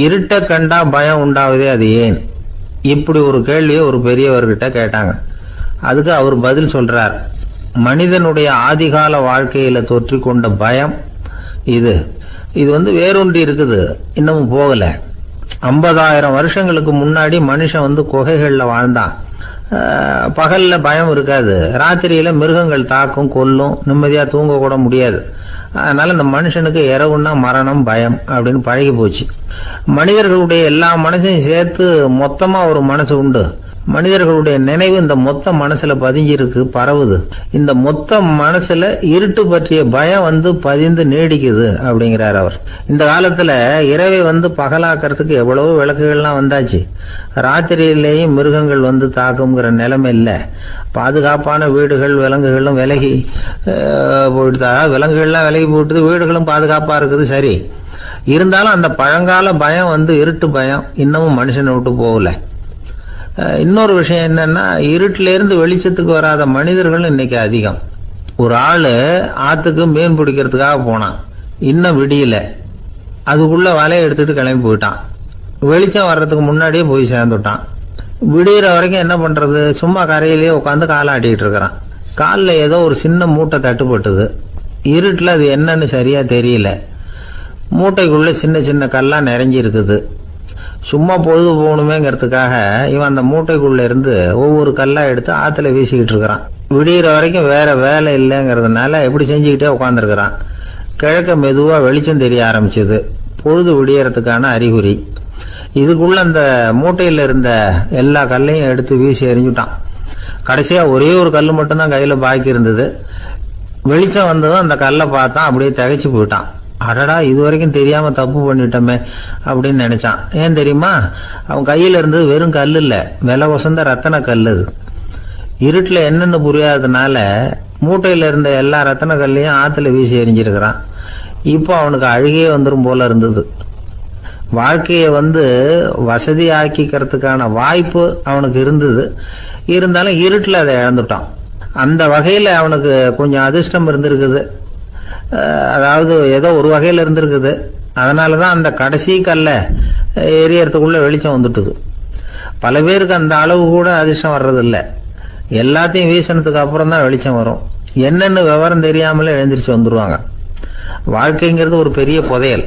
இருட்ட கண்டா பயம் உண்டாவதே அது ஏன்? இப்படி ஒரு கேள்வியை ஒரு பெரியவர்கிட்ட கேட்டாங்க. அதுக்கு அவர் பதில் சொல்றார். மனிதனுடைய ஆதிகால வாழ்க்கையில தொற்றிக்கொண்ட பயம் இது வேரூன்றி இருக்குது, இன்னமும் போகல. 50,000 வருஷங்களுக்கு முன்னாடி மனுஷன் குகைகள்ல வாழ்ந்தான். பகல்ல பயம் இருக்காது, ராத்திரியில மிருகங்கள் தாக்கும், கொல்லும், நிம்மதியா தூங்க கூட முடியாது. அதனால இந்த மனுஷனுக்கு இரவுன்னா மரணம், பயம் அப்படின்னு பழகி போச்சு. மனிதர்களுடைய எல்லா மனசையும் சேர்த்து மொத்தமா ஒரு மனசு உண்டு. மனிதர்களுடைய நினைவு இந்த மொத்த மனசுல பதிஞ்சிருக்கு, பரவுது. இந்த மொத்த மனசுல இருட்டு பற்றிய பயம் பதிந்து நீடிக்குது அப்படிங்கிறார் அவர். இந்த காலத்துல இரவை பகலாக்கிறதுக்கு எவ்வளவோ விளக்குகள்லாம் வந்தாச்சு. ராத்திரியிலேயும் மிருகங்கள் தாக்குங்கிற நிலைமை இல்லை. பாதுகாப்பான வீடுகள், விலங்குகளும் விலகி போயிட்டு, விலங்குகள்லாம் விலகி போயிட்டு, வீடுகளும் பாதுகாப்பா இருக்குது. சரி, இருந்தாலும் அந்த பழங்கால பயம் இருட்டு பயம் இன்னமும் மனுஷனை விட்டு போகல. இன்னொரு விஷயம் என்னன்னா, இருட்டில இருந்து வெளிச்சத்துக்கு வராத மனிதர்கள் இன்னைக்கு அதிகம். ஒரு ஆளு ஆத்துக்கு மீன் பிடிக்கிறதுக்காக போனான், இன்னும் விடியல. அதுக்குள்ள வலையை எடுத்துட்டு கிளம்பி போயிட்டான். வெளிச்சம் வர்றதுக்கு முன்னாடியே போய் சேர்ந்துட்டான். விடிகிற வரைக்கும் என்ன பண்றது? சும்மா கரையிலேயே உட்காந்து காலாட்டிட்டு இருக்கிறான். காலில் ஏதோ ஒரு சின்ன மூட்டை தட்டுப்பட்டுது. இருட்டில் அது என்னன்னு சரியா தெரியல. மூட்டைக்குள்ள சின்ன சின்ன கல்லா நிறைஞ்சி இருக்குது. சும்மா பொழுது போகணுமேங்கிறதுக்காக இவன் அந்த மூட்டைக்குள்ள இருந்து ஒவ்வொரு கல்லா எடுத்து ஆத்துல வீசிக்கிட்டு இருக்கிறான். விடிகிற வரைக்கும் வேற வேலை இல்லைங்கிறதுனால எப்படி செஞ்சுக்கிட்டே உட்காந்துருக்கிறான். கிழக்க மெதுவா வெளிச்சம் தெரிய ஆரம்பிச்சது. பொழுது விடியறதுக்கான அறிகுறி. இதுக்குள்ள அந்த மூட்டையில இருந்த எல்லா கல்லையும் எடுத்து வீசி எறிஞ்சுட்டான். கடைசியா ஒரே ஒரு கல் மட்டும்தான் கையில பாக்கி இருந்தது. வெளிச்சம் வந்ததும் அந்த கல்லை பார்த்தான், அப்படியே திகைச்சு போயிட்டான். அடடா, இது வரைக்கும் தெரியாம தப்பு பண்ணிட்டோமே அப்படின்னு நினைச்சான். ஏன் தெரியுமா? அவன் கையில இருந்தது வெறும் கல் இல்ல, விலை வசந்த ரத்தன கல். அது இருட்டுல என்னன்னு புரியாததுனால மூட்டையில இருந்த எல்லா ரத்தன கல்லையும் ஆத்துல வீசி எறிஞ்சிருக்கிறான். இப்போ அவனுக்கு அழுகையே வந்துடும் போல இருந்தது. வாழ்க்கையை வசதி ஆக்கிக்கிறதுக்கான வாய்ப்பு அவனுக்கு இருந்தது. இருந்தாலும் இருட்டுல அதை இழந்துட்டான். அந்த வகையில அவனுக்கு கொஞ்சம் அதிர்ஷ்டம் இருந்திருக்குது. அதாவது ஏதோ ஒரு வகையில இருந்திருக்குது. அதனாலதான் அந்த கடைசி கல்ல எரியறதுக்குள்ள வெளிச்சம் வந்துட்டுது. பல பேருக்கு அந்த அளவு கூட அதிர்ஷ்டம் வர்றதில்ல. எல்லாத்தையும் வீசினதுக்கு அப்புறம் தான் வெளிச்சம் வரும். என்னன்னு விவரம் தெரியாமலே எழுந்திரிச்சு வந்துருவாங்க. வாழ்க்கைங்கிறது ஒரு பெரிய புதையல்.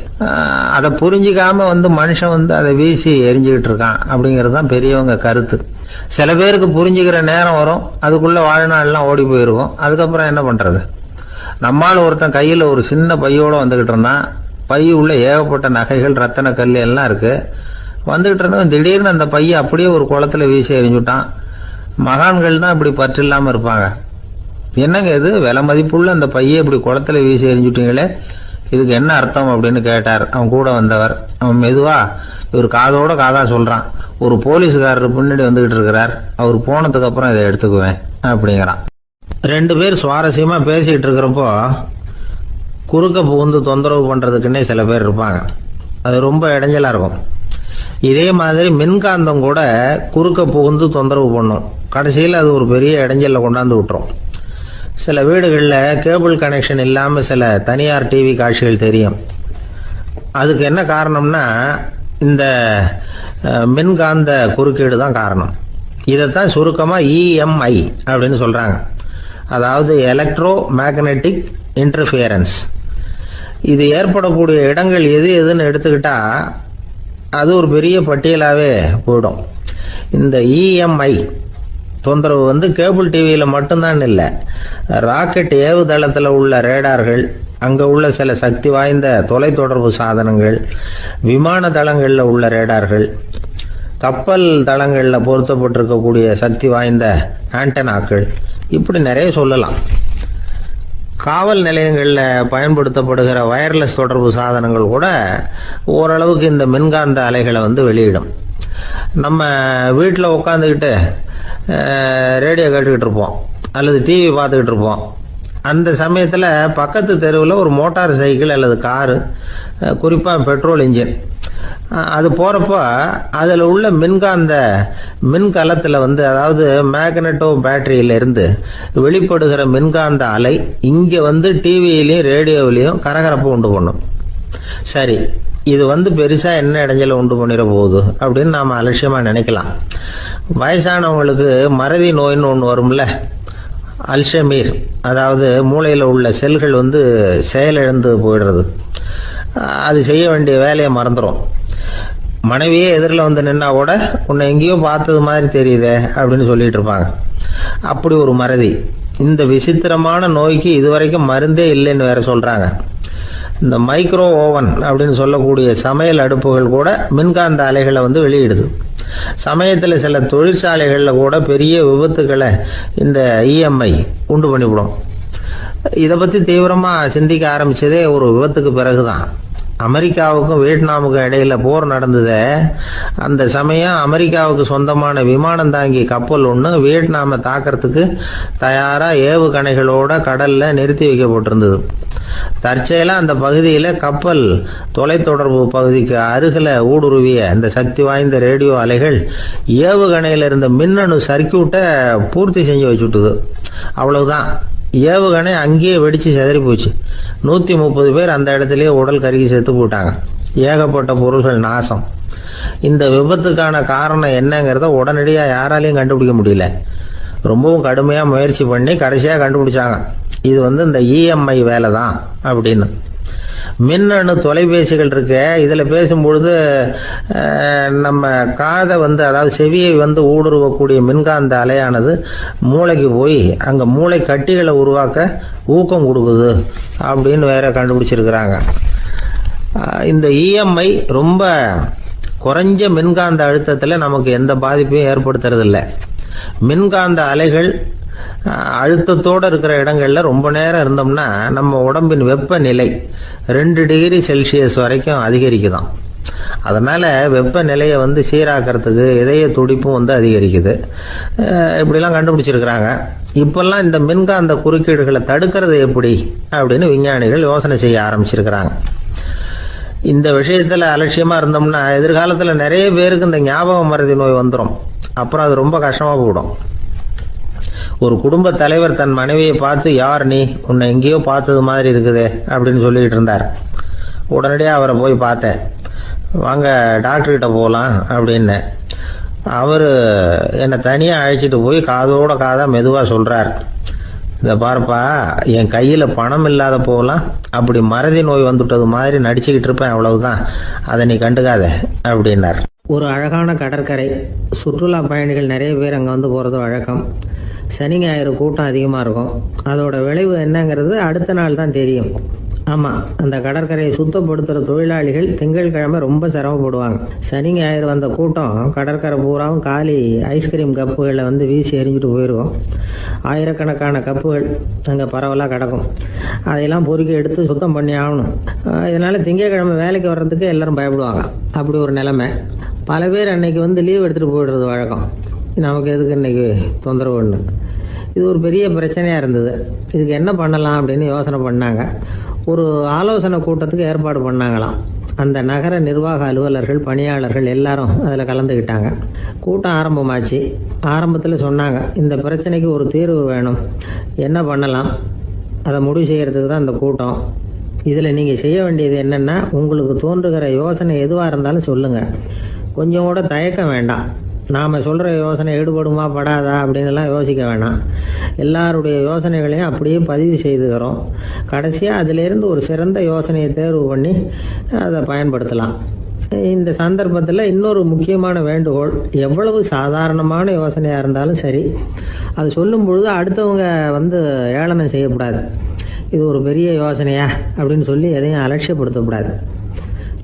அதை புரிஞ்சிக்காம மனுஷன் அதை வீசி எரிஞ்சுக்கிட்டு இருக்கான் அப்படிங்கிறது தான் பெரியவங்க கருத்து. சில பேருக்கு புரிஞ்சுக்கிற நேரம் வரும், அதுக்குள்ள வாழ்நாள்லாம் ஓடி போயிருக்கும். அதுக்கப்புறம் என்ன பண்றது? நம்மால் ஒருத்தன் கையில ஒரு சின்ன பையோட வந்துகிட்டு இருந்தான். பை உள்ள ஏகப்பட்ட நகைகள், ரத்தன கல் எல்லாம் இருக்கு. வந்துகிட்டு இருந்தவன் திடீர்னு அந்த பையை அப்படியே ஒரு குளத்துல வீசி எறிஞ்சுட்டான். மகான்கள் தான் இப்படி பற்று இல்லாம இருப்பாங்க. என்னங்க இது, விலை மதிப்புள்ள அந்த பையை இப்படி குளத்துல வீசி எறிஞ்சுட்டீங்களே, இதுக்கு என்ன அர்த்தம் அப்படின்னு கேட்டார் அவன் கூட வந்தவர். அவன் மெதுவா இவர் காதோட காதா சொல்றான். ஒரு போலீஸ்காரர் பின்னாடி வந்துகிட்டு இருக்கிறார், அவர் போனதுக்கு அப்புறம் இதை எடுத்துக்குவேன் அப்படிங்கிறான். 2 பேர் சுவாரஸ்யமா பேசிட்டு இருக்கிறப்போ குறுக்க புகுந்து தொந்தரவு பண்றதுக்குன்னே சில பேர் இருப்பாங்க. அது ரொம்ப இடைஞ்சலா இருக்கும். இதே மாதிரி மின்காந்தம் கூட குறுக்க புகுந்து தொந்தரவு பண்ணும். கடைசியில் அது ஒரு பெரிய இடைஞ்சல கொண்டாந்து விட்டுரும். சில வீடுகளில் கேபிள் கனெக்ஷன் இல்லாம சில தனியார் டிவி காட்சிகள் தெரியும். அதுக்கு என்ன காரணம்னா இந்த மின்காந்த குறுக்கீடு தான் காரணம். இதைத்தான் சுருக்கமா EMI அப்படின்னு சொல்றாங்க. அதாவது எலக்ட்ரோ மேக்னெட்டிக் இன்டர்ஃபியரன்ஸ். இது ஏற்படக்கூடிய இடங்கள் எது எதுன்னு எடுத்துக்கிட்டா அது ஒரு பெரிய பட்டியலாவே போயிடும். இந்த EMI தொந்தரவு கேபிள் டிவியில மட்டும்தான் இல்லை, ராக்கெட் ஏவுதளத்தில் உள்ள ரேடார்கள், அங்க உள்ள சில சக்தி வாய்ந்த தொலைத்தொடர்பு சாதனங்கள், விமான தளங்களில் உள்ள ரேடார்கள், கப்பல் தளங்களில் பொருத்தப்பட்டிருக்கக்கூடிய சக்தி வாய்ந்த ஆண்டனாக்கள், இப்படி நிறைய சொல்லலாம். காவல் நிலையங்களில் பயன்படுத்தப்படுகிற வயர்லெஸ் தொடர்பு சாதனங்கள் கூட ஓரளவுக்கு இந்த மின்காந்த அலைகளை வெளியிடும். நம்ம வீட்டில் உட்காந்துக்கிட்டு ரேடியோ கேட்டுக்கிட்டு இருப்போம் அல்லது டிவி பார்த்துக்கிட்டு இருப்போம். அந்த சமயத்தில் பக்கத்து தெருவில் ஒரு மோட்டார் சைக்கிள் அல்லது காரு, குறிப்பாக பெட்ரோல் இன்ஜின், அது போகிறப்போ அதில் உள்ள மின்கலத்தில் அதாவது மேக்னெட்டோ பேட்டரியிலிருந்து வெளிப்படுகிற மின்காந்த அலை இங்கே டிவியிலையும் ரேடியோவிலையும் கரகரப்பு உண்டு பண்ணும். சரி, இது பெருசா என்ன இடைஞ்சல உண்டு பண்ணிட போகுது அப்படின்னு நாம அலட்சியமா நினைக்கலாம். வயசானவங்களுக்கு மறதி நோயின்னு ஒன்று வரும்ல, அல்ஷமீர், அதாவது மூளையில் உள்ள செல்கள் செயலிழந்து போயிடுறது. அது செய்ய வேண்டிய வேலையை மறந்துடும். மனைவியே எதிரில் நின்னா கூட உன்னை எங்கேயோ பார்த்தது மாதிரி தெரியுதே அப்படின்னு சொல்லிட்டு இருப்பாங்க. அப்படி ஒரு மறதி. இந்த விசித்திரமான நோய்க்கு இதுவரைக்கும் மருந்தே இல்லைன்னு வேற சொல்றாங்க. இந்த மைக்ரோ ஓவன் அப்படின்னு சொல்லக்கூடிய சமையல் அடுப்புகள் கூட மின்காந்த அலைகளை வெளியிடுது. சமயத்தில் சில தொழிற்சாலைகளில் கூட பெரிய விபத்துக்களை இந்த இஎம்ஐ உண்டு பண்ணிவிடும். இதை பற்றி தீவிரமாக சிந்திக்க ஆரம்பிச்சதே ஒரு விபத்துக்கு பிறகுதான். அமெரிக்காவுக்கும் வியட்நாமுக்கும் இடையில போர் நடந்தது. அந்த சமயம் அமெரிக்காவுக்கு சொந்தமான விமானம் தாங்கி கப்பல் ஒன்று வியட்நாமை தாக்கிறதுக்கு தயாரா ஏவுகணைகளோட கடல்ல நிறுத்தி வைக்கப்பட்டிருந்தது. தற்செயலா அந்த பகுதியில கப்பல் தொலைத்தொடர்பு பகுதிக்கு அருகில ஊடுருவிய இந்த சக்தி வாய்ந்த ரேடியோ அலைகள் ஏவுகணையில இருந்த மின்னணு சர்க்கியூட்டை பூர்த்தி செஞ்சு வச்சுட்டுது. அவ்வளவுதான், ஏவுகணை அங்கேயே வெடிச்சு செதறி போச்சு. 130 பேர் அந்த இடத்துலயே உடல் கருகி செத்து போட்டாங்க. ஏகப்பட்ட பொருள்கள் நாசம். இந்த விபத்துக்கான காரணம் என்னங்கிறத உடனடியாக யாராலையும் கண்டுபிடிக்க முடியல. ரொம்பவும் கடுமையாக முயற்சி பண்ணி கடைசியாக கண்டுபிடிச்சாங்க, இது இந்த இஎம்ஐ வேலை தான் அப்படின்னு. மின்னணு தொலைபேசிகள் இருக்கு. இதில் பேசும்பொழுது நம்ம காதை அதாவது செவியை ஊடுருவக்கூடிய மின்காந்த அலையானது மூளைக்கு போய் அங்கே மூளை கட்டிகளை உருவாக்க ஊக்கம் கொடுக்குது அப்படின்னு வேற கண்டுபிடிச்சிருக்கிறாங்க. இந்த இஎம்ஐ ரொம்ப குறைஞ்ச மின்காந்த அழுத்தத்தில் நமக்கு எந்த பாதிப்பையும் ஏற்படுத்துறதில்லை. மின்காந்த அலைகள் அழுத்தத்தோடு இருக்கிற இடங்கள்ல ரொம்ப நேரம் இருந்தோம்னா நம்ம உடம்பின் வெப்பநிலை 2 டிகிரி செல்சியஸ் வரைக்கும் அதிகரிக்குதாம். அதனால வெப்பநிலையை சீராக்கிறதுக்கு இதய துடிப்பும் அதிகரிக்குது. இப்படிலாம் கண்டுபிடிச்சிருக்கிறாங்க. இப்பெல்லாம் இந்த மின்காந்த குறுக்கீடுகளை தடுக்கிறது எப்படி அப்படின்னு விஞ்ஞானிகள் யோசனை செய்ய ஆரம்பிச்சிருக்கிறாங்க. இந்த விஷயத்துல அலட்சியமா இருந்தோம்னா எதிர்காலத்துல நிறைய பேருக்கு இந்த ஞாபக மறதி நோய் வந்துடும். அப்புறம் அது ரொம்ப கஷ்டமா போயிடும். ஒரு குடும்ப தலைவர் தன் மனைவியை பார்த்து, யார் நீ, உன்னை எங்கேயோ பார்த்தது மாதிரி இருக்குதே அப்படின்னு சொல்லிட்டு இருந்தார். உடனடியாக அவரை போய் பார்த்தேன். வாங்க டாக்டர்கிட்ட போகலாம் அப்படின்னு. அவர் என்னை தனியாக அழைச்சிட்டு போய் காதோட காதாக மெதுவாக சொல்கிறார், இதை பார்ப்பா, என் கையில் பணம் இல்லாத போகலாம் அப்படி மறதி நோய் வந்துட்டது மாதிரி நடிச்சுக்கிட்டு இருப்பேன், அவ்வளவுதான், அதை நீ கண்டுக்காத அப்படின்னார். ஒரு அழகான கடற்கரை. சுற்றுலா பயணிகள் நிறைய பேர் அங்கே போகிறது வழக்கம். சனி ஞாயிறு கூட்டம் அதிகமாக இருக்கும். அதோட விளைவு என்னங்கிறது அடுத்த நாள் தான் தெரியும். ஆமாம், அந்த கடற்கரையை சுத்தப்படுத்துகிற தொழிலாளிகள் திங்கட்கிழமை ரொம்ப சிரமப்படுவாங்க. சனி ஞாயிறு வந்த கூட்டம் கடற்கரை பூராவும் காலி ஐஸ்கிரீம் கப்புகளை வீசி எறிஞ்சிட்டு போயிடுவோம். ஆயிரக்கணக்கான கப்புகள் அங்கே பரவலாக கிடக்கும். அதையெல்லாம் பொறுக்கி எடுத்து சுத்தம் பண்ணி ஆகணும். இதனால் திங்கட்கிழமை வேலைக்கு வர்றதுக்கு எல்லாரும் பயப்படுவாங்க. அப்படி ஒரு நிலைமை. பல பேர் அன்னைக்கு லீவ் எடுத்துகிட்டு போயிடுறது வழக்கம். நமக்கு எதுக்கு இன்னைக்கு தொந்தரவுன்னு. இது ஒரு பெரிய பிரச்சனையாக இருந்தது. இதுக்கு என்ன பண்ணலாம் அப்படின்னு யோசனை பண்ணாங்க. ஒரு ஆலோசனை கூட்டத்துக்கு ஏற்பாடு பண்ணாங்களாம். அந்த நகர நிர்வாக அலுவலர்கள், பணியாளர்கள் எல்லாரும் அதில் கலந்துக்கிட்டாங்க. கூட்டம் ஆரம்பமாச்சு. ஆரம்பத்தில் சொன்னாங்க, இந்த பிரச்சனைக்கு ஒரு தீர்வு வேணும், என்ன பண்ணலாம், அதை முடிவு செய்கிறதுக்கு தான் இந்த கூட்டம். இதில் நீங்கள் செய்ய வேண்டியது என்னென்னா, உங்களுக்கு தோன்றுகிற யோசனை எதுவாக இருந்தாலும் சொல்லுங்கள். கொஞ்சம் கூட தயக்கம் வேண்டாம். நாம் சொல்கிற யோசனை ஈடுபடுமா படாதா அப்படின்லாம் யோசிக்க வேணாம். எல்லாருடைய யோசனைகளையும் அப்படியே பதிவு செய்துக்கிறோம். கடைசியாக அதிலேருந்து ஒரு சிறந்த யோசனையை தேர்வு பண்ணி அதை பயன்படுத்தலாம். இந்த சந்தர்ப்பத்தில் இன்னொரு முக்கியமான வேண்டுகோள், எவ்வளவு சாதாரணமான யோசனையாக இருந்தாலும் சரி, அது சொல்லும் பொழுது அடுத்தவங்க ஏளனம் செய்யக்கூடாது. இது ஒரு பெரிய யோசனையா அப்படின்னு சொல்லி எதையும் அலட்சியப்படுத்தக்கூடாது.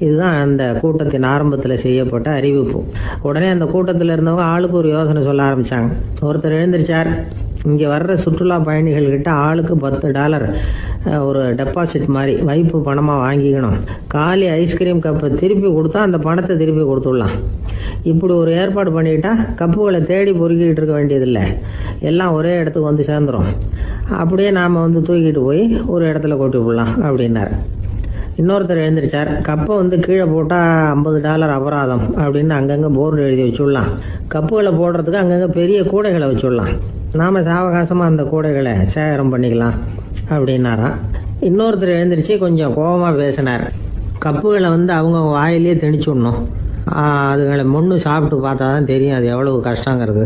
இதுதான் அந்த கூட்டத்தின் ஆரம்பத்தில் செய்யப்பட்ட அறிவிப்பு. உடனே அந்த கூட்டத்தில் இருந்தவங்க ஆளுக்கு ஒரு யோசனை சொல்ல ஆரம்பித்தாங்க. ஒருத்தர் எழுந்திருச்சார், இங்கே வர்ற சுற்றுலா பயணிகள்கிட்ட ஆளுக்கு $10 ஒரு டெபாசிட் மாதிரி வைப்பு பணமாக வாங்கிக்கணும். காலி ஐஸ்கிரீம் கப்பை திருப்பி கொடுத்தா அந்த பணத்தை திருப்பி கொடுத்துடலாம். இப்படி ஒரு ஏற்பாடு பண்ணிக்கிட்டா கப்புகளை தேடி பொறுக்கிட்டு இருக்க வேண்டியதில்லை, எல்லாம் ஒரே இடத்துக்கு சேர்ந்துடும். அப்படியே நாம் தூக்கிட்டு போய் ஒரு இடத்துல கொட்டி விடலாம் அப்படின்னார். இன்னொருத்தர் எழுந்திருச்சார், கப்பை கீழே போட்டால் $50 அபராதம் அப்படின்னு அங்கங்கே போர்டு எழுதி வச்சுடலாம். கப்புகளை போடுறதுக்கு அங்கங்கே பெரிய கூடைகளை வச்சுடலாம். நாம் சாவகாசமாக அந்த கூடைகளை சேகரம் பண்ணிக்கலாம் அப்படின்னாராம். இன்னொருத்தர் எழுந்திரிச்சு கொஞ்சம் கோபமாக பேசினார், கப்புகளை வந்து அவங்க வாயிலே திணிச்சுடணும். அதுங்களை மொன்று சாப்பிட்டு பார்த்தா தான் தெரியும் அது எவ்வளவு கஷ்டங்கிறது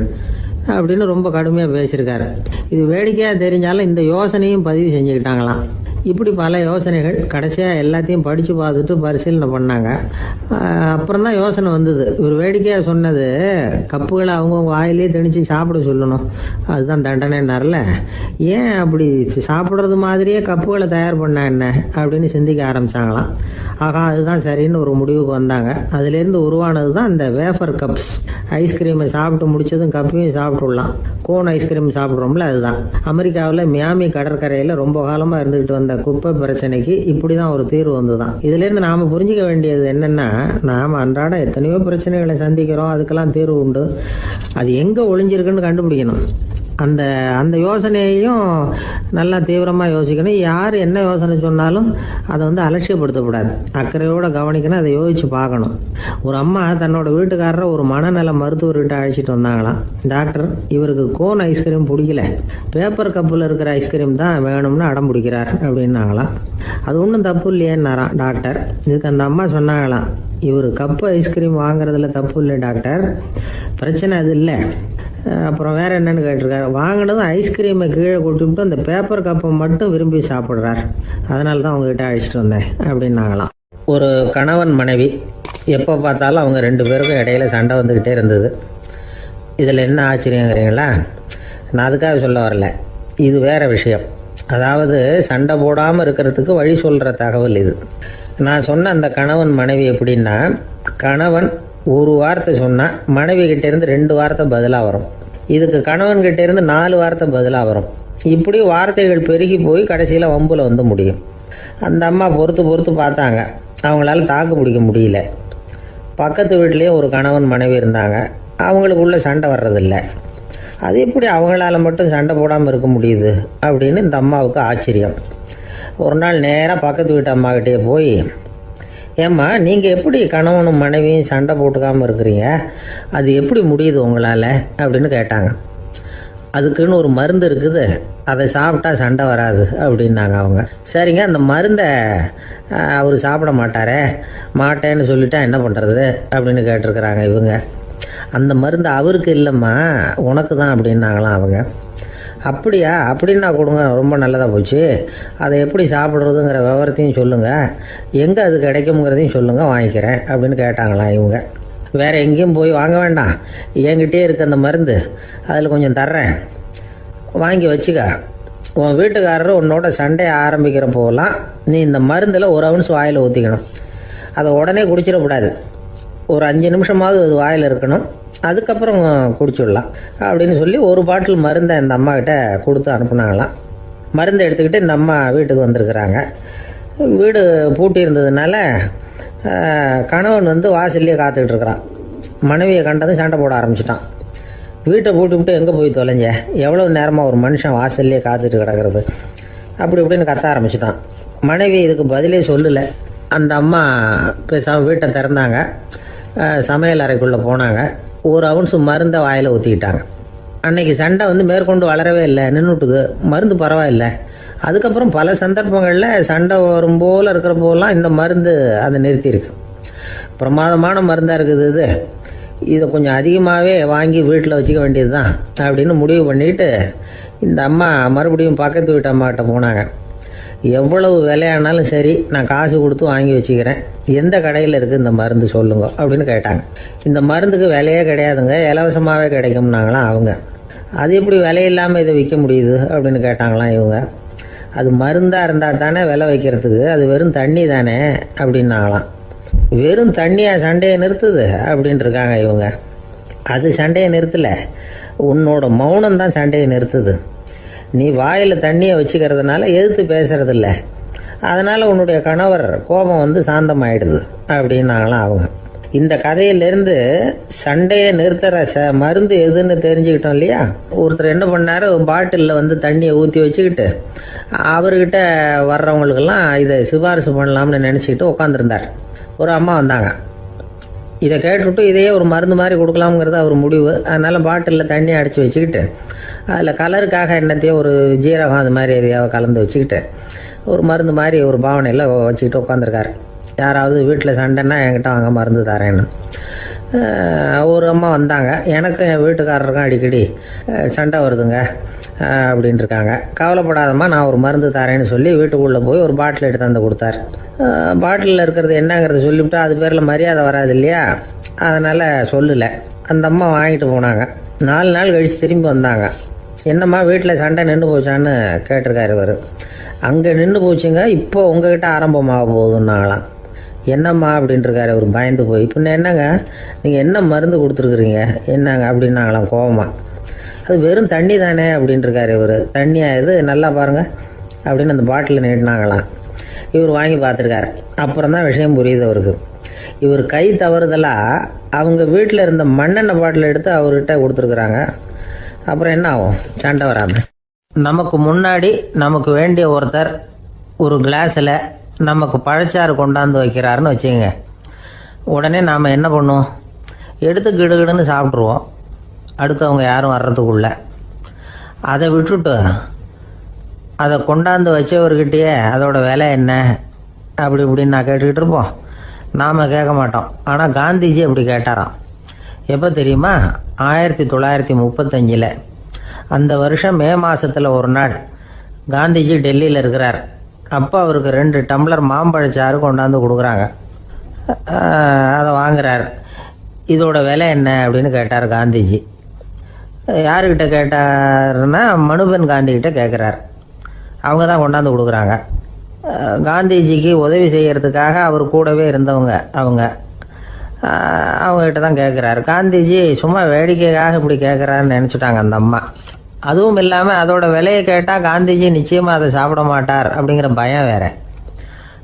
அப்படின்னு ரொம்ப கடுமையாக பேசியிருக்காரு. இது வேடிக்கையாக தெரிஞ்சாலும் இந்த யோசனையும் பதிவு செஞ்சுக்கிட்டாங்களாம். இப்படி பல யோசனைகள் கடைசியாக எல்லாத்தையும் படித்து பார்த்துட்டு பரிசீலனை பண்ணாங்க. அப்புறம் தான் யோசனை வந்தது. இவர் வேடிக்கையாக சொன்னது கப்புகளை அவங்கவுங்க வாயிலே திணிச்சு சாப்பிட சொல்லணும், அதுதான் தண்டனைன்னார்ல. ஏன் அப்படி சாப்பிட்றது மாதிரியே கப்புகளை தயார் பண்ண என்ன அப்படின்னு சிந்திக்க ஆரம்பித்தாங்களாம். ஆகா, அதுதான் சரின்னு ஒரு முடிவுக்கு வந்தாங்க. அதுலேருந்து உருவானது தான் இந்த வேஃபர் கப்ஸ். ஐஸ்கிரீமை சாப்பிட்டு முடிச்சதும் கப்பையும் சாப்பிட்டுடலாம். கோன் ஐஸ்கிரீம் சாப்பிட்றோம்ல, அதுதான். அமெரிக்காவில் மியாமி கடற்கரையில் ரொம்ப காலமாக இருந்துக்கிட்டு வந்த குப்பை பிரச்சனைக்கு இப்படி தான் ஒரு தீர்வு வந்துதான். இதுலேருந்து நாம் புரிஞ்சிக்க வேண்டியது என்னென்னா, நாம் அன்றாட எத்தனையோ பிரச்சனைகளை சந்திக்கிறோம், அதுக்கெல்லாம் தீர்வு உண்டு. அது எங்கே ஒளிஞ்சிருக்குன்னு கண்டுபிடிக்கணும். அந்த அந்த யோசனையையும் நல்லா தீவிரமாக யோசிக்கணும். யார் என்ன யோசனை சொன்னாலும் அதை வந்து அலட்சியப்படுத்தக்கூடாது. அக்கறையோடு கவனிக்கணும், அதை யோசித்து பார்க்கணும். ஒரு அம்மா தன்னோட வீட்டுக்காரரை ஒரு மனநல மருத்துவர்கிட்ட அழைச்சிட்டு வந்தாங்களாம். டாக்டர், இவருக்கு கோன் ஐஸ்கிரீம் பிடிக்கல, பேப்பர் கப்பில் இருக்கிற ஐஸ்கிரீம் தான் வேணும்னு அடம் பிடிக்கிறார் அப்படின்னாங்களாம். அது ஒன்றும் தப்பு இல்லையேன்னாராம் டாக்டர். இதுக்கு அந்த அம்மா சொன்னாங்களாம், இவர் கப்பு ஐஸ்கிரீம் வாங்குறதுல தப்பு இல்லை டாக்டர், பிரச்சனை அது இல்லை. அப்புறம் வேற என்னன்னு கேட்டிருக்காரு. வாங்கினதும் ஐஸ்கிரீமை கீழே கொட்டிவிட்டு அந்த பேப்பர் கப்பை மட்டும் விரும்பி சாப்பிட்றார், அதனால தான் அவங்ககிட்ட அழைச்சிட்டு வந்தேன் அப்படின்னாங்களாம். ஒரு கணவன் மனைவி எப்போ பார்த்தாலும் அவங்க 2 பேருக்கும் இடையில சண்டை வந்துக்கிட்டே இருந்தது. இதில் என்ன ஆச்சரியங்கிறீங்களா? நான் அதுக்காக சொல்ல வரல, இது வேற விஷயம். அதாவது சண்டை போடாமல் இருக்கிறதுக்கு வழி சொல்கிற தகவல் இது. நான் சொன்ன அந்த கணவன் மனைவி எப்படின்னா, கணவன் ஒரு வார்த்தை சொன்னால் மனைவி கிட்டேருந்து 2 வார்த்தை பதிலாக வரும். இதுக்கு கணவன்கிட்ட இருந்து 4 வார்த்தை பதிலாக வரும். இப்படி வார்த்தைகள் பெருகி போய் கடைசியில் வம்புல வந்து முடியும். அந்த அம்மா பொறுத்து பார்த்தாங்க, அவங்களால தாக்கு பிடிக்க முடியல. பக்கத்து வீட்லேயும் ஒரு கணவன் மனைவி இருந்தாங்க, அவங்களுக்குள்ள சண்டை வர்றதில்லை. அது எப்படி அவங்களால மட்டும் சண்டை போடாமல் இருக்க முடியுது அப்படின்னு இந்த அம்மாவுக்கு ஆச்சரியம். ஒரு நாள் நேராக பக்கத்து வீட்டு அம்மாக்கிட்டே போய், ஏம்மா, நீங்கள் எப்படி கணவனும் மனைவியும் சண்டை போட்டுக்காமல் இருக்கிறீங்க, அது எப்படி முடியுது உங்களால் அப்படின்னு கேட்டாங்க. அதுக்குன்னு ஒரு மருந்து இருக்குது, அதை சாப்பிட்டா சண்டை வராது அப்படின்னாங்க அவங்க. சரிங்க, அந்த மருந்தை அவர் சாப்பிட மாட்டேன்னு சொல்லிட்டா என்ன பண்ணுறது அப்படின்னு கேட்டிருக்கிறாங்க இவங்க. அந்த மருந்து அவருக்கு இல்லைம்மா, உனக்கு தான் அப்படின்னாங்களாம் அவங்க. அப்படியா, அப்படின்னா கொடுங்க, ரொம்ப நல்லதாக போச்சு. அதை எப்படி சாப்பிட்றதுங்கிற விவரத்தையும் சொல்லுங்கள், எங்கே அது கிடைக்குங்கிறதையும் சொல்லுங்கள், வாங்கிக்கிறேன் அப்படின்னு கேட்டாங்களாம் இவங்க. வேறு எங்கேயும் போய் வாங்க வேண்டாம், என்கிட்டே இருக்க அந்த மருந்து அதில் கொஞ்சம் தர்றேன், வாங்கி வச்சுக்க. உன் வீட்டுக்காரர் உன்னோட சண்டையை ஆரம்பிக்கிறப்போலாம் நீ இந்த மருந்தில் 1 ounce வாயில் ஊற்றிக்கணும். அதை உடனே குடிச்சிடக்கூடாது, ஒரு 5 நிமிஷமாவது அது வாயில் இருக்கணும், அதுக்கப்புறம் குடிச்சுடலாம் அப்படின்னு சொல்லி ஒரு பாட்டில் மருந்தை இந்த அம்மா கிட்ட கொடுத்து அனுப்புனாங்களாம். மருந்தை எடுத்துக்கிட்டு இந்த அம்மா வீட்டுக்கு வந்திருக்கிறாங்க. வீடு பூட்டி இருந்ததுனால கணவன் வந்து வாசல்லையே காத்துக்கிட்டு இருக்கிறான். மனைவியை கண்டதும் சண்டை போட ஆரம்பிச்சிட்டான். வீட்டை பூட்டி விட்டு எங்கே போய் தொலைஞ்ச, எவ்வளோ நேரமாக ஒரு மனுஷன் வாசல்லையே காத்துட்டு கிடக்கிறது அப்படி இப்படின்னு கத்த ஆரம்பிச்சிட்டான். மனைவி இதுக்கு பதிலே சொல்லலை. அந்த அம்மா பேசாமல் வீட்டை திறந்தாங்க, சமையல் அறைக்குள்ளே போனாங்க, 1 ounce மருந்தை வாயில் ஊற்றிக்கிட்டாங்க. அன்னைக்கு சண்டை வந்து மேற்கொண்டு வளரவே இல்லை, நின்றுட்டுது. மருந்து பரவாயில்லை. அதுக்கப்புறம் பல சந்தர்ப்பங்களில் சண்டை வரும் போல் இருக்கிற போலாம் இந்த மருந்து அதை நிறுத்தியிருக்கு. பிரமாதமான மருந்தாக இருக்குது இதை கொஞ்சம் அதிகமாகவே வாங்கி வீட்டில் வச்சுக்க வேண்டியது தான் அப்படின்னு முடிவு பண்ணிட்டு இந்த அம்மா மறுபடியும் பக்கத்து வீட்டு அம்மாக்கிட்ட போனாங்க. எவ்வளவு விலையானாலும் சரி, நான் காசு கொடுத்து வாங்கி வச்சுக்கிறேன், எந்த கடையில் இருக்குது இந்த மருந்து சொல்லுங்க அப்படின்னு கேட்டாங்க. இந்த மருந்துக்கு விலையே கிடையாதுங்க, இலவசமாகவே கிடைக்கும்னாங்களாம் அவங்க. அது எப்படி விலையில்லாமல் இதை விற்க முடியுது அப்படின்னு கேட்டாங்களாம் இவங்க. அது மருந்தாக இருந்தால் தானே விலை வைக்கிறதுக்கு, அது வெறும் தண்ணி தானே அப்படின்னாங்களாம். வெறும் தண்ணியாக சண்டையை நிறுத்துது அப்படின்ட்டு இருக்காங்க இவங்க. அது சண்டையை நிறுத்தலை, உன்னோட மௌனம் தான் சண்டையை நிறுத்துது. நீ வாயில் தண்ணியை வச்சுக்கிறதுனால எதிர்த்து பேசுறதில்ல, அதனால் உன்னுடைய கணவர் கோபம் வந்து சாந்தமாயிடுது அப்படின்னாங்களாம் அவங்க. இந்த கதையிலேருந்து சண்டையை நிறுத்துற மருந்து எதுன்னு தெரிஞ்சுக்கிட்டோம் இல்லையா. ஒருத்தர் என்ன பண்ணார், பாட்டிலில் வந்து தண்ணியை ஊற்றி வச்சுக்கிட்டு அவர்கிட்ட வர்றவங்களுக்கெல்லாம் இதை சிபாரிசு பண்ணலாம்னு நினச்சிக்கிட்டு உட்காந்துருந்தார். ஒரு அம்மா வந்தாங்க. இதை கேட்டுவிட்டு இதையே ஒரு மருந்து மாதிரி கொடுக்கலாம்ங்கிறது அவர் முடிவு. அதனால் பாட்டிலில் தண்ணி அடித்து வச்சுக்கிட்டு அதில் கலருக்காக என்னத்தையோ ஒரு ஜீரகம் அது மாதிரி எதையாவது கலந்து வச்சுக்கிட்டு ஒரு மருந்து மாதிரி ஒரு பாவனையில் வச்சுக்கிட்டு உட்காந்துருக்காரு. யாராவது வீட்டில் சண்டைன்னா என்கிட்ட வாங்க மருந்து தரேன்னு. ஒரு அம்மா வந்தாங்க, எனக்கும் என் வீட்டுக்காரருக்கும் அடிக்கடி சண்டை வருதுங்க அப்படின்ட்டு இருக்காங்க. கவலைப்படாதம்மா, நான் ஒரு மருந்து தரேன்னு சொல்லி வீட்டுக்குள்ளே போய் ஒரு பாட்டில் எடுத்து வந்து கொடுத்தாரு. பாட்டிலில் இருக்கிறது என்னங்கிறத சொல்லிவிட்டா அது பேரில் மரியாதை வராது இல்லையா, அதனால் சொல்லலை. அந்த அம்மா வாங்கிட்டு போனாங்க. 4 நாள் கழித்து திரும்பி வந்தாங்க. என்னம்மா வீட்டில் சண்டை நின்று போச்சான்னு கேட்டிருக்காரு இவர். அங்கே நின்று போச்சுங்க, இப்போ உங்ககிட்ட ஆரம்பமாக போகுதுன்னாங்களாம். என்னம்மா அப்படின்ட்டுருக்காரு அவர் பயந்து போய். பின்ன என்னங்க, நீங்கள் என்ன மருந்து கொடுத்துருக்குறீங்க என்னங்க அப்படின்னாங்களாம் கோவமாக. அது வெறும் தண்ணி தானே அப்படின்ட்டுருக்காரு இவர். தண்ணியா இது, நல்லா பாருங்கள் அப்படின்னு அந்த பாட்டிலில் நீட்டினாங்களாம். இவர் வாங்கி பார்த்துருக்காரு. அப்புறம் தான் விஷயம் புரியுது அவருக்கு. இவர் கை தவறுதலாக அவங்க வீட்டில் இருந்த மண்ணெண்ணெய் பாட்டில் எடுத்து அவர்கிட்ட கொடுத்துருக்குறாங்க. அப்புறம் என்ன ஆகும், சண்டை வராமல். நமக்கு முன்னாடி நமக்கு வேண்டிய ஒருத்தர் ஒரு கிளாஸில் நமக்கு பழச்சாறு கொண்டாந்து வைக்கிறாருன்னு வச்சுக்கோங்க. உடனே நாம் என்ன பண்ணுவோம், எடுத்து கிடுகிடுன்னு சாப்பிட்ருவோம் அடுத்தவங்க யாரும் வர்றதுக்குள்ள. அதை விட்டுட்டு அதை கொண்டாந்து வச்சவர்கிட்டயே அதோட விலை என்ன அப்படி இப்படின்னு நான் கேட்டுக்கிட்டு இருப்போம். நாம் கேட்க மாட்டோம். ஆனால் காந்திஜி அப்படி கேட்டாராம். எப்போ தெரியுமா, 1935. அந்த வருஷம் மே மாதத்தில் ஒரு நாள் காந்திஜி டெல்லியில் இருக்கிறார். அப்போ அவருக்கு 2 டம்ளர் மாம்பழச்சாறு கொண்டாந்து கொடுக்குறாங்க. அதை வாங்குறார். இதோட விலை என்ன அப்படின்னு கேட்டார் காந்திஜி. யாருக்கிட்ட கேட்டாருன்னா மனுபென் காந்திகிட்ட கேட்குறார். அவங்க தான் கொண்டாந்து கொடுக்குறாங்க. காந்திஜிக்கு உதவி செய்கிறதுக்காக அவர் கூடவே இருந்தவங்க அவங்ககிட்ட தான் கேட்குறாரு. காந்திஜி சும்மா வேடிக்கைக்காக இப்படி கேட்குறாருன்னு நினச்சிட்டாங்க அந்த அம்மா. அதுவும் இல்லாமல் அதோட விலையை கேட்டால் காந்திஜி நிச்சயமாக அதை சாப்பிட மாட்டார் அப்படிங்கிற பயம் வேறு.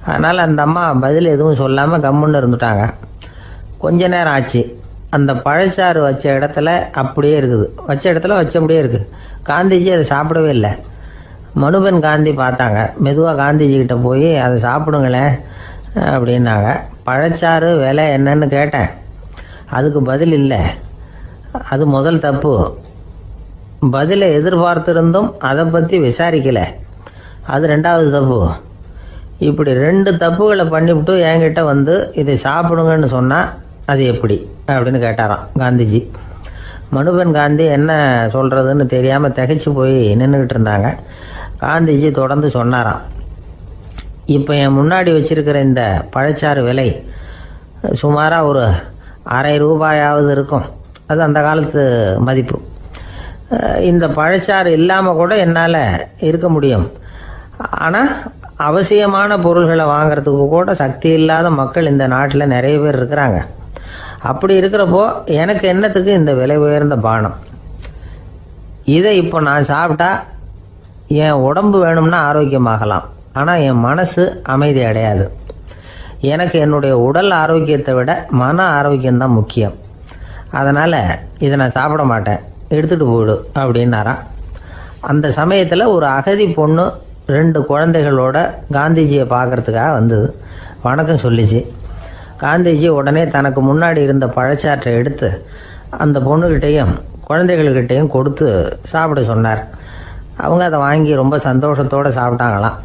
அதனால் அந்த அம்மா பதில் எதுவும் சொல்லாமல் கம்முன்னு இருந்துட்டாங்க. கொஞ்ச நேரம் ஆச்சு. அந்த பழச்சாறு வச்ச இடத்துல அப்படியே இருக்குது, வச்ச இடத்துல வச்சபடியே இருக்குது. காந்திஜி அதை சாப்பிடவே இல்லை. மனுபென் காந்தி பார்த்தாங்க. மெதுவாக காந்திஜிக்கிட்ட போய் அதை சாப்பிடுங்களேன் அப்படின்னாங்க. பழச்சாறு விலை என்னன்னு கேட்டேன், அதுக்கு பதில் இல்லை. அது முதல் தப்பு. பதிலை எதிர்பார்த்திருந்தும் அதை பற்றி விசாரிக்கலை, அது 2வது தப்பு. இப்படி 2 தப்புகளை பண்ணிவிட்டு என்கிட்ட வந்து இதை சாப்பிடுங்கன்னு சொன்னால் அது எப்படி அப்படின்னு கேட்டாராம் காந்திஜி. மனுபென் காந்தி என்ன சொல்கிறதுன்னு தெரியாமல் திகைச்சு போய் நின்றுக்கிட்டு இருந்தாங்க. காந்திஜி தொடர்ந்து சொன்னாராம், இப்போ என் முன்னாடி வச்சிருக்கிற இந்த பழச்சாறு விலை சுமாராக ஒரு ₹1/2 இருக்கும். அது அந்த காலத்து மதிப்பு. இந்த பழச்சாறு இல்லாமல் கூட என்னால் இருக்க முடியும். ஆனால் அவசியமான பொருள்களை வாங்கிறதுக்கு கூட சக்தி இல்லாத மக்கள் இந்த நாட்டில் நிறைய பேர் இருக்கிறாங்க. அப்படி இருக்கிறப்போ எனக்கு என்னத்துக்கு இந்த விலை உயர்ந்த பானம்? இதை இப்போ நான் சாப்பிட்டா என் உடம்பு வேணும்னா ஆரோக்கியமாகலாம், ஆனால் என் மனசு அமைதி அடையாது. எனக்கு என்னுடைய உடல் ஆரோக்கியத்தை விட மன ஆரோக்கியம்தான் முக்கியம். அதனால் இதை நான் சாப்பிட மாட்டேன், எடுத்துகிட்டு போயிடு அப்படின்னாராம். அந்த சமயத்தில் ஒரு அகதி பொண்ணு 2 குழந்தைகளோட காந்திஜியை பார்க்கறதுக்காக வந்தது. வணக்கம் சொல்லிச்சு. காந்திஜி உடனே தனக்கு முன்னாடி இருந்த பழச்சாற்றை எடுத்து அந்த பொண்ணுக்கிட்டையும் குழந்தைகள்கிட்டையும் கொடுத்து சாப்பிட சொன்னார். அவங்க அதை வாங்கி ரொம்ப சந்தோஷத்தோடு சாப்பிட்டாங்களாம்.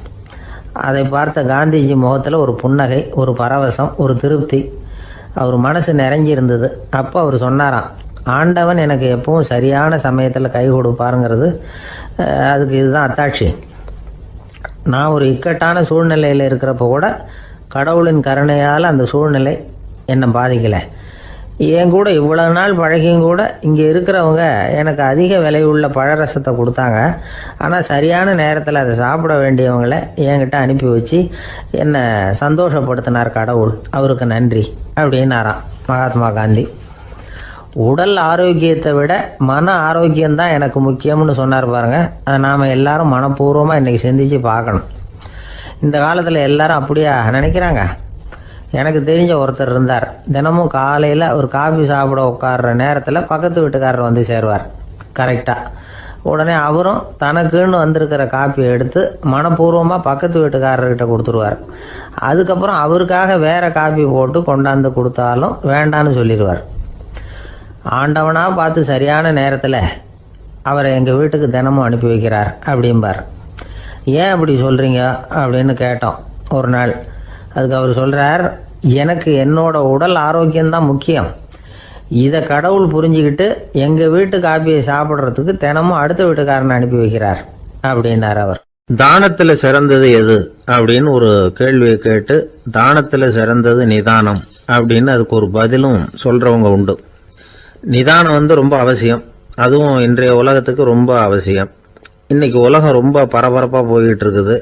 அதை பார்த்த காந்திஜி முகத்தில் ஒரு புன்னகை, ஒரு பரவசம், ஒரு திருப்தி. அவர் மனசு நிறைஞ்சி இருந்தது. அப்போ அவர் சொன்னாராம், ஆண்டவன் எனக்கு எப்பவும் சரியான சமயத்தில் கை கொடுப்பாருங்கிறது அதுக்கு இதுதான் அத்தாட்சி. நான் ஒரு இக்கட்டான சூழ்நிலையில் இருக்கிறப்ப கூட கடவுளின் கருணையால் அந்த சூழ்நிலை என்னை பாதிக்கலை. என் கூட இவ்வளவு நாள் பழகியும் கூட இங்கே இருக்கிறவங்க எனக்கு அதிக விலை உள்ள பழரசத்தை கொடுத்தாங்க. ஆனால் சரியான நேரத்தில் அதை சாப்பிட வேண்டியவங்களை என்கிட்ட அனுப்பி வச்சு என்னை சந்தோஷப்படுத்தினார் கடவுள், அவருக்கு நன்றி அப்படின்னாராம் மகாத்மா காந்தி. உடல் ஆரோக்கியத்தை விட மன ஆரோக்கியம்தான் எனக்கு முக்கியம்னு சொன்னார் பாருங்க. அதை நாம் எல்லாரும் மனப்பூர்வமாக இன்றைக்கி சிந்திச்சு பார்க்கணும். இந்த காலத்தில் எல்லாரும் அப்படியா நினைக்கிறாங்க? எனக்கு தெரிஞ்ச ஒருத்தர் இருந்தார். தினமும் காலையில் ஒரு காஃபி சாப்பிட உட்கார்ற நேரத்தில் பக்கத்து வீட்டுக்காரர் வந்து சேருவார் கரெக்டாக. உடனே அவரும் தனக்குன்னு வந்திருக்கிற காப்பியை எடுத்து மனப்பூர்வமாக பக்கத்து வீட்டுக்காரர்கிட்ட கொடுத்துருவார். அதுக்கப்புறம் அவருக்காக வேறு காப்பி போட்டு கொண்டாந்து கொடுத்தாலும் வேண்டான்னு சொல்லிடுவார். ஆண்டவனாக பார்த்து சரியான நேரத்தில் அவரை எங்கள் வீட்டுக்கு தினமும் அனுப்பி வைக்கிறார் அப்படிம்பார். ஏன் அப்படி சொல்கிறீங்க அப்படின்னு கேட்டோம் ஒரு நாள். அதுக்கு அவர் சொல்றார், எனக்கு என்னோட உடல் ஆரோக்கியம்தான் முக்கியம். இதை கடவுள் புரிஞ்சுக்கிட்டு எங்கள் வீட்டு காப்பியை சாப்பிட்றதுக்கு தினமும் அடுத்த வீட்டுக்காரனை அனுப்பி வைக்கிறார் அப்படின்னார் அவர். தானத்துல சிறந்தது எது அப்படின்னு ஒரு கேள்வியை கேட்டு, தானத்துல சிறந்தது நிதானம் அப்படின்னு அதுக்கு ஒரு பதிலும் சொல்றவங்க உண்டு. நிதானம் ரொம்ப அவசியம். அதுவும் இன்றைய உலகத்துக்கு ரொம்ப அவசியம். இன்னைக்கு உலகம் ரொம்ப பரபரப்பா போய்கிட்டு இருக்குது.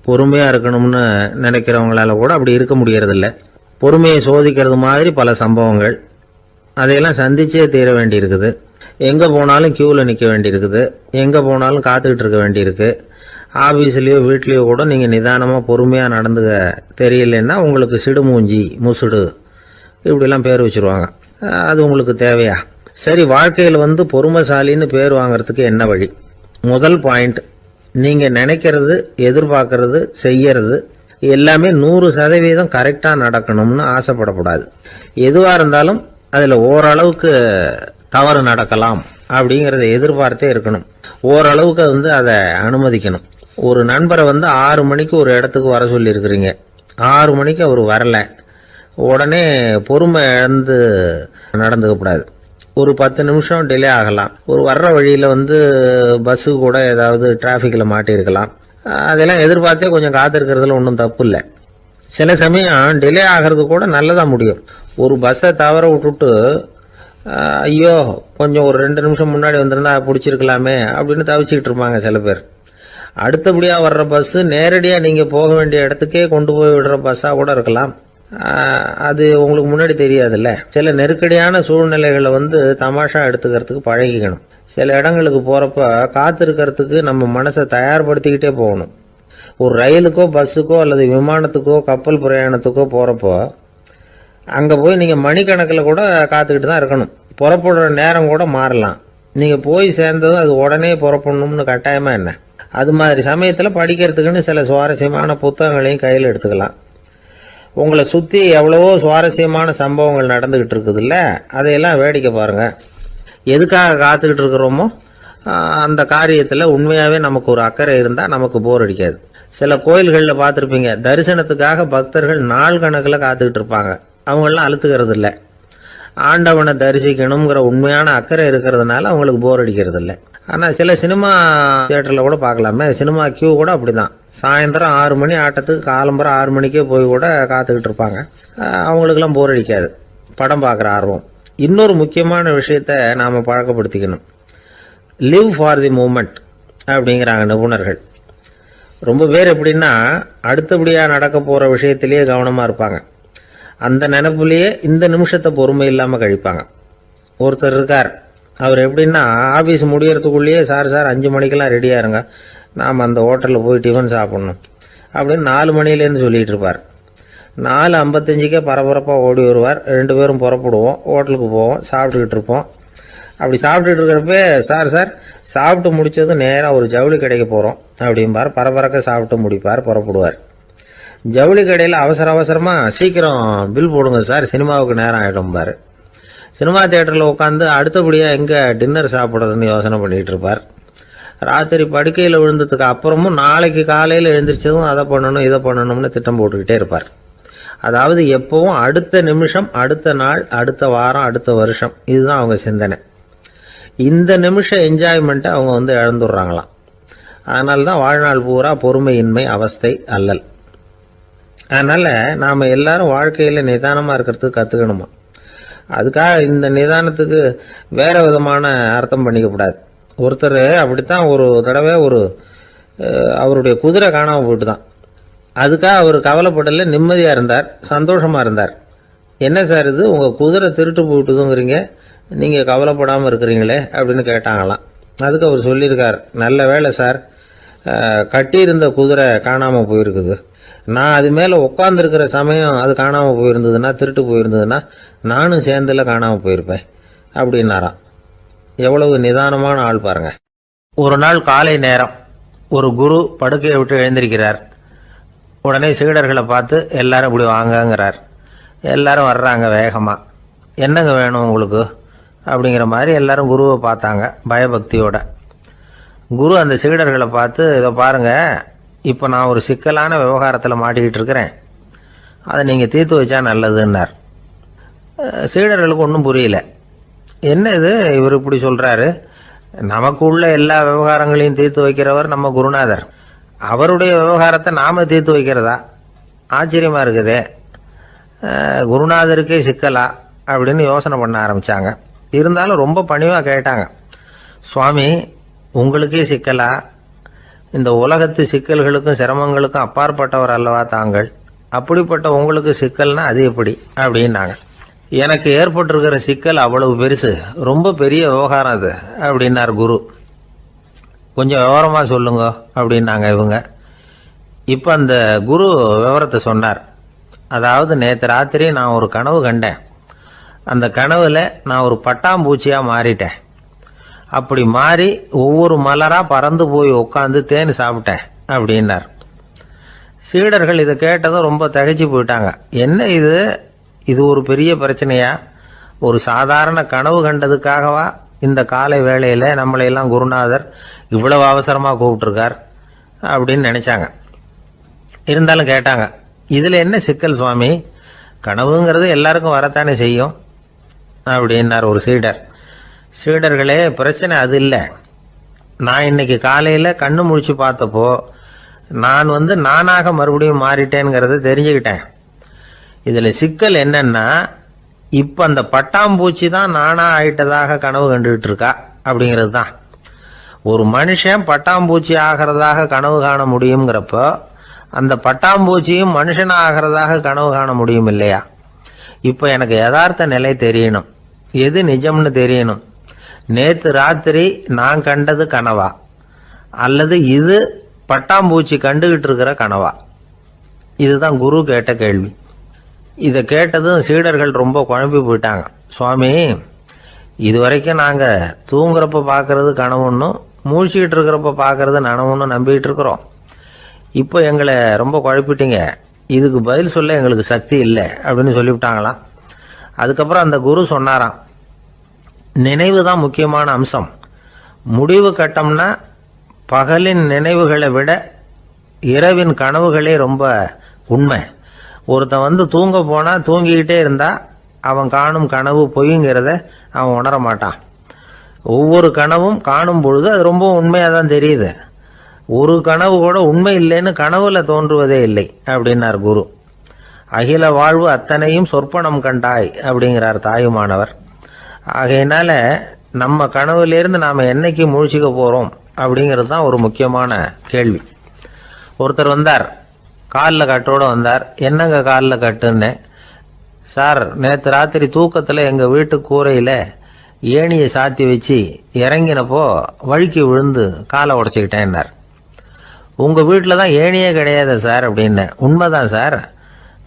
பொறுமையா இருக்கணும்னு நினைக்கிறவங்களால கூட அப்படி இருக்க முடியறதில்ல. பொறுமையை சோதிக்கிறது மாதிரி பல சம்பவங்கள். அதையெல்லாம் சந்திச்சே தீர வேண்டி இருக்குது. எங்க போனாலும் கியூல நிக்க வேண்டி இருக்குது. எங்க போனாலும் காத்துக்கிட்டு இருக்க வேண்டியிருக்கு. ஆபீஸ்லயோ வீட்லயோ கூட நீங்க நிதானமா பொறுமையா நடந்துக்க தெரியலன்னா உங்களுக்கு சிடுமூஞ்சி, முசுடு இப்படிலாம் பேர் வச்சிருவாங்க. அது உங்களுக்கு தேவையா? சரி, வாழ்க்கையில் பொறுமைசாலின்னு பேர் வாங்கறதுக்கு என்ன வழி? முதல் பாயிண்ட், நீங்க நினைக்கிறது, எதிர்பார்க்கறது, செய்யறது எல்லாமே 100% கரெக்டா நடக்கணும்னு ஆசைப்படக்கூடாது. எதுவா இருந்தாலும் அதுல ஓரளவுக்கு தவறு நடக்கலாம் அப்படிங்கறத எதிர்பார்த்தே இருக்கணும். ஓரளவுக்கு அதை அனுமதிக்கணும். ஒரு நண்பரை 6 மணிக்கு ஒரு இடத்துக்கு வர சொல்லி இருக்கிறீங்க. 6 மணிக்கு அவர் வரல, உடனே பொறுமை இழந்து நடந்துக்க கூடாது. ஒரு 10 நிமிஷம் டிலே ஆகலாம். ஒரு வர்ற வழியில பஸ்ஸு கூட ஏதாவது டிராஃபிக்ல மாட்டிருக்கலாம். அதெல்லாம் எதிர்பார்த்தே கொஞ்சம் காத்திருக்கிறதுல ஒன்றும் தப்பு இல்லை. சில சமயம் டிலே ஆகிறது கூட நல்லதா முடியும். ஒரு பஸ்ஸை தவற விட்டுட்டு ஐயோ கொஞ்சம் ஒரு 2 நிமிஷம் முன்னாடி வந்திருந்தா பிடிச்சிருக்கலாமே அப்படின்னு தவிச்சுக்கிட்டு இருப்பாங்க சில பேர். அடுத்தபடியா வர்ற பஸ் நேரடியா நீங்க போக வேண்டிய இடத்துக்கே கொண்டு போய் விடுற பஸ்ஸா கூட இருக்கலாம். அது உங்களுக்கு முன்னாடி தெரியாதுல்ல. சில நெருக்கடியான சூழ்நிலைகளை தமாஷா எடுத்துக்கிறதுக்கு பழகிக்கணும். சில இடங்களுக்கு போறப்ப காத்திருக்கிறதுக்கு நம்ம மனசை தயார்படுத்திக்கிட்டே போகணும். ஒரு ரயிலுக்கோ பஸ்ஸுக்கோ அல்லது விமானத்துக்கோ கப்பல் பிரயாணத்துக்கோ போறப்போ அங்க போய் நீங்க மணிக்கணக்கில் கூட காத்துக்கிட்டு தான் இருக்கணும். புறப்படுற நேரம் கூட மாறலாம். நீங்க போய் சேர்ந்ததும் அது உடனே புறப்படணும்னு கட்டாயமா என்ன? அது மாதிரி சமயத்துல படிக்கிறதுக்குன்னு சில சுவாரஸ்யமான புத்தகங்களையும் கையில் எடுத்துக்கலாம். உங்களை சுத்தி எவ்வளவோ சுவாரஸ்யமான சம்பவங்கள் நடந்துகிட்டு இருக்குதுல்ல, அதையெல்லாம் வேடிக்கை பாருங்க. எதுக்காக காத்துக்கிட்டு இருக்கிறோமோ அந்த காரியத்துல உண்மையாவே நமக்கு ஒரு அக்கறை இருந்தா நமக்கு போர் அடிக்காது. சில கோயில்களில் பார்த்துருப்பீங்க, தரிசனத்துக்காக பக்தர்கள் நாள் கணக்கில் காத்துக்கிட்டு இருப்பாங்க. அவங்களெலாம் அழுத்துக்கிறது இல்லை. ஆண்டவனை தரிசிக்கணுங்கிற உண்மையான அக்கறை இருக்கிறதுனால அவங்களுக்கு போர் அடிக்கிறது இல்லை. ஆனால் சில சினிமா தியேட்டரில் கூட பார்க்கலாமே, சினிமா கியூ கூட அப்படிதான். சாயந்தரம் 6 மணி ஆட்டத்துக்கு காலம்பரம் 6 மணிக்கே போய் கூட காத்துக்கிட்டு இருப்பாங்க. அவங்களுக்கெல்லாம் போர் அடிக்காது, படம் பார்க்குற ஆர்வம். இன்னொரு முக்கியமான விஷயத்த நாம் பழக்கப்படுத்திக்கணும். லிவ் ஃபார் தி மூமெண்ட் அப்படிங்கிறாங்க நிபுணர்கள். ரொம்ப பேர் எப்படின்னா அடுத்தபடியாக நடக்க போகிற விஷயத்திலேயே கவனமாக இருப்பாங்க. அந்த நினைப்புலேயே இந்த நிமிஷத்தை பொறுமை இல்லாமல் கழிப்பாங்க. ஒருத்தர் இருக்கார், அவர் எப்படின்னா ஆஃபீஸ் முடியறதுக்குள்ளேயே சார் 5 மணிக்கெல்லாம் ரெடியாக இருங்க, நாம் அந்த ஹோட்டலில் போய் டிஃபன் சாப்பிட்ணும் அப்படின்னு 4 மணிலேருந்து சொல்லிகிட்டு இருப்பார். 4:55 பரபரப்பாக ஓடி வருவார். 2 பேரும் புறப்படுவோம், ஹோட்டலுக்கு போவோம், சாப்பிட்டுக்கிட்டு இருப்போம். அப்படி சாப்பிட்டுட்டு இருக்கிறப்ப சார் சாப்பிட்டு முடிச்சதும் நேராக ஒரு ஜவுளி கடைக்கு போகிறோம் அப்படிம்பார். பரபரக்க சாப்பிட்டு முடிப்பார், புறப்படுவார். ஜவுளி கடையில் அவசரமாக சீக்கிரம் பில் போடுங்க சார், சினிமாவுக்கு நேரம் ஆகிடும்பார். சினிமா தியேட்டரில் உட்காந்து அடுத்தபடியாக எங்கே டின்னர் சாப்பிட்றதுன்னு யோசனை பண்ணிகிட்டு இருப்பார். ராத்திரி படுக்கையில் விழுந்ததுக்கு அப்புறமும் நாளைக்கு காலையில் எழுந்திரிச்சதும் அதை பண்ணணும் இதை பண்ணணும்னு திட்டம் போட்டுக்கிட்டே இருப்பார். அதாவது எப்பவும் அடுத்த நிமிஷம், அடுத்த நாள், அடுத்த வாரம், அடுத்த வருஷம், இதுதான் அவங்க சிந்தனை. இந்த நிமிஷம் என்ஜாய்மெண்ட்டை அவங்க இழந்துடுறாங்களாம். அதனால தான் வாழ்நாள் பூரா பொறுமையின்மை, அவஸ்தை, அல்லல். அதனால நாம் எல்லாரும் வாழ்க்கையில் நிதானமாக இருக்கிறதுக்கு கற்றுக்கணுமா. அதுக்காக இந்த நிதானத்துக்கு வேற விதமான அர்த்தம் பண்ணிக்கக்கூடாது. ஒருத்தர் அப்படித்தான் ஒரு தடவை அவருடைய குதிரை காணாமல் போயிட்டு தான். அதுக்காக அவர் கவலைப்படல, நிம்மதியாக இருந்தார், சந்தோஷமாக இருந்தார். என்ன சார் இது, உங்கள் குதிரை திருட்டு போயிட்டுதுங்கிறீங்க, நீங்கள் கவலைப்படாமல் இருக்கிறீங்களே அப்படின்னு கேட்டாங்களாம். அதுக்கு அவர் சொல்லியிருக்கார், நல்ல வேலை சார், கட்டியிருந்த குதிரை காணாமல் போயிருக்குது. நான் அது மேலே உட்காந்துருக்கிற சமயம் அது காணாமல் போயிருந்ததுன்னா, திருட்டு போயிருந்ததுன்னா நானும் சேர்ந்துல காணாமல் போயிருப்பேன் அப்படின்னாராம். எவ்வளவு நிதானமான ஆள் பாருங்க. ஒரு நாள் காலை நேரம் ஒரு குரு படுக்கையை விட்டு எழுந்திருக்கிறார். உடனே சீடர்களை பார்த்து எல்லாரும் இப்படி வாங்கங்கிறார். எல்லாரும் வர்றாங்க வேகமாக. என்னங்க வேணும் உங்களுக்கு அப்படிங்கிற மாதிரி எல்லாரும் குருவை பார்த்தாங்க பயபக்தியோட. குரு அந்த சீடர்களை பார்த்து, இதை பாருங்க, இப்போ நான் ஒரு சிக்கலான விவகாரத்தில் மாட்டிக்கிட்டு இருக்கிறேன். அதை நீங்கள் தீர்த்து வச்சா நல்லதுன்னார். சீடர்களுக்கு ஒன்றும் புரியல. என்ன இது இவர் இப்படி சொல்கிறாரு, நமக்கு உள்ள எல்லா விவகாரங்களையும் தீர்த்து வைக்கிறவர் நம்ம குருநாதர், அவருடைய விவகாரத்தை நாம் தீர்த்து வைக்கிறதா, ஆச்சரியமாக இருக்குதே, குருநாதருக்கே சிக்கலா அப்படின்னு யோசனை பண்ண ஆரம்பித்தாங்க. இருந்தாலும் ரொம்ப பணிவாக கேட்டாங்க, சுவாமி உங்களுக்கே சிக்கலா, இந்த உலகத்து சிக்கல்களுக்கும் சிரமங்களுக்கும் அப்பாற்பட்டவர் அல்லவா தாங்கள், அப்படிப்பட்ட உங்களுக்கு சிக்கல்னா அது எப்படி அப்படின்னாங்க. எனக்கு ஏற்பட்டிருக்கிற சிக்கல் அவ்வளவு பெருசு, ரொம்ப பெரிய விவகாரம் அது அப்படின்னார் குரு. கொஞ்சம் விவரமாக சொல்லுங்க அப்படின்னாங்க இவங்க. இப்போ அந்த குரு விவரத்தை சொன்னார். அதாவது நேற்று ராத்திரி நான் ஒரு கனவு கண்டேன். அந்த கனவுல நான் ஒரு பட்டாம்பூச்சியாக மாறிட்டேன். அப்படி மாறி ஒவ்வொரு மலராக பறந்து போய் உட்காந்து தேன் சாப்பிட்டேன் அப்படின்னார். சீடர்கள் இதை கேட்டதும் ரொம்ப திகைச்சு போயிட்டாங்க. என்ன இது, இது ஒரு பெரிய பிரச்சனையா, ஒரு சாதாரண கனவு கண்டதுக்காகவா இந்த காலை வேளையில் நம்மளையெல்லாம் குருநாதர் இவ்வளவு அவசரமாக கூப்பிட்டுருக்கார் அப்படின்னு நினைச்சாங்க. இருந்தாலும் கேட்டாங்க, இதில் என்ன சிக்கல் சுவாமி, கனவுங்கிறது எல்லாருக்கும் வரத்தானே செய்யும் அப்படின்னார் ஒரு சீடர். சீடர்களே, பிரச்சனை அது இல்லை. நான் இன்னைக்கு காலையில் கண்ணு முழிச்சு பார்த்தப்போ நான் நானாக மறுபடியும் மாறிட்டேங்கிறத தெரிஞ்சுக்கிட்டேன். இதில் சிக்கல் என்னன்னா, இப்போ அந்த பட்டாம்பூச்சி தான் நானா ஆயிட்டதாக கனவு கண்டுகிட்டு இருக்கா அப்படிங்கிறது தான். ஒரு மனுஷன் பட்டாம்பூச்சி ஆகிறதாக கனவு காண முடியுங்கிறப்போ அந்த பட்டாம்பூச்சியும் மனுஷன் ஆகிறதாக கனவு காண முடியும் இல்லையா? இப்போ எனக்கு யதார்த்த நிலை தெரியணும், எது நிஜம்னு தெரியணும். நேற்று ராத்திரி நான் கண்டது கனவா, அல்லது இது பட்டாம்பூச்சி கண்டுகிட்டு இருக்கிற கனவா? இதுதான் குரு கேட்ட கேள்வி. இதை கேட்டதும் சீடர்கள் ரொம்ப குழம்பி போயிட்டாங்க. சுவாமி, இது வரைக்கும் நாங்கள் தூங்குறப்ப பார்க்கறது கனவுன்னும் மூழ்கிட்டு இருக்கிறப்ப பார்க்கறது நனவுன்னு நம்பிக்கிட்டு இருக்கிறோம். இப்போ எங்களை ரொம்ப குழப்பிட்டீங்க, இதுக்கு பதில் சொல்ல எங்களுக்கு சக்தி இல்லை அப்படின்னு சொல்லிவிட்டாங்களாம். அதுக்கப்புறம் அந்த குரு சொன்னாராம், நினைவு தான் முக்கியமான அம்சம். முடிவு கட்டம்னா பகலின் நினைவுகளை விட இரவின் கனவுகளே ரொம்ப உண்மை. ஒருத்தன் தூங்க போனால் தூங்கிக்கிட்டே இருந்தா அவன் காணும் கனவு பொய்ங்கிறத அவன் உணர மாட்டான். ஒவ்வொரு கனவும் காணும் பொழுது அது ரொம்ப உண்மையாக தான் தெரியுது. ஒரு கனவு கூட உண்மை இல்லைன்னு கனவுல தோன்றுவதே இல்லை அப்படின்னார் குரு. அகில வாழ்வு அத்தனையும் சொற்பனம் கண்டாய் அப்படிங்கிறார் தாயுமானவர். ஆகையினால நம்ம கனவுலேருந்து நாம் என்னைக்கு முழிச்சிக்க போகிறோம் அப்படிங்கிறது தான் ஒரு முக்கியமான கேள்வி. ஒருத்தர் வந்தார், காலில் கட்டோடு வந்தார். என்னங்க காலில் கட்டுன்னு? சார், நேற்று ராத்திரி தூக்கத்தில் எங்கள் வீட்டு கூரையில் ஏணியை சாத்தி வச்சு இறங்கினப்போ வழுக்கி விழுந்து காலை உடச்சிக்கிட்டேன்னார். உங்கள் வீட்டில் தான் ஏணியே கிடையாது சார் அப்படின்னு. உண்மைதான் சார்,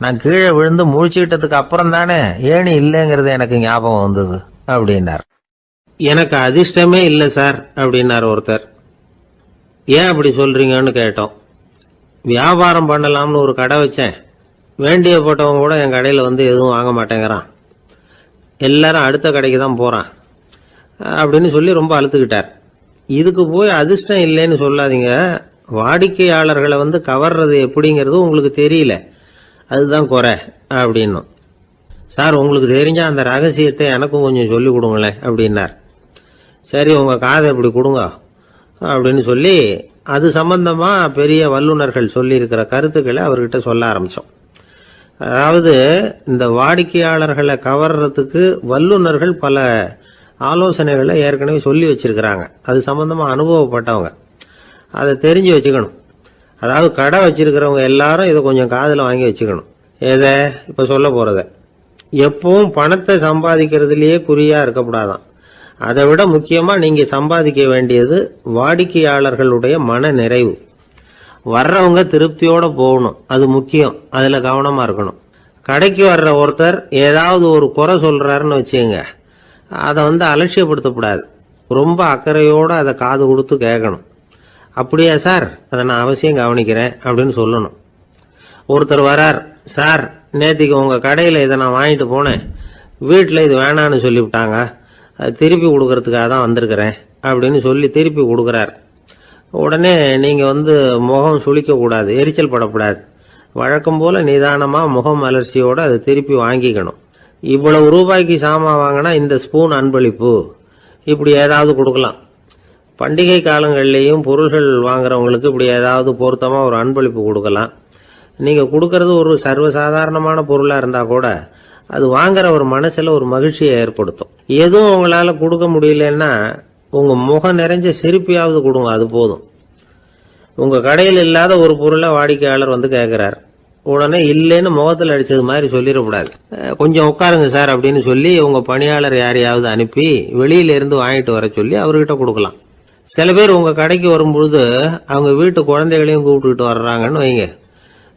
நான் கீழே விழுந்து முழிச்சுக்கிட்டதுக்கு அப்புறம் தானே ஏணி இல்லைங்கிறது எனக்கு ஞாபகம் வந்தது அப்படின்னார். எனக்கு அதிர்ஷ்டமே இல்லை சார் அப்படின்னார் ஒருத்தர். ஏன் அப்படி சொல்றீங்கன்னு கேட்டோம். வியாபாரம் பண்ணலாம்னு ஒரு கடை வச்சேன், வேண்டிய போட்டவங்க கூட என் கடையில் எதுவும் வாங்க மாட்டேங்கிறான், எல்லாரும் அடுத்த கடைக்கு தான் போகிறான் அப்படின்னு சொல்லி ரொம்ப அழுத்துக்கிட்டார். இதுக்கு போய் அதிர்ஷ்டம் இல்லைன்னு சொல்லாதீங்க, வாடிக்கையாளர்களை கவர்றது எப்படிங்கிறது உங்களுக்கு தெரியல, அதுதான் குறை அப்படின்னும். சார், உங்களுக்கு தெரிஞ்ச அந்த ரகசியத்தை எனக்கும் கொஞ்சம் சொல்லி கொடுங்களேன் அப்படின்னார். சரி, உங்கள் காதை இப்படி கொடுங்க அப்படின்னு சொல்லி அது சம்பந்தமாக பெரிய வல்லுநர்கள் சொல்லியிருக்கிற கருத்துக்களை அவர்கிட்ட சொல்ல ஆரம்பித்தோம். அதாவது இந்த வாடிக்கையாளர்களை கவர்றதுக்கு வல்லுநர்கள் பல ஆலோசனைகளை ஏற்கனவே சொல்லி வச்சிருக்கிறாங்க. அது சம்பந்தமாக அனுபவப்பட்டவங்க, அதை தெரிஞ்சு வச்சுக்கணும். அதாவது கடை வச்சிருக்கிறவங்க எல்லாரும் இதை கொஞ்சம் காதில் வாங்கி வச்சுக்கணும். எதை இப்போ சொல்ல போகிறத. எப்பவும் பணத்தை சம்பாதிக்கிறதுலேயே குறியாக இருக்கக்கூடாதான். அதை விட முக்கியமாக நீங்கள் சம்பாதிக்க வேண்டியது வாடிக்கையாளர்களுடைய மன நிறைவு. வர்றவங்க திருப்தியோடு போகணும், அது முக்கியம். அதில் கவனமாக இருக்கணும். கடைக்கு வர்ற ஒருத்தர் ஏதாவது ஒரு குறை சொல்கிறாருன்னு வச்சுங்க, அதை அலட்சியப்படுத்தக்கூடாது. ரொம்ப அக்கறையோடு அதை காது கொடுத்து கேட்கணும். அப்படியா சார், அதை நான் அவசியம் கவனிக்கிறேன் அப்படின்னு சொல்லணும். ஒருத்தர் வரார், சார் நேற்றுக்கு உங்கள் கடையில் இதை நான் வாங்கிட்டு போனேன், வீட்டில் இது வேணான்னு சொல்லிவிட்டாங்க, அது திருப்பி கொடுக்கறதுக்காக தான் வந்திருக்கிறேன் அப்படின்னு சொல்லி திருப்பி கொடுக்குறார். உடனே நீங்கள் முகம் சுளிக்கக்கூடாது, எரிச்சல் படக்கூடாது. வழக்கம் போல நிதானமா முகமலர்ச்சியோட அதை திருப்பி வாங்கிக்கணும். இவ்வளவு ரூபாய்க்கு சாமான் வாங்கினா இந்த ஸ்பூன் அன்பளிப்பு, இப்படி ஏதாவது கொடுக்கலாம். பண்டிகை காலங்கள்லேயும் பொருள்கள் வாங்குறவங்களுக்கு இப்படி ஏதாவது பொருத்தமா ஒரு அன்பளிப்பு கொடுக்கலாம். நீங்க கொடுக்கறது ஒரு சர்வசாதாரணமான பொருளா இருந்தா கூட அது வாங்குற ஒரு மனசுல ஒரு மகிழ்ச்சியை ஏற்படுத்தும். எதுவும் உங்களால கொடுக்க முடியலன்னா உங்க முகம் நிறைஞ்ச சிரிப்பையாவது கொடுங்க, அது போதும். உங்க கடையில் இல்லாத ஒரு பொருளை வாடிக்கையாளர் வந்து கேட்கிறார், உடனே இல்லைன்னு முகத்தில் அடிச்சது மாதிரி சொல்லிடக்கூடாது. கொஞ்சம் உட்காருங்க சார் அப்படின்னு சொல்லி உங்க பணியாளர் யாரையாவது அனுப்பி வெளியில இருந்து வாங்கிட்டு வர சொல்லி அவர்கிட்ட கொடுக்கலாம். சில பேர் உங்க கடைக்கு வரும்பொழுது அவங்க வீட்டு குழந்தைகளையும் கூப்பிட்டுக்கிட்டு வர்றாங்கன்னு வைங்க.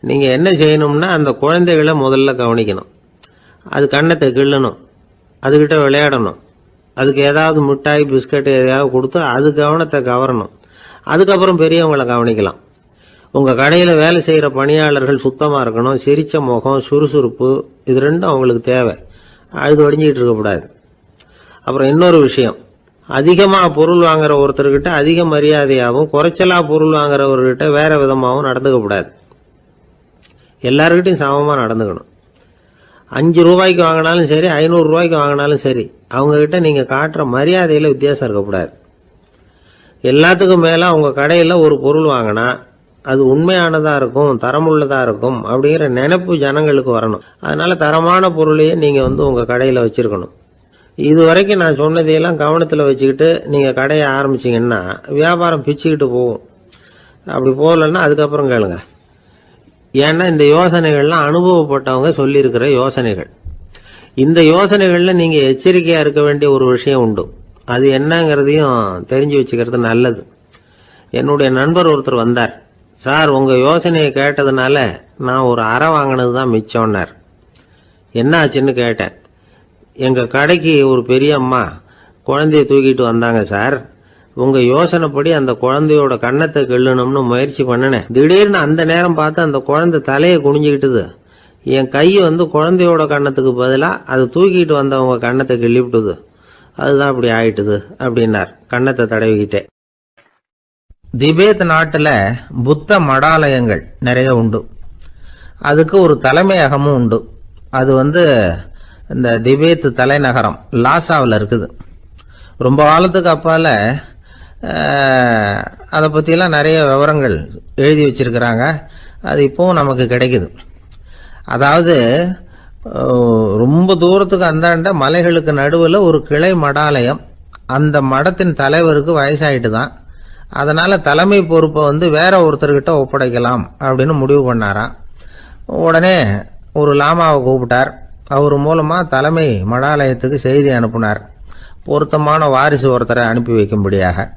நீங்க என்ன செய்யணும்னா அந்த குழந்தைகளை முதல்ல கவனிக்கணும். அது கண்ணத்தை கிள்ளணும், அதுகிட்ட விளையாடணும், அதுக்கு ஏதாவது மிட்டாய் பிஸ்கட் எதையாவது கொடுத்து அது கவனத்தை கவரணும். அதுக்கப்புறம் பெரியவங்களை கவனிக்கலாம். உங்க கடையில வேலை செய்யற பணியாளர்கள் சுத்தமா இருக்கணும். சிரிச்ச முகம், சுறுசுறுப்பு, இது ரெண்டும் அவங்களுக்கு தேவை. அழுது வடிஞ்சிக்கிட்டு இருக்கக்கூடாது. அப்புறம் இன்னொரு விஷயம், அதிகமா பொருள் வாங்குற ஒருத்தர்கிட்ட அதிக மரியாதையாகவும் குறைச்சலா பொருள் வாங்குறவர்கிட்ட வேற விதமாகவும் நடந்துக்க கூடாது. எல்லாருக்கிட்டையும் சமமா நடந்துக்கணும். 5 ரூபாய்க்கு வாங்கினாலும் சரி, 500 ரூபாய்க்கு வாங்கினாலும் சரி, அவங்க கிட்ட நீங்க காட்டுற மரியாதையில வித்தியாசம் இருக்கக்கூடாது. எல்லாத்துக்கும் மேல உங்க கடையில ஒரு பொருள் வாங்கினா அது உண்மையானதா இருக்கும், தரமுள்ளதா இருக்கும் அப்படிங்கிற நினைப்பு ஜனங்களுக்கு வரணும். அதனால தரமான பொருளையே நீங்க உங்க கடையில வச்சிருக்கணும். இது வரைக்கும் நான் சொன்னதையெல்லாம் கவனத்துல வச்சுக்கிட்டு நீங்க கடையை ஆரம்பிச்சீங்கன்னா வியாபாரம் பிச்சுக்கிட்டு போகும். அப்படி போகலன்னா அதுக்கப்புறம் கேளுங்க. ஏன்னா இந்த யோசனைகள்லாம் அனுபவப்பட்டவங்க சொல்லியிருக்கிற யோசனைகள். இந்த யோசனைகள்ல நீங்க எச்சரிக்கையா இருக்க வேண்டிய ஒரு விஷயம் உண்டு. அது என்னங்கிறதையும் தெரிஞ்சு வச்சுக்கிறது நல்லது. என்னுடைய நண்பர் ஒருத்தர் வந்தார். சார், உங்க யோசனையை கேட்டதுனால நான் ஒரு அறை வாங்கினது தான் மிச்சம்னார். என்ன ஆச்சுன்னு கேட்டேன். எங்க கடைக்கு ஒரு பெரிய அம்மா குழந்தைய தூக்கிட்டு வந்தாங்க சார். உங்க யோசனைப்படி அந்த குழந்தையோட கண்ணத்தை கிள்ளணும்னு முயற்சி பண்ணினேன். திடீர்னு அந்த நேரம் பார்த்து அந்த குழந்தை தலையை குனிஞ்சுக்கிட்டுது. என் கை குழந்தையோட கண்ணத்துக்கு பதிலா அது தூக்கிட்டு வந்தவங்க கண்ணத்தை கிள்ளிவிட்டுது. அதுதான் அப்படி ஆயிட்டுது அப்படின்னார் கண்ணத்தை தடவிக்கிட்டே. திபேத் நாட்டுல புத்த மடாலயங்கள் நிறைய உண்டு. அதுக்கு ஒரு தலைமையகமும் உண்டு. அது இந்த திபேத் தலைநகரம் லாசாவில் இருக்குது. ரொம்ப காலத்துக்கு அப்பால அதை பற்றியெல்லாம் நிறைய விவரங்கள் எழுதி வச்சிருக்கிறாங்க. அது இப்போவும் நமக்கு கிடைக்குது. அதாவது ரொம்ப தூரத்துக்கு அந்தாண்ட மலைகளுக்கு நடுவில் ஒரு கிளை மடாலயம். அந்த மடத்தின் தலைவருக்கு வயசாயிட்டு தான். அதனால தலைமை பொறுப்பை வேற ஒருத்தர்கிட்ட ஒப்படைக்கலாம் அப்படின்னு முடிவு பண்ணாராம். உடனே ஒரு லாமாவை கூப்பிட்டார். அவர் மூலமா தலைமை மடாலயத்துக்கு செய்தி அனுப்புனார், பொருத்தமான வாரிசு ஒருத்தரை அனுப்பி வைக்கும்படியாக.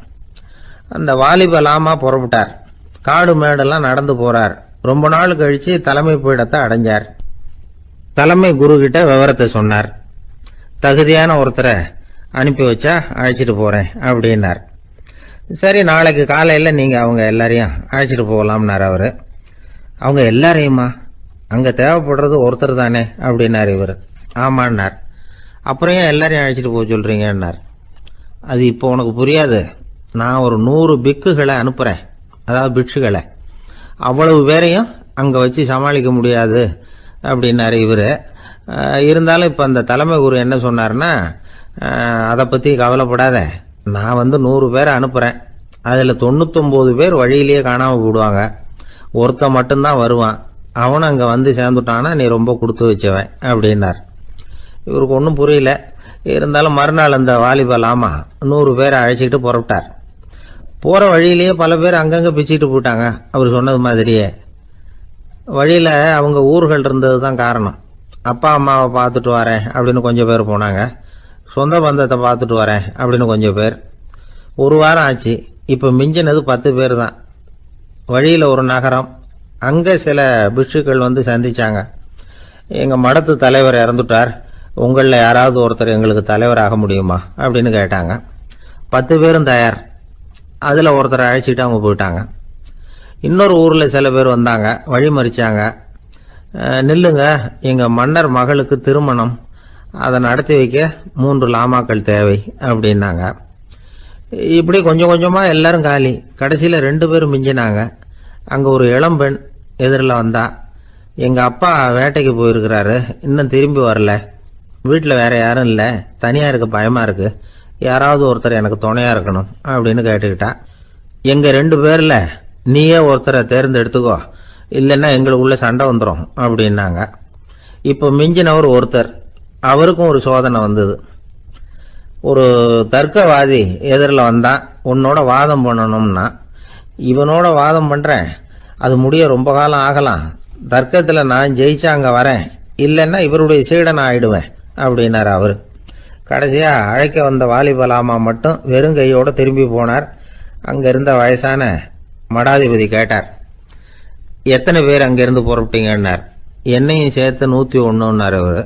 அந்த வாலிப லாமா புறப்பட்டார். காடு மேடெல்லாம் நடந்து போறார். ரொம்ப நாள் கழிச்சு தலைமை பீடத்தை அடைஞ்சார். தலைமை குரு கிட்ட விவரத்தை சொன்னார். தகுதியான ஒருத்தரை அனுப்பி வச்சா அழைச்சிட்டு போறேன் அப்படின்னார். சரி, நாளைக்கு காலையில் நீங்க அவங்க எல்லாரையும் அழைச்சிட்டு போகலாம்னார் அவரு. அவங்க எல்லாரையுமா? அங்க தேவைப்படுறது ஒருத்தர் தானே அப்படின்னார் இவர். ஆமான்னார். அப்புறம் ஏன் எல்லாரையும் அழைச்சிட்டு போக சொல்றீங்கன்னார். அது இப்போ உனக்கு புரியாது. நான் ஒரு 100 பிக்குகளை அனுப்புறேன், அதாவது பிட்சுகளை. அவ்வளவு பேரையும் அங்க வச்சு சமாளிக்க முடியாது அப்படின்னாரு இவரு. இருந்தாலும் இப்ப அந்த தலைமை குரு என்ன சொன்னார்னா, அதை பத்தி கவலைப்படாத, நான் 100 பேரை அனுப்புறேன். அதுல 99 பேர் வழியிலேயே காணாம போடுவாங்க, ஒருத்தன் மட்டும்தான் வருவான். அவனும் அங்க சேர்ந்துட்டானா நீ ரொம்ப கொடுத்து வச்சவன் அப்படின்னார். இவருக்கு ஒன்றும் புரியல. இருந்தாலும் மறுநாள் அந்த வாலிப லாமா 100 பேரை அழைச்சிக்கிட்டு புறப்பட்டார். போற வழியிலேயே பல பேர் அங்கங்க பிச்சுக்கிட்டு போயிட்டாங்க. அவர் சொன்னது மாதிரியே. வழியில அவங்க ஊர்கள் இருந்தது தான் காரணம். அப்பா அம்மாவை பார்த்துட்டு வரேன் அப்படின்னு கொஞ்சம் பேர் போனாங்க. சொந்த பந்தத்தை பார்த்துட்டு வரேன் அப்படின்னு கொஞ்சம் பேர். ஒரு வாரம் ஆச்சு. இப்ப மிஞ்சினது 10 பேர் தான். வழியில ஒரு நகரம். அங்க சில பிட்சுக்கள் சந்திச்சாங்க. எங்க மடத்து தலைவர் இறந்துட்டார், உங்கள யாராவது ஒருத்தர் எங்களுக்கு தலைவராக முடியுமா அப்படின்னு கேட்டாங்க. 10 பேரும் தயார். அதுல ஒருத்தரை அழைச்சிட்டு அவங்க போயிட்டாங்க. இன்னொரு ஊர்ல சில பேர் வந்தாங்க, வழி மறிச்சாங்க. நில்லுங்க, எங்க மன்னர் மகளுக்கு திருமணம், அதை நடத்தி வைக்க 3 லாமாக்கள் தேவை அப்படின்னாங்க. இப்படி கொஞ்சம் கொஞ்சமா எல்லாரும் காலி. கடைசியில 2 பேரும் மிஞ்சினாங்க. அங்க ஒரு இளம்பெண் எதிரில் வந்தா. எங்கள் அப்பா வேட்டைக்கு போயிருக்கிறாரு, இன்னும் திரும்பி வரல. வீட்டில் வேற யாரும் இல்லை, தனியாக இருக்க பயமாக இருக்கு. யாராவது ஒருத்தர் எனக்கு துணையாக இருக்கணும் அப்படின்னு கேட்டுக்கிட்டா. எங்கள் 2 பேரில் நீயே ஒருத்தரை தேர்ந்தெடுத்துக்கோ, இல்லைன்னா எங்களுக்குள்ள சண்டை வந்துடும் அப்படின்னாங்க. இப்போ மிஞ்சினவர் ஒருத்தர், அவருக்கும் ஒரு சோதனை வந்தது. ஒரு தர்க்கவாதி எதிரில் வந்தான், உன்னோட வாதம் பண்ணணும்னா. இவனோட வாதம் பண்ணுறேன், அது முடிய ரொம்ப காலம் ஆகலாம். தர்க்கத்தில் நான் ஜெயிச்சா அங்கே வரேன், இல்லைன்னா இவருடைய சீடனை ஆயிடுவேன் அப்படின்னார் அவர். கடைசியாக அழைக்க வந்த வாலிபலாமா மட்டும் வெறும் கையோடு திரும்பி போனார். அங்கே இருந்த வயசான மடாதிபதி கேட்டார், எத்தனை பேர் அங்கேருந்து புறப்பட்டீங்கன்னார். என்னையும் சேர்த்து 101ன்னார் அவர்.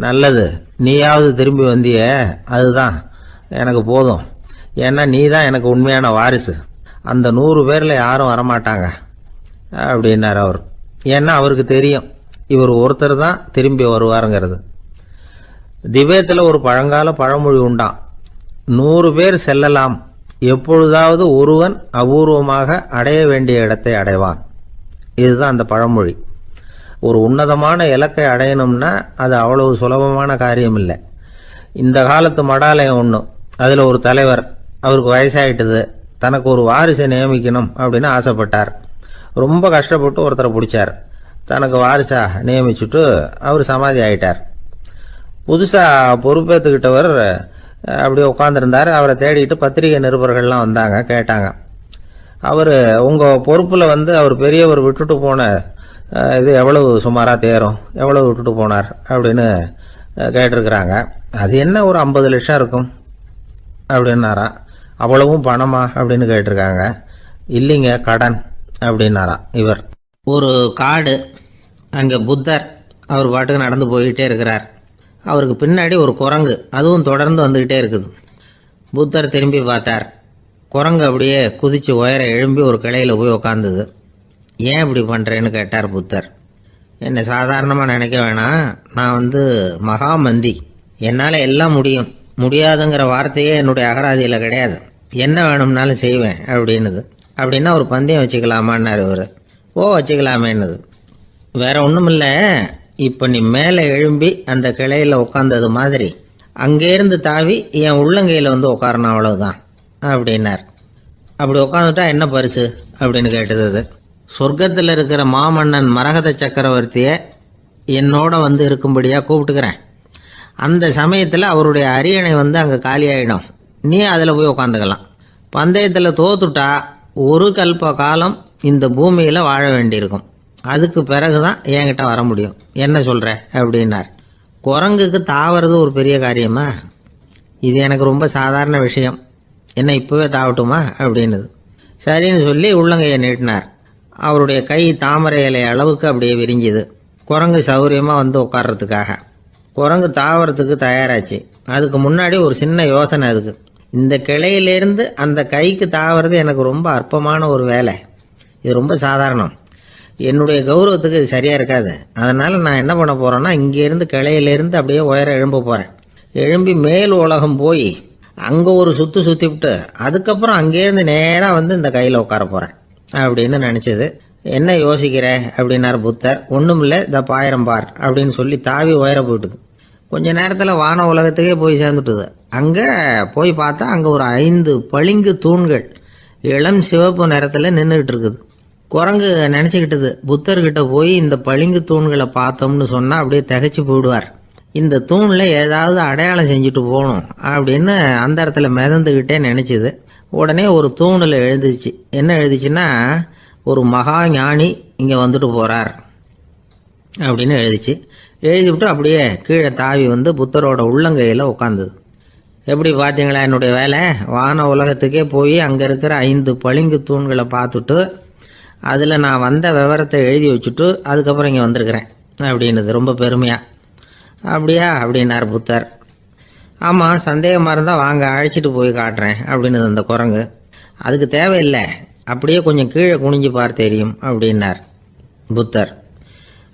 நல்லது, நீயாவது திரும்பி வந்திய, அதுதான் எனக்கு போதும். ஏன்னா நீ தான் எனக்கு உண்மையான வாரிசு. அந்த 100 பேரில் யாரும் வரமாட்டாங்க அப்படின்னார் அவர். ஏன்னா அவருக்கு தெரியும் இவர் ஒருத்தர் தான் திரும்பி வருவாருங்கிறது. திபேத்தில் ஒரு பழங்கால பழமொழி உண்டாம், 100 பேர் செல்லலாம், எப்பொழுதாவது ஒருவன் அபூர்வமாக அடைய வேண்டிய இடத்தை அடைவான். இதுதான் அந்த பழமொழி. ஒரு உன்னதமான இலக்கை அடையணும்னா அது அவ்வளவு சுலபமான காரியம் இல்லை. இந்த காலத்து மடாலயம் ஒன்று, அதில் ஒரு தலைவர், அவருக்கு வயசாயிட்டுது, தனக்கு ஒரு வாரிசை நியமிக்கணும் அப்படின்னு ஆசைப்பட்டார். ரொம்ப கஷ்டப்பட்டு ஒருத்தரை பிடிச்சார், தனக்கு வாரிசா நியமிச்சுட்டு அவர் சமாதி ஆயிட்டார். புதுசாக பொறுப்பேற்றுக்கிட்டவர் அப்படியே உட்காந்துருந்தார். அவரை தேடிட்டு பத்திரிகை நிருபர்கள்லாம் வந்தாங்க, கேட்டாங்க. அவர் உங்கள் பொறுப்பில் அவர் பெரியவர் விட்டுட்டு போன இது எவ்வளவு சுமாராக தேரும், எவ்வளவு விட்டுட்டு போனார் அப்படின்னு கேட்டிருக்கிறாங்க. அது என்ன ஒரு 50 லட்சம் இருக்கும் அப்படின்னாராம். அவ்வளவும் பணமா அப்படின்னு கேட்டிருக்காங்க. இல்லைங்க, கடன் அப்படின்னாராம் இவர். ஒரு காடு, அங்கே புத்தர் அவர் பாட்டுக்கு நடந்து போய்கிட்டே இருக்கிறார். அவருக்கு பின்னாடி ஒரு குரங்கு, அதுவும் தொடர்ந்து வந்துக்கிட்டே இருக்குது. புத்தர் திரும்பி பார்த்தார். குரங்கு அப்படியே குதிச்சு உயர எழும்பி ஒரு கிளையில் போய் உக்காந்துது. ஏன் இப்படி பண்ணுறேன்னு கேட்டார் புத்தர். என்னை சாதாரணமாக நினைக்க வேணாம், நான் மகாமந்தி, என்னால் எல்லாம் முடியும், முடியாதுங்கிற வார்த்தையே என்னுடைய அகராதியில் கிடையாது, என்ன வேணும்னாலும் செய்வேன் அப்படின்னுது. அப்படின்னா ஒரு பந்தயம் வச்சுக்கலாமான்னாரு இவர். ஓ, வச்சுக்கலாமேன்னுது. வேற ஒன்றும் இல்லை, இப்போ நீ மேலே எழும்பி அந்த கிளையில் உட்காந்தது மாதிரி அங்கேருந்து தாவி என் உள்ளங்கையில் உட்காரணும், அவ்வளவுதான் அப்படின்னார். அப்படி உட்காந்துட்டா என்ன பரிசு அப்படின்னு கேட்டது அது. சொர்க்கத்தில் இருக்கிற மாமன்னன் மரகத சக்கரவர்த்தியை என்னோட இருக்கும்படியாக கூப்பிட்டுக்கிறேன். அந்த சமயத்தில் அவருடைய அரியணை அங்கே காலியாயிடும், நீ அதில் போய் உட்காந்துக்கலாம். பந்தயத்தில் தோத்துட்டா ஒரு கல்ப காலம் இந்த பூமியில் வாழ வேண்டியிருக்கும், அதுக்கு பிறகு தான் என்கிட்ட வர முடியும், என்ன சொல்கிற அப்படின்னார். குரங்குக்கு தாவறது ஒரு பெரிய காரியமா? இது எனக்கு ரொம்ப சாதாரண விஷயம், என்ன இப்போவே தாவட்டுமா அப்படின்னுது. சரின்னு சொல்லி உள்ளங்கையை நீட்டினார். அவருடைய கை தாமரை இலை அளவுக்கு அப்படியே விரிஞ்சுது. குரங்கு சௌரியமாக உட்கார்றதுக்காக. குரங்கு தாவறதுக்கு தயாராச்சு. அதுக்கு முன்னாடி ஒரு சின்ன யோசனை அதுக்கு. இந்த கிளையிலேருந்து அந்த கைக்கு தாவறது எனக்கு ரொம்ப அற்பமான ஒரு வேலை, இது ரொம்ப சாதாரணம், என்னுடைய கௌரவத்துக்கு இது சரியாக இருக்காது. அதனால் நான் என்ன பண்ண போகிறேன்னா, இங்கேருந்து கிளையிலேருந்து அப்படியே உயர எழும்ப போகிறேன். எழும்பி மேல் உலகம் போய் அங்கே ஒரு சுற்றி விட்டு அதுக்கப்புறம் அங்கேருந்து நேராக இந்த கையில் உட்கார போகிறேன் அப்படின்னு நினச்சது. என்ன யோசிக்கிற அப்படின்னார் புத்தர். ஒன்றும் இல்லை, இந்த பாயிரம் பார் அப்படின்னு சொல்லி தாவி உயர போயிட்டுது. கொஞ்ச நேரத்தில் வான உலகத்துக்கே போய் சேர்ந்துட்டுது. அங்கே போய் பார்த்தா அங்கே ஒரு 5 பளிங்கு தூண்கள் இளம் சிவப்பு நிறத்தில் நின்றுக்கிட்டு இருக்குது. குரங்கு நினச்சிக்கிட்டது, புத்தர்கிட்ட போய் இந்த பளிங்கு தூண்களை பார்த்தோம்னு சொன்னால் அப்படியே திகைச்சு போயிடுவார், இந்த தூணில் ஏதாவது அடையாளம் செஞ்சுட்டு போகணும் அப்படின்னு அந்த இடத்துல மிதந்துக்கிட்டே நினச்சிது. உடனே ஒரு தூணில் எழுதிச்சு. என்ன எழுதிச்சுன்னா, ஒரு மகா ஞானி இங்கே வந்துட்டு போகிறார் அப்படின்னு எழுதிச்சு. எழுதிவிட்டு அப்படியே கீழே தாவி புத்தரோட உள்ளங்கையில் உட்காந்துது. எப்படி பார்த்தீங்களா என்னுடைய வேலை? வான உலகத்துக்கே போய் அங்கே இருக்கிற 5 பளிங்கு தூண்களை பார்த்துட்டு அதில் நான் வந்த விவரத்தை எழுதி வச்சுட்டு அதுக்கப்புறம் இங்கே வந்திருக்கிறேன் அப்படின்னுது ரொம்ப பெருமையாக. அப்படியா அப்படின்னார் புத்தர். ஆமாம், சந்தேகமாக இருந்தால் வாங்க, அழைச்சிட்டு போய் காட்டுறேன் அப்படின்னு அந்த குரங்கு. அதுக்கு தேவையில்லை, அப்படியே கொஞ்சம் கீழே குனிஞ்சு பார், தெரியும் அப்படின்னார் புத்தர்.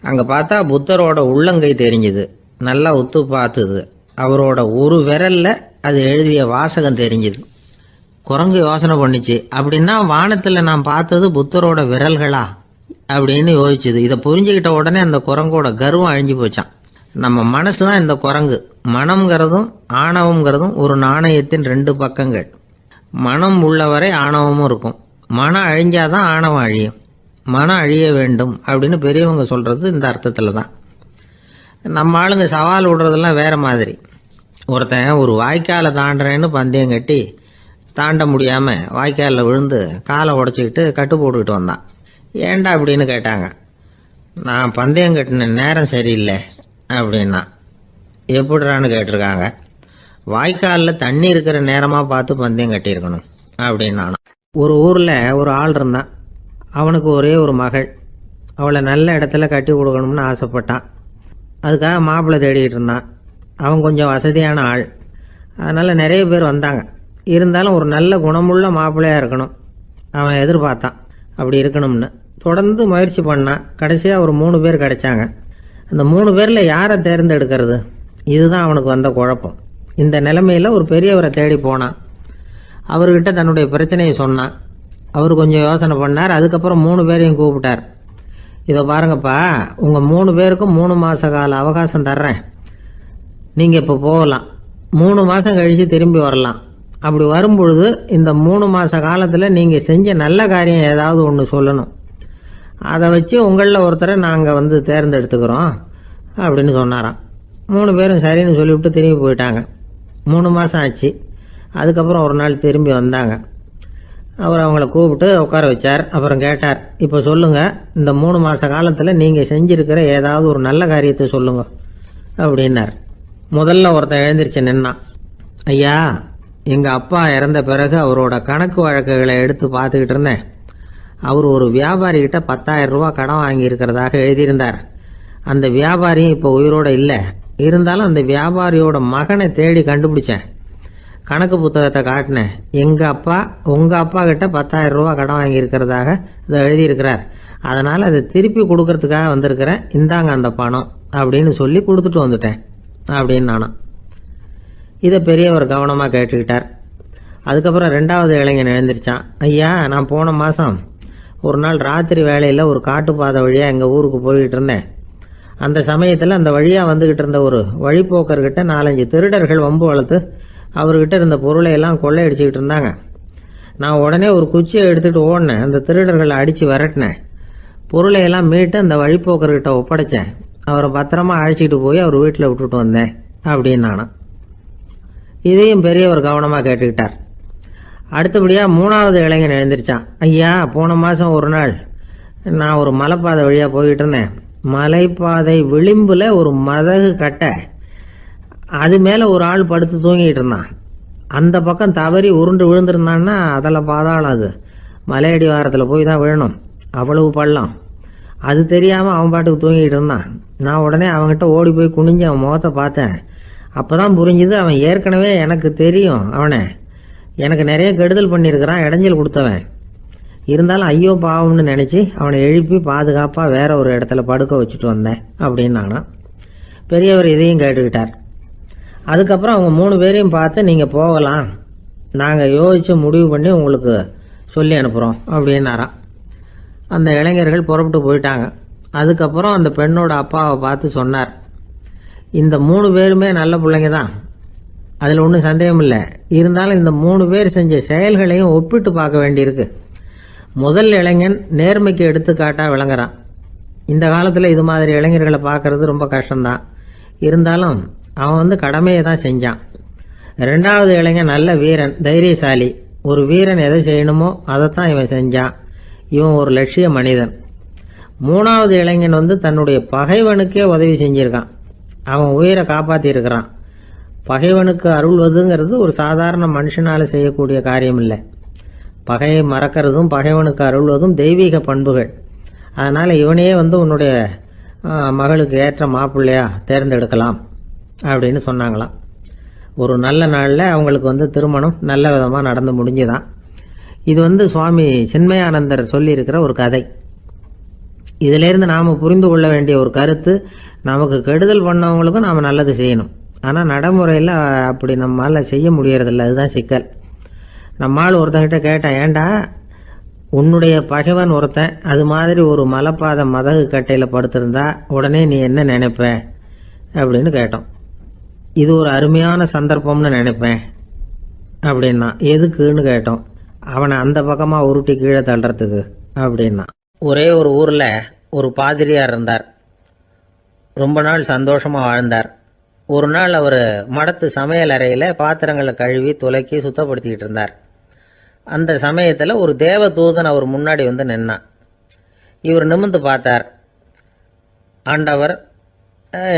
அங்கே பார்த்தா புத்தரோட உள்ளங்கை தெரிஞ்சுது. நல்லா உத்து பார்த்துது. அவரோட ஒரு விரலில் அது எழுதிய வாசகம் தெரிஞ்சுது. குரங்கு யோசனை பண்ணிச்சு, அப்படின்னா வானத்தில் நான் பார்த்தது புத்தரோட விரல்களா அப்படின்னு யோசிச்சுது. இதை புரிஞ்சுக்கிட்ட உடனே அந்த குரங்கோட கர்வம் அழிஞ்சு போச்சான். நம்ம மனசு தான் இந்த குரங்கு. மனம்ங்கிறதும் ஆணவம்ங்கிறதும் ஒரு நாணயத்தின் 2 பக்கங்கள். மனம் உள்ளவரை ஆணவமும் இருக்கும். மனம் அழிஞ்சாதான் ஆணவம் அழியும். மனம் அழிய வேண்டும் அப்படின்னு பெரியவங்க சொல்றது இந்த அர்த்தத்தில் தான். நம்ம ஆளுங்க சவால் விடுறதெல்லாம் வேற மாதிரி. ஒருத்தன் ஒரு வாய்க்காலை தாண்டுறேன்னு பந்தயம் கட்டி தாண்ட முடியாமல் வாய்க்காலில் விழுந்து காலை உடச்சிக்கிட்டு கட்டு போட்டுக்கிட்டு வந்தான். ஏண்டா அப்படின்னு கேட்டாங்க. நான் பந்தயம் கட்டின நேரம் சரியில்லை அப்படின்னா. எப்படிறான்னு கேட்டிருக்காங்க. வாய்க்காலில் தண்ணி இருக்கிற நேரமாக பார்த்து பந்தயம் கட்டியிருக்கணும் அப்படின்னா. ஒரு ஊரில் ஒரு ஆள் இருந்தான். அவனுக்கு ஒரே ஒரு மகள். அவளை நல்ல இடத்துல கட்டி கொடுக்கணும்னு ஆசைப்பட்டான். அதுக்காக மாப்பிள்ளை தேடிக்கிட்டு இருந்தான். அவன் கொஞ்சம் வசதியான ஆள். அதனால் நிறைய பேர் வந்தாங்க. இருந்தாலும் ஒரு நல்ல குணமுள்ள மாப்பிள்ளையாக இருக்கணும் அவன் எதிர்பார்த்தான். அப்படி இருக்கணும்னு தொடர்ந்து முயற்சி பண்ணான். கடைசியாக ஒரு 3 பேர் கிடைச்சாங்க. அந்த 3 பேரில் யாரை தேர்ந்தெடுக்கிறது, இதுதான் அவனுக்கு வந்த குழப்பம். இந்த நிலைமையில் ஒரு பெரியவரை தேடி போனான். அவர்கிட்ட தன்னுடைய பிரச்சனையை சொன்னான். அவர் கொஞ்சம் யோசனை பண்ணார். அதுக்கப்புறம் 3 பேரையும் கூப்பிட்டார். இதை பாருங்கப்பா, உங்கள் 3 பேருக்கும் 3 மாத கால அவகாசம் தர்றேன். நீங்கள் இப்போ போகலாம். 3 மாதம் கழித்து திரும்பி வரலாம். அப்படி வரும்பொழுது இந்த 3 மாத காலத்தில் நீங்கள் செஞ்ச நல்ல காரியம் ஏதாவது ஒன்று சொல்லணும். அதை வச்சு உங்களில் ஒருத்தரை நாங்கள் தேர்ந்தெடுத்துக்கிறோம் அப்படின்னு சொன்னாராம். 3 பேரும் சரின்னு சொல்லிவிட்டு திரும்பி போயிட்டாங்க. 3 மாதம் ஆச்சு. அதுக்கப்புறம் ஒரு நாள் திரும்பி வந்தாங்க. அவர் அவங்கள கூப்பிட்டு உட்கார வச்சார். அப்புறம் கேட்டார், இப்போ சொல்லுங்கள், இந்த 3 மாத காலத்தில் நீங்கள் செஞ்சுருக்கிற ஏதாவது ஒரு நல்ல காரியத்தை சொல்லுங்க அப்படின்னார். முதல்ல ஒருத்தன் எழுந்திரிச்சு நின்னான். ஐயா, எங்கள் அப்பா இறந்த பிறகு அவரோட கணக்கு வழக்குகளை எடுத்து பார்த்துக்கிட்டு இருந்தேன். அவர் ஒரு வியாபாரிகிட்ட 10,000 ரூபா கடன் வாங்கியிருக்கிறதாக எழுதியிருந்தார். அந்த வியாபாரியும் இப்போ உயிரோடு இல்லை. இருந்தாலும் அந்த வியாபாரியோட மகனை தேடி கண்டுபிடிச்சேன். கணக்கு புத்தகத்தை காட்டினேன். உங்கள் அப்பா கிட்ட 10,000 ரூபா கடன் வாங்கியிருக்கிறதாக இதை எழுதியிருக்கிறார். அதனால் அதை திருப்பி கொடுக்கறதுக்காக வந்திருக்கிறேன். இந்தாங்க அந்த பணம் அப்படின்னு சொல்லி கொடுத்துட்டு வந்துட்டேன் அப்படின்னு நானும். இதை பெரியவர் கவனமாக கேட்டுக்கிட்டார். அதுக்கப்புறம் 2வது இளைஞன் எழுந்திரிச்சான். ஐயா, நான் போன மாதம் ஒரு நாள் ராத்திரி வேளையில் ஒரு காட்டுப்பாதை வழியாக எங்கள் ஊருக்கு போய்கிட்டு இருந்தேன். அந்த சமயத்தில் அந்த வழியாக வந்துக்கிட்டு இருந்த ஒரு வழிப்போக்கர்கிட்ட 4-5 திருடர்கள் வம்பு வளர்த்து அவர்கிட்ட இருந்த பொருளை எல்லாம் கொள்ளையடிச்சிக்கிட்டு இருந்தாங்க. நான் உடனே ஒரு குச்சியை எடுத்துகிட்டு ஓடினேன். அந்த திருடர்களை அடித்து விரட்டினேன். பொருளை எல்லாம் மீட்டு அந்த வழிப்போக்கர்கிட்ட ஒப்படைச்சேன். அவரை பத்திரமா அழைச்சிக்கிட்டு போய் அவர் வீட்டில் விட்டுட்டு வந்தேன் அப்படின்னு நானும். இதையும் பெரியவர் கவனமாக கேட்டுக்கிட்டார். அடுத்தபடியாக 3வது இளைஞன் எழுந்திரிச்சான். ஐயா, போன மாதம் ஒரு நாள் நான் ஒரு மலைப்பாதை வழியாக போய்கிட்டு இருந்தேன். மலைப்பாதை விளிம்பில் ஒரு மதகு கட்டை, அது மேலே ஒரு ஆள் படுத்து தூங்கிட்டு இருந்தான். அந்த பக்கம் தவறி உருண்டு விழுந்திருந்தான்னா அதில் பாதாளம். அது மலையடி வாரத்தில் போய் தான் விழணும். அவ்வளவு பள்ளம். அது தெரியாமல் அவன் பாட்டுக்கு தூங்கிட்டு இருந்தான். நான் உடனே அவன்கிட்ட ஓடி போய் குனிஞ்சு அவன் முகத்தை பார்த்தேன். அப்போ தான் புரிஞ்சுது, அவன் ஏற்கனவே எனக்கு தெரியும். அவனை எனக்கு நிறைய கெடுதல் பண்ணியிருக்கிறான், இடைஞ்சல் கொடுத்தவன். இருந்தாலும் ஐயோ பாவம்னு நினச்சி அவனை எழுப்பி பாதுகாப்பாக வேற ஒரு இடத்துல படுக்க வச்சுட்டு வந்தேன் அப்படின்னு நானும். பெரியவர் இதையும் கேட்டுக்கிட்டார். அதுக்கப்புறம் அவங்க 3 பேரையும் பார்த்து, நீங்கள் போகலாம், நாங்கள் யோசித்து முடிவு பண்ணி உங்களுக்கு சொல்லி அனுப்புகிறோம் அப்படின்னாராம். அந்த இளைஞர்கள் புறப்பட்டு போயிட்டாங்க. அதுக்கப்புறம் அந்த பெண்ணோட அப்பாவை பார்த்து சொன்னார், இந்த 3 பேருமே நல்ல பிள்ளைங்க தான், அதில் ஒன்றும் சந்தேகம் இல்லை. இருந்தாலும் இந்த 3 பேர் செஞ்ச செயல்களையும் ஒப்பிட்டு பார்க்க வேண்டியிருக்கு. முதல் இளைஞன் நேர்மைக்கு எடுத்துக்காட்டாக விளங்குறான். இந்த காலத்தில் இது மாதிரி இளைஞர்களை பார்க்கறது ரொம்ப கஷ்டம்தான். இருந்தாலும் அவன் கடமையை தான் செஞ்சான். 2வது இளைஞன் நல்ல வீரன், தைரியசாலி. ஒரு வீரன் எதை செய்யணுமோ அதைத்தான் இவன் செஞ்சான். இவன் ஒரு லட்சிய மனிதன். 3வது இளைஞன் தன்னுடைய பகைவனுக்கே உதவி செஞ்சிருக்கான். அவன் உயிரை காப்பாற்றியிருக்கிறான். பகைவனுக்கு அருள்வதுங்கிறது ஒரு சாதாரண மனுஷனால் செய்யக்கூடிய காரியம் இல்லை. பகையை மறக்கிறதும் பகைவனுக்கு அருள்வதும் தெய்வீக பண்புகள். அதனால் இவனையே உன்னுடைய மகளுக்கு ஏற்ற மாப்பிள்ளையா தேர்ந்தெடுக்கலாம் அப்படின்னு சொன்னாங்களாம். ஒரு நல்ல நாளில் அவங்களுக்கு திருமணம் நல்ல விதமாக நடந்து முடிஞ்சுதான். இது சுவாமி சின்மயானந்தர் சொல்லியிருக்கிற ஒரு கதை. இதிலேருந்து நாம் புரிந்து கொள்ள வேண்டிய ஒரு கருத்து, நமக்கு கெடுதல் பண்ணவங்களுக்கும் நாம் நல்லது செய்யணும். ஆனால் நடைமுறையில் அப்படி நம்மளால் செய்ய முடியறதில்ல. அதுதான் சிக்கல். நம்மால் ஒருத்தங்கிட்ட கேட்டேன், ஏண்டா உன்னுடைய பகைவன் ஒருத்தன் அது மாதிரி ஒரு மலைப்பாதை மதகு கட்டையில் படுத்திருந்தா உடனே நீ என்ன நினைப்ப அப்படின்னு கேட்டோம். இது ஒரு அருமையான சந்தர்ப்பம்னு நினைப்பேன் அப்படின்னா. எதுக்குன்னு கேட்டோம். அவனை அந்த பக்கமாக உருட்டி கீழே தள்ளுறதுக்கு அப்படின்னா. ஒரே ஒரு ஊரில் ஒரு பாதிரியார் இருந்தார். ரொம்ப நாள் சந்தோஷமாக வாழ்ந்தார். ஒரு நாள் அவர் மடத்து சமையல் அறையில் பாத்திரங்களை கழுவி துலக்கி சுத்தப்படுத்திக்கிட்டு இருந்தார். அந்த சமயத்தில் ஒரு தேவதூதன் அவர் முன்னாடி வந்து நின்னான். இவர் நிமிர்ந்து பார்த்தார். ஆண்டவர்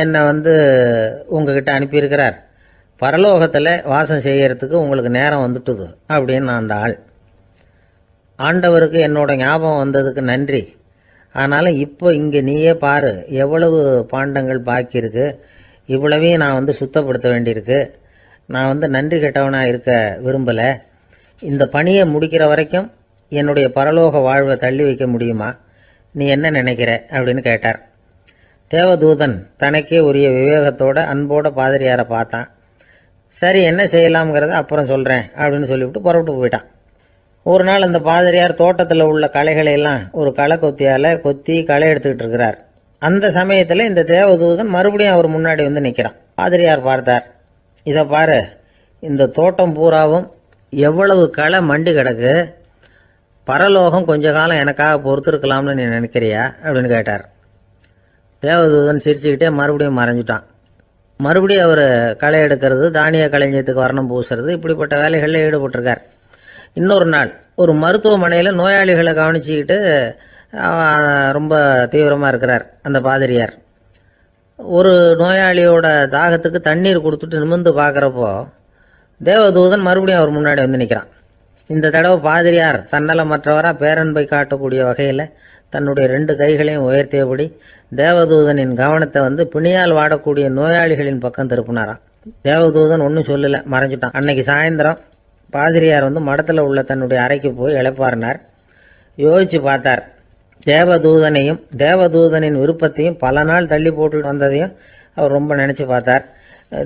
என்னை உங்ககிட்ட அனுப்பியிருக்கிறார், பரலோகத்தில் வாசம் செய்யறதுக்கு உங்களுக்கு நேரம் வந்துட்டுது அப்படின்னு அந்த ஆள். ஆண்டவருக்கு என்னோட ஞாபகம் வந்ததுக்கு நன்றி. ஆனாலும் இப்போ இங்கே நீயே பாரு, எவ்வளவு பாண்டங்கள் பாக்கி இருக்கு, இவ்வளவையும் நான் சுத்தப்படுத்த வேண்டியிருக்கு. நான் நன்றி கெட்டவனாக இருக்க விரும்பலை. இந்த பணியை முடிக்கிற வரைக்கும் என்னுடைய பரலோக வாழ்வை தள்ளி வைக்க முடியுமா? நீ என்ன நினைக்கிற அப்படின்னு கேட்டார். தேவதூதன் தனக்கே உரிய விவேகத்தோட அன்போட பாதிரியாரை பார்த்தான். சரி, என்ன செய்யலாம்ங்கிறத அப்புறம் சொல்கிறேன் அப்படின்னு சொல்லிவிட்டு புறப்பட்டு போயிட்டான். ஒரு நாள் அந்த பாதிரியார் தோட்டத்தில் உள்ள களைகளை எல்லாம் ஒரு களை கொத்தியால் கொத்தி களை எடுத்துக்கிட்டு இருக்கிறார். அந்த சமயத்தில் இந்த தேவதூதன் மறுபடியும் அவர் முன்னாடி நிற்கிறான். பாதிரியார் பார்த்தார். இதை பாரு, இந்த தோட்டம் பூராவும் எவ்வளவு களை மண்டி கிடக்கு, பரலோகம் கொஞ்ச காலம் எனக்காக பொறுத்திருக்கலாம்னு நீ நினைக்கிறியா அப்படின்னு கேட்டார். தேவதூதன் சிரிச்சுக்கிட்டே மறுபடியும் மறைஞ்சிட்டான். மறுபடியும் அவர் களை எடுக்கிறது, தானிய களஞ்சியத்துக்கு வர்ணம் பூசுறது, இப்படிப்பட்ட வேலைகளில் ஈடுபட்டிருக்கார். இன்னொரு நாள் ஒரு மருத்துவமனையில் நோயாளிகளை கவனிச்சுக்கிட்டு ரொம்ப தீவிரமாக இருக்கிறார் அந்த பாதிரியார். ஒரு நோயாளியோட தாகத்துக்கு தண்ணீர் கொடுத்துட்டு நிமிர்ந்து பார்க்குறப்போ தேவதூதன் மறுபடியும் அவர் முன்னாடி நிற்கிறான். இந்த தடவை பாதிரியார் தன்னலமற்றவராக பேரன்பை காட்டக்கூடிய வகையில் தன்னுடைய 2 கைகளையும் உயர்த்தியபடி தேவதூதனின் கவனத்தை பிணியால் வாடக்கூடிய நோயாளிகளின் பக்கம் திருப்பினாராம். தேவதூதன் ஒன்றும் சொல்லலை, மறைஞ்சிட்டான். அன்னைக்கு சாயந்தரம் பாதிரியார் மடத்தில் உள்ள தன்னுடைய அறைக்கு போய் இளைப்பாறினார். யோசிச்சு பார்த்தார். தேவதூதனையும் தேவதூதனின் விருப்பத்தையும் பல நாள் தள்ளி போட்டு வந்ததையும் அவர் ரொம்ப நினச்சி பார்த்தார்.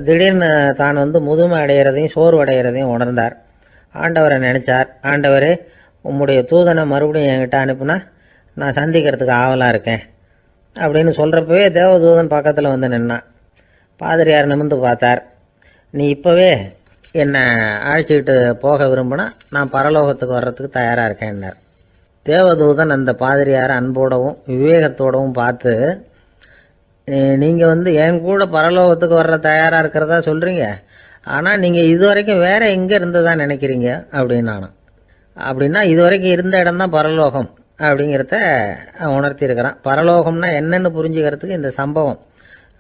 திடீர்னு தான் முதுமை அடைகிறதையும் சோர்வு அடைகிறதையும் உணர்ந்தார். ஆண்டவரை நினைச்சார். ஆண்டவரே, உம்முடைய தூதனை மறுபடியும் என்கிட்ட அனுப்புனா நான் சந்திக்கிறதுக்கு ஆவலாக இருக்கேன் அப்படின்னு சொல்கிறப்பவே தேவதூதன் பக்கத்தில் நின்னான். பாதிரியார் நிமிர்ந்து பார்த்தார். நீ இப்போவே என்னை அழைச்சிக்கிட்டு போக விரும்பினா நான் பரலோகத்துக்கு வர்றதுக்கு தயாராக இருக்கேன்னார். தேவதூதன் அந்த பாதிரியாரை அன்போடவும் விவேகத்தோடவும் பார்த்து, நீங்கள் என் கூட பரலோகத்துக்கு வர்ற தயாராக இருக்கிறதா சொல்கிறீங்க, ஆனால் நீங்கள் இது வரைக்கும் வேற எங்கே இருந்ததா நினைக்கிறீங்க அப்படின்னு நானும். அப்படின்னா இது வரைக்கும் இருந்த இடம் தான் பரலோகம் அப்படிங்கிறத உணர்த்தியிருக்கிறான். பரலோகம்னா என்னன்னு புரிஞ்சுக்கிறதுக்கு இந்த சம்பவம்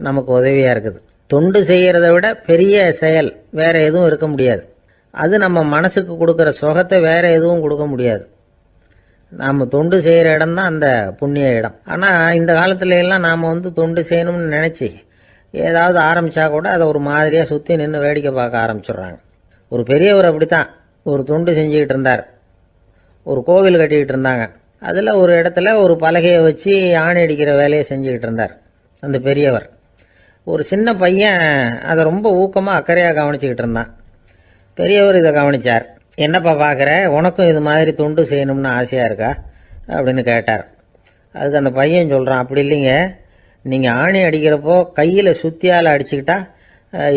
நமக்கு உதவியாக இருக்குது. தொண்டு செய்கிறத விட பெரிய செயல் வேற எதுவும் இருக்க முடியாது. அது நம்ம மனசுக்கு கொடுக்குற சுகத்தை வேற எதுவும் கொடுக்க முடியாது. நாம் தொண்டு செய்கிற இடம் தான் அந்த புண்ணிய இடம். ஆனால் இந்த காலத்துல எல்லாம் நாம் தொண்டு செய்யணும்னு நினச்சி ஏதாவது ஆரம்பித்தா கூட அதை ஒரு மாதிரியாக சுற்றி நின்று வேடிக்கை பார்க்க ஆரம்பிச்சிடுறாங்க. ஒரு பெரியவர் அப்படித்தான் ஒரு தொண்டு செஞ்சுக்கிட்டு இருந்தார். ஒரு கோவில் கட்டிக்கிட்டு இருந்தாங்க. அதில் ஒரு இடத்துல ஒரு பலகையை வச்சு ஆணி அடிக்கிற வேலையை செஞ்சுக்கிட்டு இருந்தார் அந்த பெரியவர். ஒரு சின்ன பையன் அதை ரொம்ப ஊக்கமாக அக்கறையாக கவனிச்சுக்கிட்டு இருந்தான். பெரியவர் இதை கவனித்தார். என்னப்பா பார்க்குற, உனக்கும் இது மாதிரி தொண்டு செய்யணும்னு ஆசையாக இருக்கா அப்படின்னு கேட்டார். அதுக்கு அந்த பையன் சொல்கிறான், அப்படி இல்லைங்க, நீங்கள் ஆணி அடிக்கிறப்போ கையில் சுத்தியால் அடிச்சுக்கிட்டா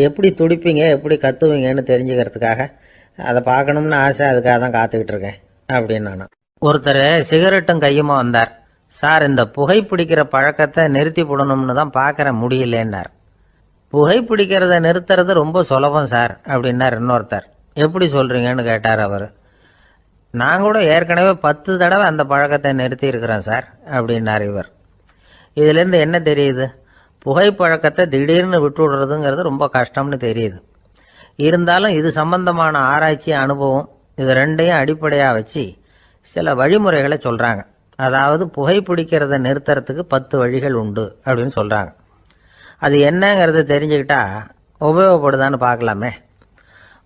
எப்படி துடிப்பீங்க, எப்படி கத்துவீங்கன்னு தெரிஞ்சுக்கிறதுக்காக அதை பார்க்கணும்னு ஆசை, அதுக்காக தான் காத்துக்கிட்டு இருக்கேன் அப்படின்னு நான். ஒருத்தர் சிகரெட்டும் கையுமா வந்தார். சார், இந்த புகைப்பிடிக்கிற பழக்கத்தை நிறுத்தி போடணும்னு தான் பார்க்குற முடியலன்னார். புகைப்பிடிக்கிறத நிறுத்துறது ரொம்ப சுலபம் சார் அப்படின்னார் இன்னொருத்தர். எப்படி சொல்கிறீங்கன்னு கேட்டார் அவர். நான் கூட ஏற்கனவே 10 தடவை அந்த பழக்கத்தை நிறுத்தி இருக்கிறேன் சார் அப்படின்னார் இவர். இதுலேருந்து என்ன தெரியுது? புகைப்பழக்கத்தை திடீர்னு விட்டு விடுறதுங்கிறது ரொம்ப கஷ்டம்னு தெரியுது. இருந்தாலும் இது சம்பந்தமான ஆராய்ச்சி, அனுபவம், இது ரெண்டையும் அடிப்படையாக வச்சு சில வழிமுறைகளை சொல்கிறாங்க. அதாவது புகைப்பிடிக்கிறத நிறுத்துறதுக்கு 10 வழிகள் உண்டு அப்படின்னு சொல்கிறாங்க. அது என்னங்கிறத தெரிஞ்சுக்கிட்டா உபயோகப்படுதான்னு பார்க்கலாமே.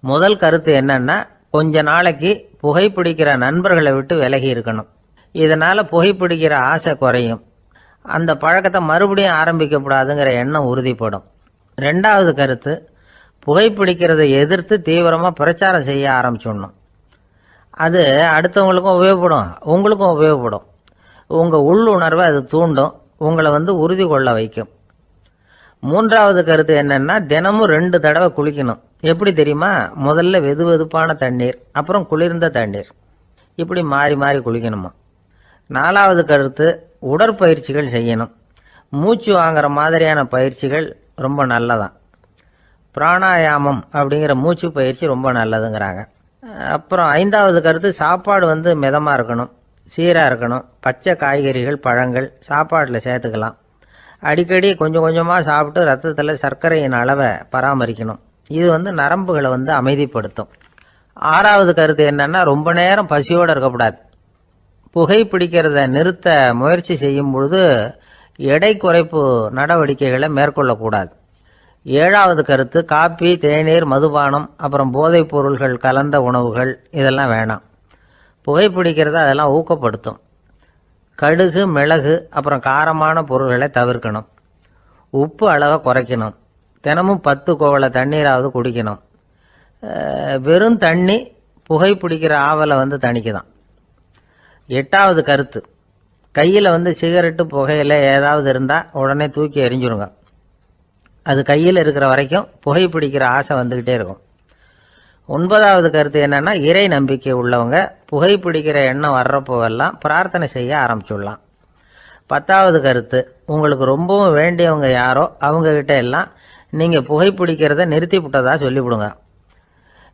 முதல் கருத்து என்னன்னா, கொஞ்ச நாளைக்கு புகைப்பிடிக்கிற நண்பர்களை விட்டு விலகி இருக்கணும். இதனால் புகைப்பிடிக்கிற ஆசை குறையும். அந்த பழக்கத்தை மறுபடியும் ஆரம்பிக்கப்படாதுங்கிற எண்ணம் உறுதிப்படும். 2வது கருத்து, புகைப்பிடிக்கிறதை எதிர்த்து தீவிரமாக பிரச்சாரம் செய்ய ஆரம்பிச்சிடணும். அது அடுத்தவங்களுக்கும் உபயோகப்படும், உங்களுக்கும் உபயோகப்படும். உங்கள் உள்ளுணர்வை அது தூண்டும், உங்களை உறுதி கொள்ள வைக்கும். மூன்றாவது கருத்து என்னன்னா, தினமும் 2 தடவை குளிக்கணும். எப்படி தெரியுமா? முதல்ல வெது வெதுப்பான தண்ணீர், அப்புறம் குளிர்ந்த தண்ணீர், இப்படி மாறி மாறி குளிக்கணுமா. 4வது கருத்து, உடற்பயிற்சிகள் செய்யணும். மூச்சு வாங்குற மாதிரியான பயிற்சிகள் ரொம்ப நல்லதான். பிராணாயாமம் அப்படிங்கிற மூச்சு பயிற்சி ரொம்ப நல்லதுங்கிறாங்க. அப்புறம் 5வது கருத்து, சாப்பாடு மிதமாக இருக்கணும், சீராக இருக்கணும். பச்சை காய்கறிகள், பழங்கள் சாப்பாட்டில் சேர்த்துக்கலாம். அடிக்கடி கொஞ்சம் கொஞ்சமாக சாப்பிட்டு ரத்தத்தில் சர்க்கரையின் அளவை பராமரிக்கணும். இது நரம்புகளை அமைதிப்படுத்தும். 6வது கருத்து என்னன்னா, ரொம்ப நேரம் பசியோடு இருக்கக்கூடாது. புகைப்பிடிக்கிறத நிறுத்த முயற்சி செய்யும் பொழுது எடை குறைப்பு நடவடிக்கைகளை மேற்கொள்ளக்கூடாது. 7வது கருத்து, காப்பி, தேநீர், மதுபானம், அப்புறம் போதைப் பொருள்கள் கலந்த உணவுகள் இதெல்லாம் வேணாம். புகைப்பிடிக்கிறத அதெல்லாம் ஊக்கப்படுத்தும். கடுகு, மிளகு, அப்புறம் காரமான பொருள்களை தவிர்க்கணும். உப்பு அளவை குறைக்கணும். தினமும் 10 குவளை தண்ணீராவது குடிக்கணும். வெறும் தண்ணி புகைப்பிடிக்கிற ஆவலை தணிக்குதான். 8வது கருத்து, கையில் சிகரெட்டு, புகையில ஏதாவது இருந்தால் உடனே தூக்கி எறிஞ்சிருங்க. அது கையில் இருக்கிற வரைக்கும் புகைப்பிடிக்கிற ஆசை வந்துக்கிட்டே இருக்கும். 9வது கருத்து என்னன்னா, இறை நம்பிக்கை உள்ளவங்க புகைப்பிடிக்கிற எண்ணம் வர்றப்போவெல்லாம் பிரார்த்தனை செய்ய ஆரம்பிச்சுடலாம். 10வது கருத்து, உங்களுக்கு ரொம்பவும் வேண்டியவங்க யாரோ அவங்ககிட்ட எல்லாம் நீங்கள் புகைப்பிடிக்கிறத நிறுத்தி விட்டதா சொல்லிவிடுங்க.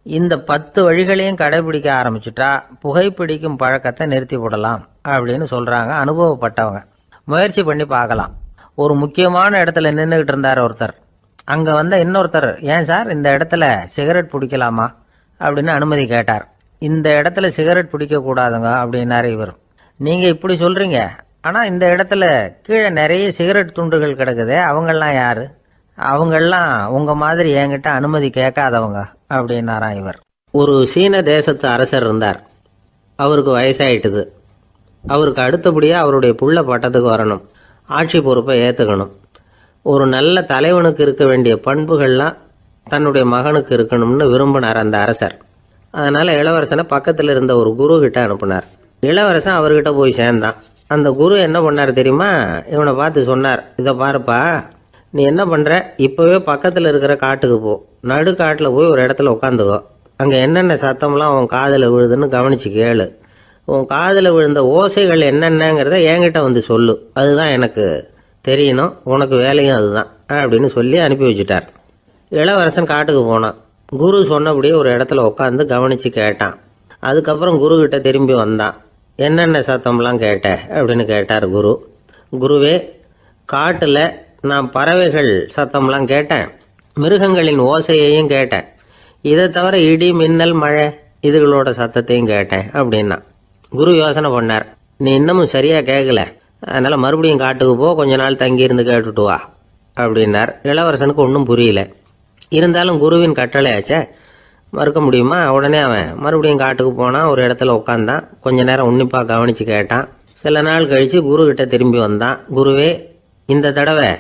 இந்த 10 வழிகளையும் கடைபிடிக்க ஆரம்பிச்சுட்டா புகைப்பிடிக்கும் பழக்கத்தை நிறுத்தி விடலாம் அப்படின்னு சொல்கிறாங்க அனுபவப்பட்டவங்க. முயற்சி பண்ணி பார்க்கலாம். ஒரு முக்கியமான இடத்துல நின்றுக்கிட்டு இருந்தார் ஒருத்தர். அங்கே இன்னொருத்தர், ஏன் சார் இந்த இடத்துல சிகரெட் பிடிக்கலாமா அப்படின்னு அனுமதி கேட்டார். இந்த இடத்துல சிகரெட் பிடிக்கக்கூடாதுங்க அப்படின்னாரு இவர். நீங்கள் இப்படி சொல்கிறீங்க, ஆனால் இந்த இடத்துல கீழே நிறைய சிகரெட் துண்டுகள் கிடக்குதே, அவங்கெல்லாம் யாரு? அவங்கெல்லாம் உங்கள் மாதிரி என்கிட்ட அனுமதி கேட்காதவங்க அப்படின்னாராம் இவர். ஒரு சீன தேசத்து அரசர் இருந்தார். அவருக்கு வயசாயிட்டுது. அவருக்கு அடுத்தபடியாக அவருடைய புள்ள பட்டத்துக்கு வரணும், ஆட்சி பொறுப்பை ஏற்றுக்கணும். ஒரு நல்ல தலைவனுக்கு இருக்க வேண்டிய பண்புகள்லாம் தன்னுடைய மகனுக்கு இருக்கணும்னு விரும்பினார் அந்த அரசர். அதனால் இளவரசனை பக்கத்தில் இருந்த ஒரு குரு கிட்ட அனுப்புனார். இளவரசன் அவர்கிட்ட போய் சேர்ந்தான். அந்த குரு என்ன பண்ணார் தெரியுமா? இவனை பார்த்து சொன்னார், இதை பாருப்பா, நீ என்ன பண்ணுற, இப்போவே பக்கத்தில் இருக்கிற காட்டுக்கு போ, நடு காட்டில் போய் ஒரு இடத்துல உட்காந்துக்கோ. அங்கே என்னென்ன சத்தம்லாம் உன் காதில் விழுதுன்னு கவனிச்சு கேளு. உன் காதில் விழுந்த ஓசைகள் என்னென்னங்கிறத என்கிட்ட சொல்லு, அதுதான் எனக்கு தெரியணும், உனக்கு வேலையும் அதுதான் அப்படின்னு சொல்லி அனுப்பி வச்சுட்டார். இளவரசன் காட்டுக்கு போனான். குரு சொன்னபடியே ஒரு இடத்துல உட்காந்து கவனித்து கேட்டான். அதுக்கப்புறம் குரு கிட்ட திரும்பி வந்தான். என்னென்ன சத்தம்லாம் கேட்ட அப்படின்னு கேட்டார் குரு. குருவே, காட்டில் நான் பறவைகள் சத்தம்லாம் கேட்டேன், மிருகங்களின் ஓசையையும் கேட்டேன், இதை தவிர இடி, மின்னல், மழை இதுகளோட சத்தத்தையும் கேட்டேன் அப்படின்னா. குரு யோசனை பண்ணார், நீ இன்னமும் சரியாக கேட்கல, அதனால் மறுபடியும் காட்டுக்கு போ, கொஞ்ச நாள் தங்கியிருந்து கேட்டுட்டு வா அப்படின்னார். இளவரசனுக்கு ஒன்றும் புரியல. இருந்தாலும் குருவின் கட்டளையாச்சே, மறுக்க முடியுமா? உடனே அவன் மறுபடியும் காட்டுக்கு போனான். ஒரு இடத்துல உட்காந்தான். கொஞ்ச நேரம் உன்னிப்பாக கவனித்து கேட்டான். சில நாள் கழித்து குரு கிட்ட திரும்பி வந்தான். குருவே, இந்த தடவை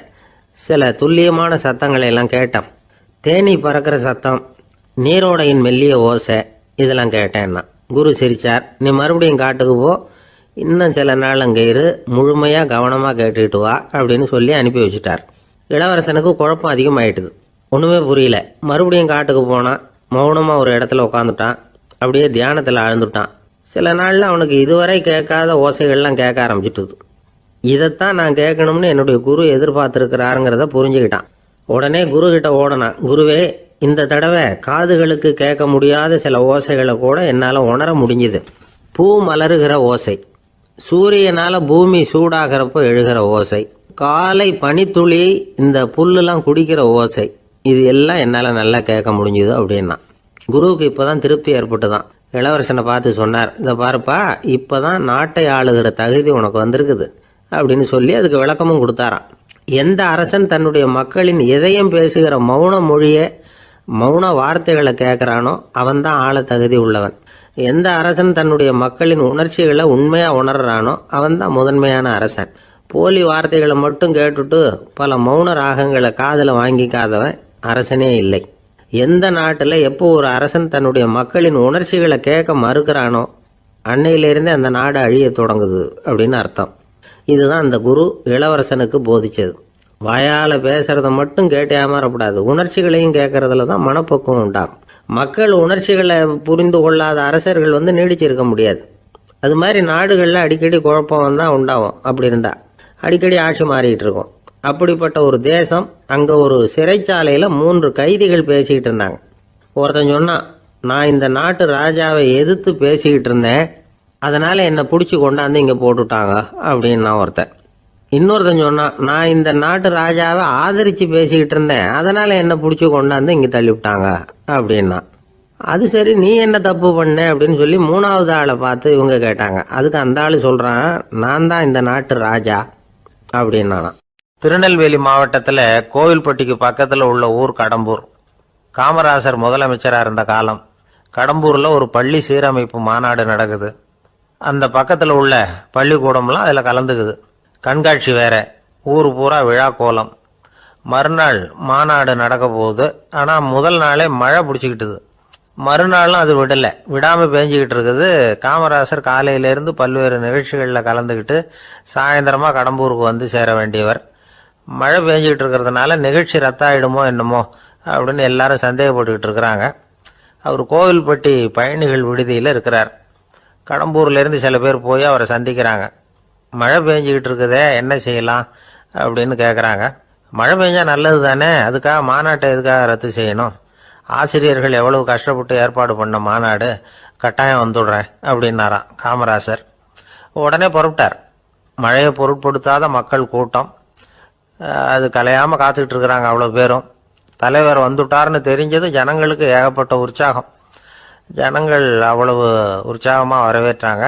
சில துல்லியமான சத்தங்களை எல்லாம் கேட்டான். தேனீ பறக்கிற சத்தம், நீரோடையின் மெல்லிய ஓசை, இதெல்லாம் கேட்டேன்னா. குரு சிரிச்சார். நீ மறுபடியும் காட்டுக்கு போ, இன்னும் சில நாள் அங்கே இரு, முழுமையாக கவனமாக கேட்டுக்கிட்டு வா அப்படின்னு சொல்லி அனுப்பி வச்சுட்டார். இளவரசனுக்கு குழப்பம் அதிகமாயிட்டுது. ஒன்றுமே புரியல. மறுபடியும் காட்டுக்கு போனான். மௌனமாக ஒரு இடத்துல உட்காந்துட்டான். அப்படியே தியானத்தில் ஆழ்ந்துட்டான். சில நாளில் அவனுக்கு இதுவரை கேட்காத ஓசைகள்லாம் கேட்க ஆரம்பிச்சிட்டுது. இதைத்தான் நான் கேட்கணும்னு என்னுடைய குரு எதிர்பார்த்துருக்கிறாருங்கிறத புரிஞ்சுக்கிட்டான். உடனே குரு கிட்ட ஓடனான். குருவே, இந்த தடவை காதுகளுக்கு கேட்க முடியாத சில ஓசைகளை கூட என்னால் உணர முடிஞ்சுது. பூ மலருகிற ஓசை, சூரியனால் பூமி சூடாகிறப்போ எழுகிற ஓசை, காலை பனித்துளி இந்த புல்லுலாம் குடிக்கிற ஓசை, இது எல்லாம் என்னால் நல்லா கேட்க முடிஞ்சுது அப்படின்னா. குருவுக்கு இப்போதான் திருப்தி ஏற்பட்டுதான். இளவரசனை பார்த்து சொன்னார், இதை பாருப்பா, இப்போதான் நாட்டை ஆளுகிற தகுதி உனக்கு வந்திருக்குது அப்படின்னு சொல்லி அதுக்கு விளக்கமும் கொடுத்தாராம். எந்த அரசன் தன்னுடைய மக்களின் இதயம் பேசுகிற மௌன மொழியை, மௌன வார்த்தைகளை கேட்குறானோ அவன்தான் ஆள தகுதி உள்ளவன். எந்த அரசன் தன்னுடைய மக்களின் உணர்ச்சிகளை உண்மையாக உணர்றானோ அவன்தான் முதன்மையான அரசன். போலி வார்த்தைகளை மட்டும் கேட்டுட்டு பல மௌன ராகங்களை காதில் வாங்கிக்காதவன் அரசனே இல்லை. எந்த நாட்டில் எப்போ ஒரு அரசன் தன்னுடைய மக்களின் உணர்ச்சிகளை கேட்க மறுக்கிறானோ அன்னையிலிருந்தே அந்த நாடு அழிய தொடங்குது அப்படின்னு அர்த்தம். இதுதான் அந்த குரு இளவரசனுக்கு போதிச்சது. வாயால் பேசுறத மட்டும் கேட்டு ஏமாறக்கூடாது, உணர்ச்சிகளையும் கேட்கறதுல தான் மனப்பக்குவம் உண்டாகும். மக்கள் உணர்ச்சிகளை புரிந்து கொள்ளாத அரசர்கள் நீடிச்சிருக்க முடியாது. அது மாதிரி நாடுகளில் அடிக்கடி குழப்பம் தான் உண்டாகும். அப்படி இருந்தால் அடிக்கடி ஆட்சி மாறிக்கிட்டு இருக்கும். அப்படிப்பட்ட ஒரு தேசம், அங்கே ஒரு சிறைச்சாலையில் 3 கைதிகள் பேசிக்கிட்டு இருந்தாங்க. ஒருத்தன் சொன்னான், நான் இந்த நாட்டு ராஜாவை எதிர்த்து பேசிக்கிட்டு இருந்தேன், அதனால் என்னை பிடிச்சி கொண்டாந்து இங்கே போட்டுட்டாங்க அப்படின்னா ஒருத்தன். இன்னொருத்தன் சொன்னான், நான் இந்த நாட்டு ராஜாவை ஆதரித்து பேசிக்கிட்டு இருந்தேன், அதனால் என்னை பிடிச்சி கொண்டாந்து இங்கே தள்ளிவிட்டாங்க அப்படின்னா. அது சரி, நீ என்ன தப்பு பண்ண அப்படின்னு சொல்லி 3வது ஆளை பார்த்து இவங்க கேட்டாங்க. அதுக்கு அந்த ஆள் சொல்கிறான், நான் தான் இந்த நாட்டு ராஜா அப்படின்னானா. திருநெல்வேலி மாவட்டத்தில் கோவில்பட்டிக்கு பக்கத்தில் உள்ள ஊர் கடம்பூர். காமராசர் முதலமைச்சராக இருந்த காலம். கடம்பூரில் ஒரு பள்ளி சீரமைப்பு மாநாடு நடக்குது. அந்த பக்கத்தில் உள்ள பள்ளிக்கூடம்லாம் அதில் கலந்துக்குது. கண்காட்சி வேற, ஊர் பூரா விழா கோலம். மறுநாள் மாநாடு நடக்க போகுது. ஆனால் முதல் நாளே மழை பிடிச்சிக்கிட்டுது. மறுநாளும் அது விடாமல் பேஞ்சிக்கிட்டு இருக்குது. காமராசர் காலையிலேருந்து பல்வேறு நிகழ்ச்சிகளில் கலந்துக்கிட்டு சாயந்தரமாக கடம்பூருக்கு வந்து சேர வேண்டியவர். மழை பேஞ்சிக்கிட்டு இருக்கிறதுனால நிகழ்ச்சி ரத்தாயிடுமோ என்னமோ அப்படின்னு எல்லாரும் சந்தேகப்பட்டுக்கிட்டு இருக்கிறாங்க. அவர் கோவில்பட்டி பயணிகள் விடுதியில் இருக்கிறார். கடம்பூர்லேருந்து சில பேர் போய் அவரை சந்திக்கிறாங்க. மழை பெஞ்சிக்கிட்டு இருக்குதே, என்ன செய்யலாம் அப்படின்னு கேட்குறாங்க. மழை பெஞ்சா நல்லது தானே, அதுக்காக மாநாட்டை எதுக்காக ரத்து செய்யணும்? ஆசிரியர்கள் எவ்வளவு கஷ்டப்பட்டு ஏற்பாடு பண்ண மாநாடு, கட்டாயம் வந்துடுறேன் அப்படின்னாராம் காமராசர். உடனே புறப்பட்டார். மழையை பொருட்படுத்தாத மக்கள் கூட்டம், அது கலையாமல் காத்துக்கிட்டு இருக்கிறாங்க அவ்வளோ பேரும். தலைவர் வந்துட்டார்னு தெரிஞ்சது ஜனங்களுக்கு ஏகப்பட்ட உற்சாகம். ஜனங்கள் அவ்வளவு உற்சாகமாக வரவேற்றாங்க.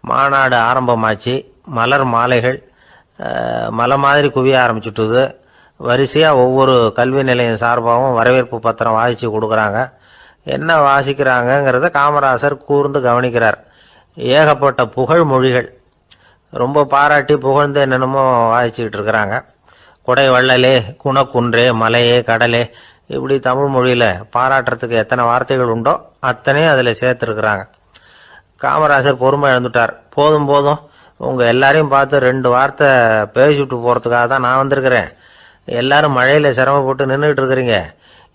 மாநாடு ஆரம்பமாச்சு. மலர் மாலைகள் மலை மாதிரி குவிய ஆரம்பிச்சுட்டுது. வரிசையாக ஒவ்வொரு கல்வி நிலையம் சார்பாகவும் வரவேற்பு பத்திரம் வாசித்து கொடுக்குறாங்க. என்ன வாசிக்கிறாங்கங்கிறத காமராசர் கூர்ந்து கவனிக்கிறார். ஏகப்பட்ட புகழ் மொழிகள், ரொம்ப பாராட்டி புகழ்ந்து என்னென்னமோ வாசிச்சுக்கிட்டு இருக்கிறாங்க. கொடை வள்ளலே, குணக்குன்றே, மலையே, கடலே, இப்படி தமிழ் மொழியில் பாராட்டுறதுக்கு எத்தனை வார்த்தைகள் உண்டோ அத்தனையும் அதில் சேர்த்துருக்குறாங்க. காமராசர் பொறுமை இழந்துட்டார். போதும் போதும், உங்கள் எல்லாரையும் பார்த்து 2 வார்த்தை பேசிவிட்டு போகிறதுக்காக தான் நான் வந்திருக்கிறேன். எல்லாரும் மழையில் சிரமப்பட்டு நின்றுட்டு இருக்கிறீங்க,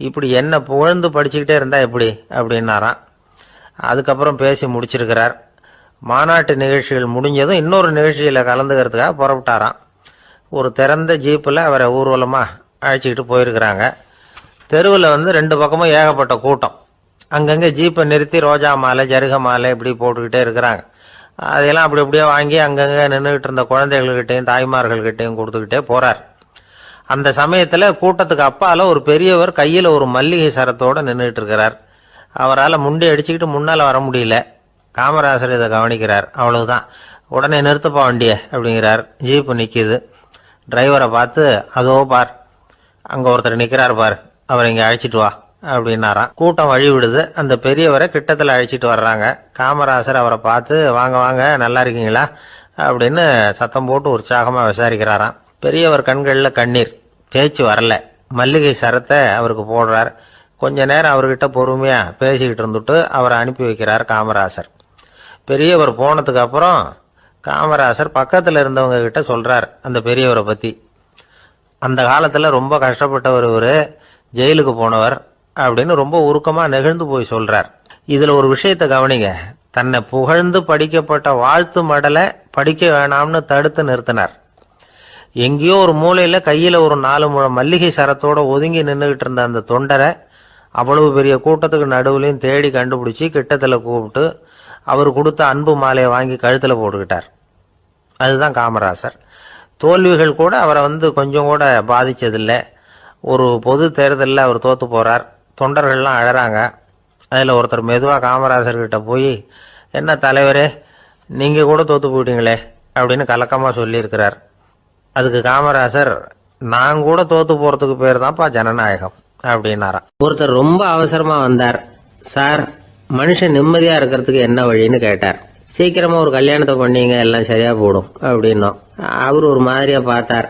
இப்படி என்ன புகழ்ந்து படிச்சுக்கிட்டே இருந்தா எப்படி அப்படின்னாராம். அதுக்கப்புறம் பேசி முடிச்சிருக்கிறார். மாநாட்டு நிகழ்ச்சிகள் முடிஞ்சதும் இன்னொரு நிகழ்ச்சியில் கலந்துக்கிறதுக்காக புறப்பட்டாராம். ஒரு திறந்த ஜீப்பில் அவரை ஊர்வலமாக அழைச்சிக்கிட்டு போயிருக்கிறாங்க. தெருவில் 2 பக்கமும் ஏகப்பட்ட கூட்டம். அங்கங்கே ஜீப்பை நிறுத்தி ரோஜா மாலை, ஜருக மாலை இப்படி போட்டுக்கிட்டே இருக்கிறாங்க. அதையெல்லாம் அப்படி அப்படியே வாங்கி அங்கங்கே நின்றுக்கிட்டு இருந்த குழந்தைகள்கிட்டையும் தாய்மார்கள்கிட்டையும் கொடுத்துக்கிட்டே போகிறார். அந்த சமயத்தில் கூட்டத்துக்கு அப்பால் ஒரு பெரியவர் கையில் ஒரு மல்லிகை சரத்தோடு நின்றுட்டு இருக்கிறார். அவரால் முண்டி அடிச்சுக்கிட்டு முன்னால் வர முடியல. காமராசர் இதை கவனிக்கிறார். அவ்வளவுதான், உடனே நிறுத்தப்பா வண்டிய அப்படிங்கிறார். ஜீப்பு நிற்கிது. டிரைவரை பார்த்து, அதோ பார், அங்கே ஒருத்தர் நிற்கிறார் பார், அவரை இங்கே அழைச்சிட்டு வா அப்படின்னாராம். கூட்டம் வழி விடுது. அந்த பெரியவரை கிட்டத்தில் அழைச்சிட்டு வர்றாங்க. காமராசர் அவரை பார்த்து, வாங்க வாங்க, நல்லா இருக்கீங்களா அப்படின்னு சத்தம் போட்டு உற்சாகமாக விசாரிக்கிறாராம். பெரியவர் கண்களில் கண்ணீர், பேச்சு வரல. மல்லிகை சரத்தை அவருக்கு போடுறார். கொஞ்ச நேரம் அவர்கிட்ட பொறுமையாக பேசிக்கிட்டு இருந்துட்டு அவரை அனுப்பி வைக்கிறார் காமராசர். பெரியவர் போனதுக்கு அப்புறம் காமராசர் பக்கத்தில் இருந்தவங்க கிட்ட சொல்கிறார் அந்த பெரியவரை பற்றி. அந்த காலத்தில் ரொம்ப கஷ்டப்பட்டவர் இவர், ஜெயிலுக்கு போனவர் அப்படின்னு ரொம்ப உருக்கமாக நெகிழ்ந்து போய் சொல்கிறார். இதில் ஒரு விஷயத்தை கவனிங்க. தன்னை புகழ்ந்து படிக்கப்பட்ட வாழ்த்து மடலை படிக்க வேணாம்னு தடுத்து நிறுத்தினார். எங்கேயோ ஒரு மூலையில் கையில் ஒரு 4 முழம் மல்லிகை சரத்தோட ஒதுங்கி நின்றுகிட்டு இருந்த அந்த தொண்டரை அவ்வளவு பெரிய கூட்டத்துக்கு நடுவுலையும் தேடி கண்டுபிடிச்சி கிட்டத்தில் கூப்பிட்டு அவர் கொடுத்த அன்பு மாலையை வாங்கி கழுத்தில் போட்டுக்கிட்டார். அதுதான் காமராசர். தோல்விகள் கூட அவரை கொஞ்சம் கூட பாதிச்சதில்லை. ஒரு பொது தேர்தலில் அவர் தோற்று போகிறார். தொண்டர்கள்லாம் அழறாங்க. அதில் ஒருத்தர் மெதுவாக காமராசர்கிட்ட போய், என்ன தலைவரே, நீங்கள் கூட தோற்று போயிட்டீங்களே அப்படின்னு கலக்கமாக சொல்லியிருக்கிறார். அதுக்கு காமராசர், நான் கூட தோற்று போகிறதுக்கு பேர் தான்ப்பா ஜனநாயகம் அப்படின்னாராம். ஒருத்தர் ரொம்ப அவசரமாக வந்தார். சார், மனுஷன் நிம்மதியாக இருக்கிறதுக்கு என்ன வழின்னு கேட்டார். சீக்கிரமாக ஒரு கல்யாணத்தை பண்ணீங்க, எல்லாம் சரியாக போடும் அப்படின்னோம். அவர் ஒரு மாதிரியாக பார்த்தார்.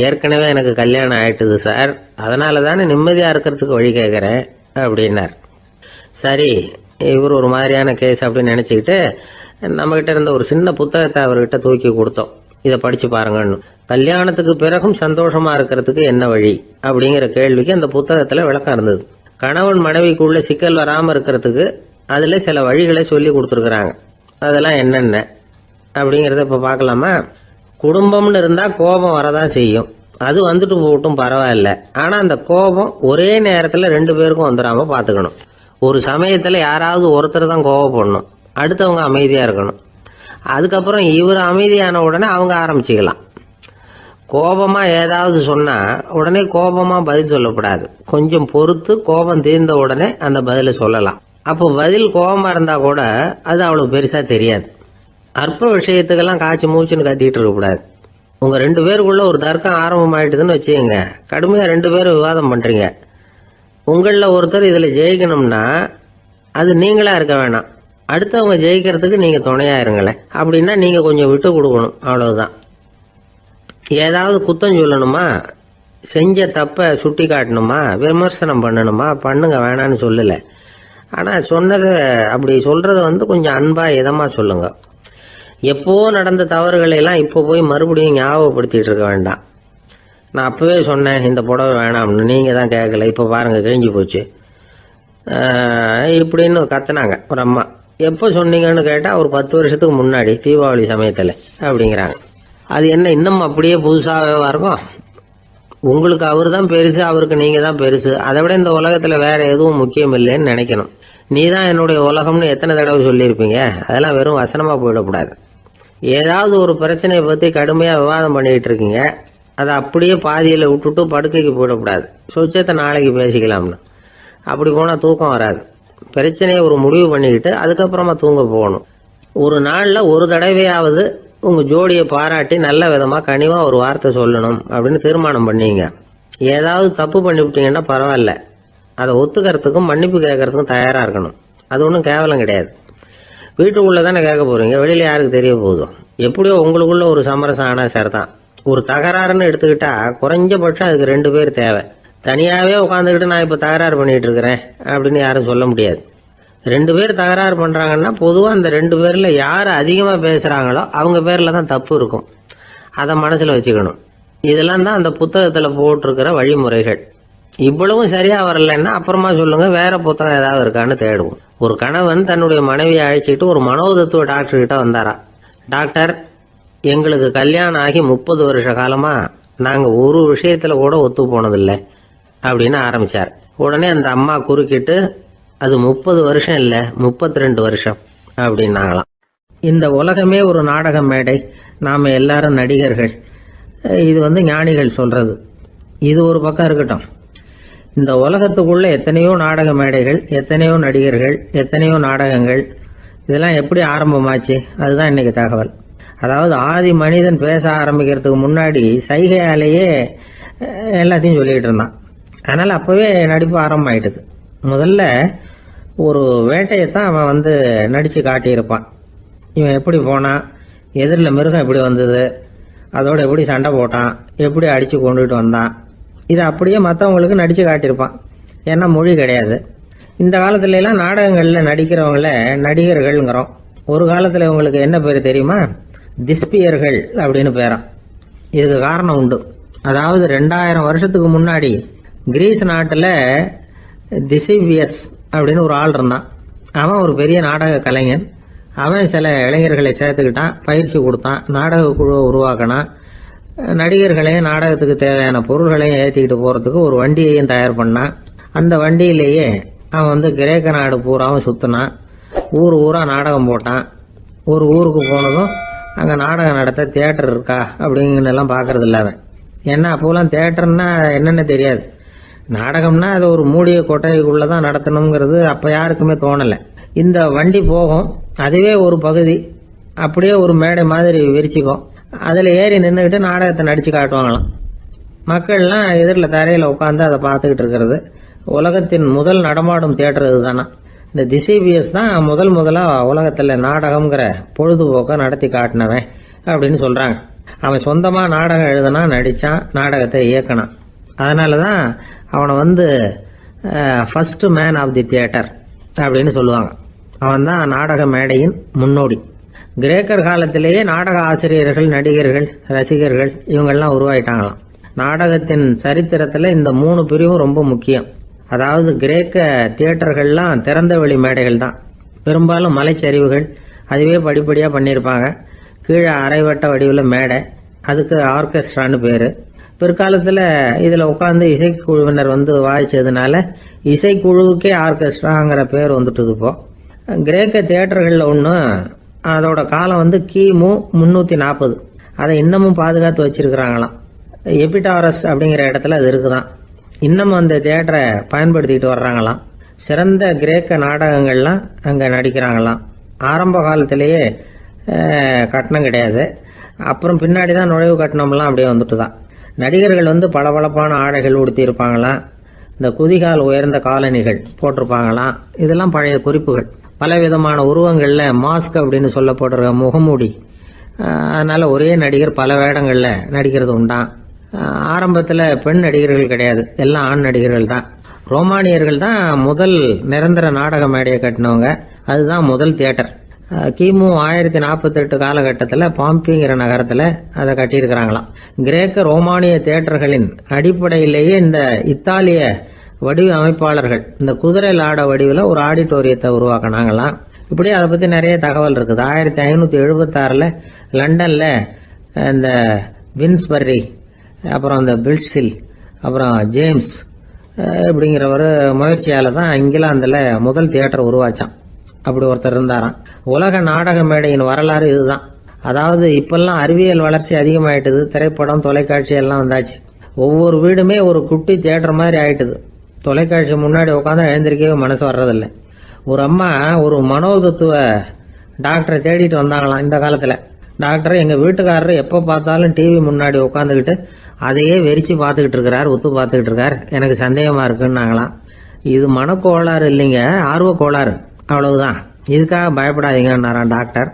ஏற்கனவே எனக்கு கல்யாணம் ஆயிட்டுது சார், அதனால தானே நிம்மதியாக இருக்கிறதுக்கு வழி கேட்குறேன் அப்படின்னார். சரி, இவர் ஒரு மாதிரியான கேஸ் அப்படின்னு நினச்சிக்கிட்டு நம்மகிட்ட இருந்த ஒரு சின்ன புத்தகத்தை அவர்கிட்ட தூக்கி கொடுத்தோம். இதை படிச்சு பாருங்கன்னு. கல்யாணத்துக்கு பிறகும் சந்தோஷமா இருக்கிறதுக்கு என்ன வழி அப்படிங்கிற கேள்விக்கு அந்த புத்தகத்துல விளக்கம் இருந்தது. கணவன் மனைவிக்குள்ள சிக்கல் வராம இருக்கிறதுக்கு அதுல சில வழிகளை சொல்லி கொடுத்துருக்குறாங்க. அதெல்லாம் என்னென்ன அப்படிங்கிறத இப்ப பார்க்கலாமா? குடும்பம்னு இருந்தா கோபம் வரதான் செய்யும். அது வந்துட்டு போகட்டும், பரவாயில்ல. ஆனா அந்த கோபம் ஒரே நேரத்துல 2 பேருக்கும் வந்துடாம பாத்துக்கணும். ஒரு சமயத்துல யாராவது ஒருத்தர் தான் கோபப்படணும், அடுத்தவங்க அமைதியா இருக்கணும். அதுக்கப்புறம் இவர் அமைதியான உடனே அவங்க ஆரம்பிச்சுக்கலாம். கோபமா ஏதாவது சொன்னா உடனே கோபமா பதில் சொல்லக்கூடாது. கொஞ்சம் பொறுத்து கோபம் தீர்ந்த உடனே அந்த பதில சொல்லலாம். அப்போ பதில் கோபமா இருந்தா கூட அது அவ்வளவு பெருசா தெரியாது. அற்ப விஷயத்துக்கெல்லாம் காய்ச்சி மூச்சுன்னு கத்திட்டு இருக்கக்கூடாது. உங்க 2 பேருக்குள்ள ஒரு தர்க்கம் ஆரம்பமாயிட்டுதுன்னு வச்சுக்கோங்க. கடுமையா 2 பேரும் விவாதம் பண்றீங்க. உங்கள ஒருத்தர் இதுல ஜெயிக்கணும்னா அது நீங்களா இருக்க வேணாம், அடுத்தவங்க ஜெயிக்கிறதுக்கு நீங்க துணையா இருங்களேன். அப்படின்னா நீங்க கொஞ்சம் விட்டு கொடுக்கணும், அவ்வளவுதான். ஏதாவது குத்தம் சொல்லணுமா, செஞ்ச தப்ப சுட்டி காட்டணுமா, விமர்சனம் பண்ணணுமா, பண்ணுங்க, வேணான்னு சொல்லல. ஆனா சொன்னதை அப்படி சொல்றத கொஞ்சம் அன்பா இதமா சொல்லுங்க. எப்போ நடந்த தவறுகளை எல்லாம் இப்போ போய் மறுபடியும் ஞாபகப்படுத்திட்டு இருக்க வேண்டாம். நான் அப்பவே சொன்னேன் இந்த புடவை வேணாம்னு, நீங்க தான் கேட்கல, இப்ப பாருங்க கிழிஞ்சு போச்சு இப்படின்னு கத்துனாங்க ஒரு அம்மா. எப்போ சொன்னீங்கன்னு கேட்டா ஒரு 10 வருஷத்துக்கு முன்னாடி தீபாவளி சமயத்துல அப்படிங்கிறாங்க. அது என்ன இன்னும் அப்படியே புதுசாவே இருக்கும்? உங்களுக்கு அவர் தான் பெருசு, அவருக்கு நீங்க தான் பெருசு. அதை விட இந்த உலகத்துல வேற எதுவும் முக்கியம் இல்லைன்னு நினைக்கணும். நீ தான் என்னுடைய உலகம்னு எத்தனை தடவை சொல்லியிருப்பீங்க? அதெல்லாம் வெறும் வசனமா போயிடக்கூடாது. ஏதாவது ஒரு பிரச்சனையை பத்தி கடுமையா விவாதம் பண்ணிட்டு இருக்கீங்க, அதை அப்படியே பாதியில விட்டுட்டு படுக்கைக்கு போயிடக்கூடாது. சொச்சத்தை நாளைக்கு பேசிக்கலாம்னு. அப்படி போனா தூக்கம் வராது. பிரச்சனையை ஒரு முடிவு பண்ணிக்கிட்டு அதுக்கப்புறமா தூங்க போகணும். ஒரு நாள்ல ஒரு தடவையாவது உங்க ஜோடியை பாராட்டி நல்ல விதமா கனிவா ஒரு வார்த்தை சொல்லணும் அப்படின்னு தீர்மானம் பண்ணீங்க. ஏதாவது தப்பு பண்ணிவிட்டீங்கன்னா பரவாயில்ல, அதை ஒத்துக்கிறதுக்கும் மன்னிப்பு கேட்கறதுக்கும் தயாரா இருக்கணும். அது ஒன்றும் கேவலம் கிடையாது. வீட்டுக்குள்ள தானே கேட்க போறீங்க, வெளியில யாருக்கு தெரிய போதும்? எப்படியோ உங்களுக்குள்ள ஒரு சமரசம் ஆனா சரிதான். ஒரு தகராறுன்னு எடுத்துக்கிட்டா குறைஞ்சபட்சம் அதுக்கு 2 பேர் தேவை. தனியாவே உட்காந்துக்கிட்டு நான் இப்ப தகராறு பண்ணிட்டு இருக்கிறேன் அப்படின்னு யாரும் சொல்ல முடியாது. 2 பேர் தகராறு பண்றாங்கன்னா பொதுவா அந்த 2 பேர்ல யாரு அதிகமா பேசுறாங்களோ அவங்க பேர்ல தான் தப்பு இருக்கும். அதை மனசுல வச்சுக்கணும். இதெல்லாம் தான் அந்த புத்தகத்துல போட்டிருக்கிற வழிமுறைகள். இவ்வளவும் சரியா வரலன்னா அப்புறமா சொல்லுங்க, வேற புத்தகம் ஏதாவது இருக்கான்னு தேடுவோம். ஒரு கணவன் தன்னுடைய மனைவியை அழைச்சிட்டு ஒரு மனோதத்துவ டாக்டர் கிட்ட வந்தாரா. டாக்டர், எங்களுக்கு கல்யாணம் ஆகி 30 வருஷ காலமா நாங்க ஒரு விஷயத்துல கூட ஒத்து போனதில்லை அப்படின்னு ஆரம்பிச்சார். உடனே அந்த அம்மா குறுக்கிட்டு, அது 30 வருஷம் இல்ல 32 வருஷம் அப்படின்னாங்களாம். இந்த உலகமே ஒரு நாடக மேடை, நாம எல்லாரும் நடிகர்கள். இது ஞானிகள் சொல்றது. இது ஒரு பக்கம் இருக்கட்டும். இந்த உலகத்துக்குள்ள எத்தனையோ நாடக மேடைகள், எத்தனையோ நடிகர்கள், எத்தனையோ நாடகங்கள், இதெல்லாம் எப்படி ஆரம்பமாச்சு? அதுதான் இன்னைக்கு தகவல். அதாவது ஆதி மனிதன் பேச ஆரம்பிக்கிறதுக்கு முன்னாடி சைகையாலேயே எல்லாத்தையும் சொல்லிட்டு இருந்தான். அதனால அப்பவே நடிப்பு ஆரம்பமாயிட்டது. முதல்ல ஒரு வேட்டையத்தான் அவன் நடிச்சு காட்டியிருப்பான். இவன் எப்படி போனான், எதிரில் மிருகம் எப்படி வந்தது, அதோட எப்படி சண்டை போட்டான், எப்படி அடிச்சு கொண்டுட்டு வந்தான், இதை அப்படியே மற்றவங்களுக்கு நடிச்சு காட்டியிருப்பான். ஏன்னா மொழி கிடையாது. இந்த காலத்துல எல்லாம் நாடகங்கள்ல நடிக்கிறவங்கள நடிகர்கள்ங்கிறோம். ஒரு காலத்துல இவங்களுக்கு என்ன பேரு தெரியுமா? திஸ்பியர்கள் அப்படின்னு பேராம். இதுக்கு காரணம் உண்டு. அதாவது 2000 வருஷத்துக்கு முன்னாடி கிரீஸ் நாட்டுல திசிவியஸ் அப்படின்னு ஒரு ஆள் இருந்தான். அவன் ஒரு பெரிய நாடக கலைஞன். அவன் சில இளைஞர்களை சேர்த்துக்கிட்டான், பயிற்சி கொடுத்தான், நாடக குழுவை உருவாக்கினான். நடிகர்களையும் நாடகத்துக்கு தேவையான பொருள்களையும் ஏற்றிக்கிட்டு போறதுக்கு ஒரு வண்டியையும் தயார் பண்ணான். அந்த வண்டியிலேயே அவன் கிரேக்க நாடு பூராவும் சுத்தினான். ஊர் ஊரா நாடகம் போட்டான். ஒரு ஊருக்கு போனதும் அங்க நாடகம் நடத்த தியேட்டர் இருக்கா அப்படிங்கலாம் பாக்குறது இல்ல அவன். ஏன்னா அப்போலாம் தியேட்டர்னா என்னன்னு தெரியாது. நாடகம்னா அது ஒரு மூடிய கொட்டைக்குள்ளதான் நடத்தணுங்கிறது அப்ப யாருக்குமே தோணல. இந்த வண்டி போகும், அதுவே ஒரு பகுதி அப்படியே ஒரு மேடை மாதிரி விரிச்சுக்கும். அதுல ஏறி நின்றுகிட்டு நாடகத்தை நடிச்சு காட்டுவாங்களாம். மக்கள்லாம் எதிரில் தரையில உட்காந்து அதை பார்த்துக்கிட்டு இருக்கிறது. உலகத்தின் முதல் நடமாடும் தியேட்டர் இதுதானா. இந்த திசிபியஸ் தான் முதலா உலகத்துல நாடகம்ங்கிற பொழுதுபோக்க நடத்தி காட்டினவன் அப்படின்னு சொல்றாங்க. அவன் சொந்தமா நாடகம் எழுதுனா, நடிச்சான், நாடகத்தை இயக்கினான். அதனாலதான் அவனை first man of the theatre அப்படின்னு சொல்லுவாங்க. அவன் தான் நாடக மேடையின் முன்னோடி. கிரேக்கர் காலத்திலேயே நாடக ஆசிரியர்கள், நடிகர்கள், ரசிகர்கள் இவங்கெல்லாம் உருவாயிட்டாங்களாம். நாடகத்தின் சரித்திரத்தில் இந்த 3 பிரிவும் ரொம்ப முக்கியம். அதாவது கிரேக்க தியேட்டர்கள்லாம் திறந்த வெளி மேடைகள் தான். பெரும்பாலும் மலைச்சரிவுகள், அதுவே படிப்படியாக பண்ணியிருப்பாங்க. கீழே அரைவட்ட வடிவில் மேடை, அதுக்கு ஆர்கெஸ்ட்ரான்னு பேர். பிற்காலத்தில் இதில் உட்காந்து இசைக்குழுவினர் வாய்ச்சதுனால இசைக்குழுவுக்கே ஆர்கெஸ்ட்ராங்கிற பேர் வந்துட்டுது. இப்போ கிரேக்க தியேட்டர்களில் ஒன்று, அதோட காலம் கிமு 340. அதை இன்னமும் பாதுகாத்து வச்சிருக்கிறாங்களாம். எபிடாரஸ் அப்படிங்கிற இடத்துல அது இருக்குதான். இன்னமும் அந்த தியேட்டரை பயன்படுத்திட்டு வர்றாங்களாம். சிறந்த கிரேக்க நாடகங்கள்லாம் அங்கே நடிக்கிறாங்களாம். ஆரம்ப காலத்திலேயே கட்டணம் கிடையாது. அப்புறம் பின்னாடி தான் நுழைவு கட்டணம்லாம் அப்படியே வந்துட்டு தான். நடிகர்கள் பளபளப்பான ஆடைகள் உடுத்தி இருப்பாங்களாம். இந்த குதிகால் உயர்ந்த காலணிகள் போட்டிருப்பாங்களாம். இதெல்லாம் பழைய குறிப்புகள். பலவிதமான உருவங்களில் மாஸ்க் அப்படின்னு சொல்லப்படுற முகமூடி. அதனால ஒரே நடிகர் பல வேடங்களில் நடிக்கிறது உண்டான். ஆரம்பத்தில் பெண் நடிகர்கள் கிடையாது, எல்லாம் ஆண் நடிகர்கள் தான். ரோமானியர்கள் தான் முதல் நிரந்தர நாடக மேடையை கட்டினவங்க. அதுதான் முதல் தியேட்டர். கிமு 1048 காலகட்டத்தில் பாம்பிங்கிற நகரத்தில் அதை கட்டியிருக்கிறாங்களாம். கிரேக்க ரோமானிய தியேட்டர்களின் அடிப்படையிலேயே இந்த இத்தாலிய வடிவ அமைப்பாளர்கள் இந்த குதிரை லாட வடிவில் ஒரு ஆடிட்டோரியத்தை உருவாக்கினாங்களாம். இப்படி அதை பற்றி நிறைய தகவல் இருக்குது. 1576 லண்டனில் இந்த வின்ஸ்பர்ரி, அப்புறம் இந்த பில்ட்ஸில், அப்புறம் ஜேம்ஸ் இப்படிங்கிற ஒரு முயற்சியால் தான் இங்கிலாந்தில் முதல் தியேட்டர் உருவாச்சான். அப்படி ஒருத்தர் இருந்தாராம். உலக நாடக மேடையின் வரலாறு இதுதான். அதாவது இப்பெல்லாம் அறிவியல் வளர்ச்சி அதிகமாயிட்டுது. திரைப்படம், தொலைக்காட்சி எல்லாம் வந்தாச்சு. ஒவ்வொரு வீடுமே ஒரு குட்டி தியேட்டர் மாதிரி ஆயிட்டுது. தொலைக்காட்சி முன்னாடி உட்காந்து எழுந்திருக்கவே மனசு வர்றதில்லை. ஒரு அம்மா ஒரு மனோதத்துவ டாக்டரை தேடிட்டு வந்தாங்களாம் இந்த காலத்தில். டாக்டர், எங்கள் வீட்டுக்காரர் எப்போ பார்த்தாலும் டிவி முன்னாடி உட்காந்துக்கிட்டு அதையே வெறிச்சு பார்த்துக்கிட்டு இருக்கிறார், உத்து பார்த்துக்கிட்டு இருக்கார், எனக்கு சந்தேகமாக இருக்குன்னாங்களாம். இது மனக்கோளாறு இல்லைங்க, ஆர்வ கோளாறு, அவ்வளவுதான், இதுக்காக பயப்படாதீங்கன்னாராம் டாக்டர்.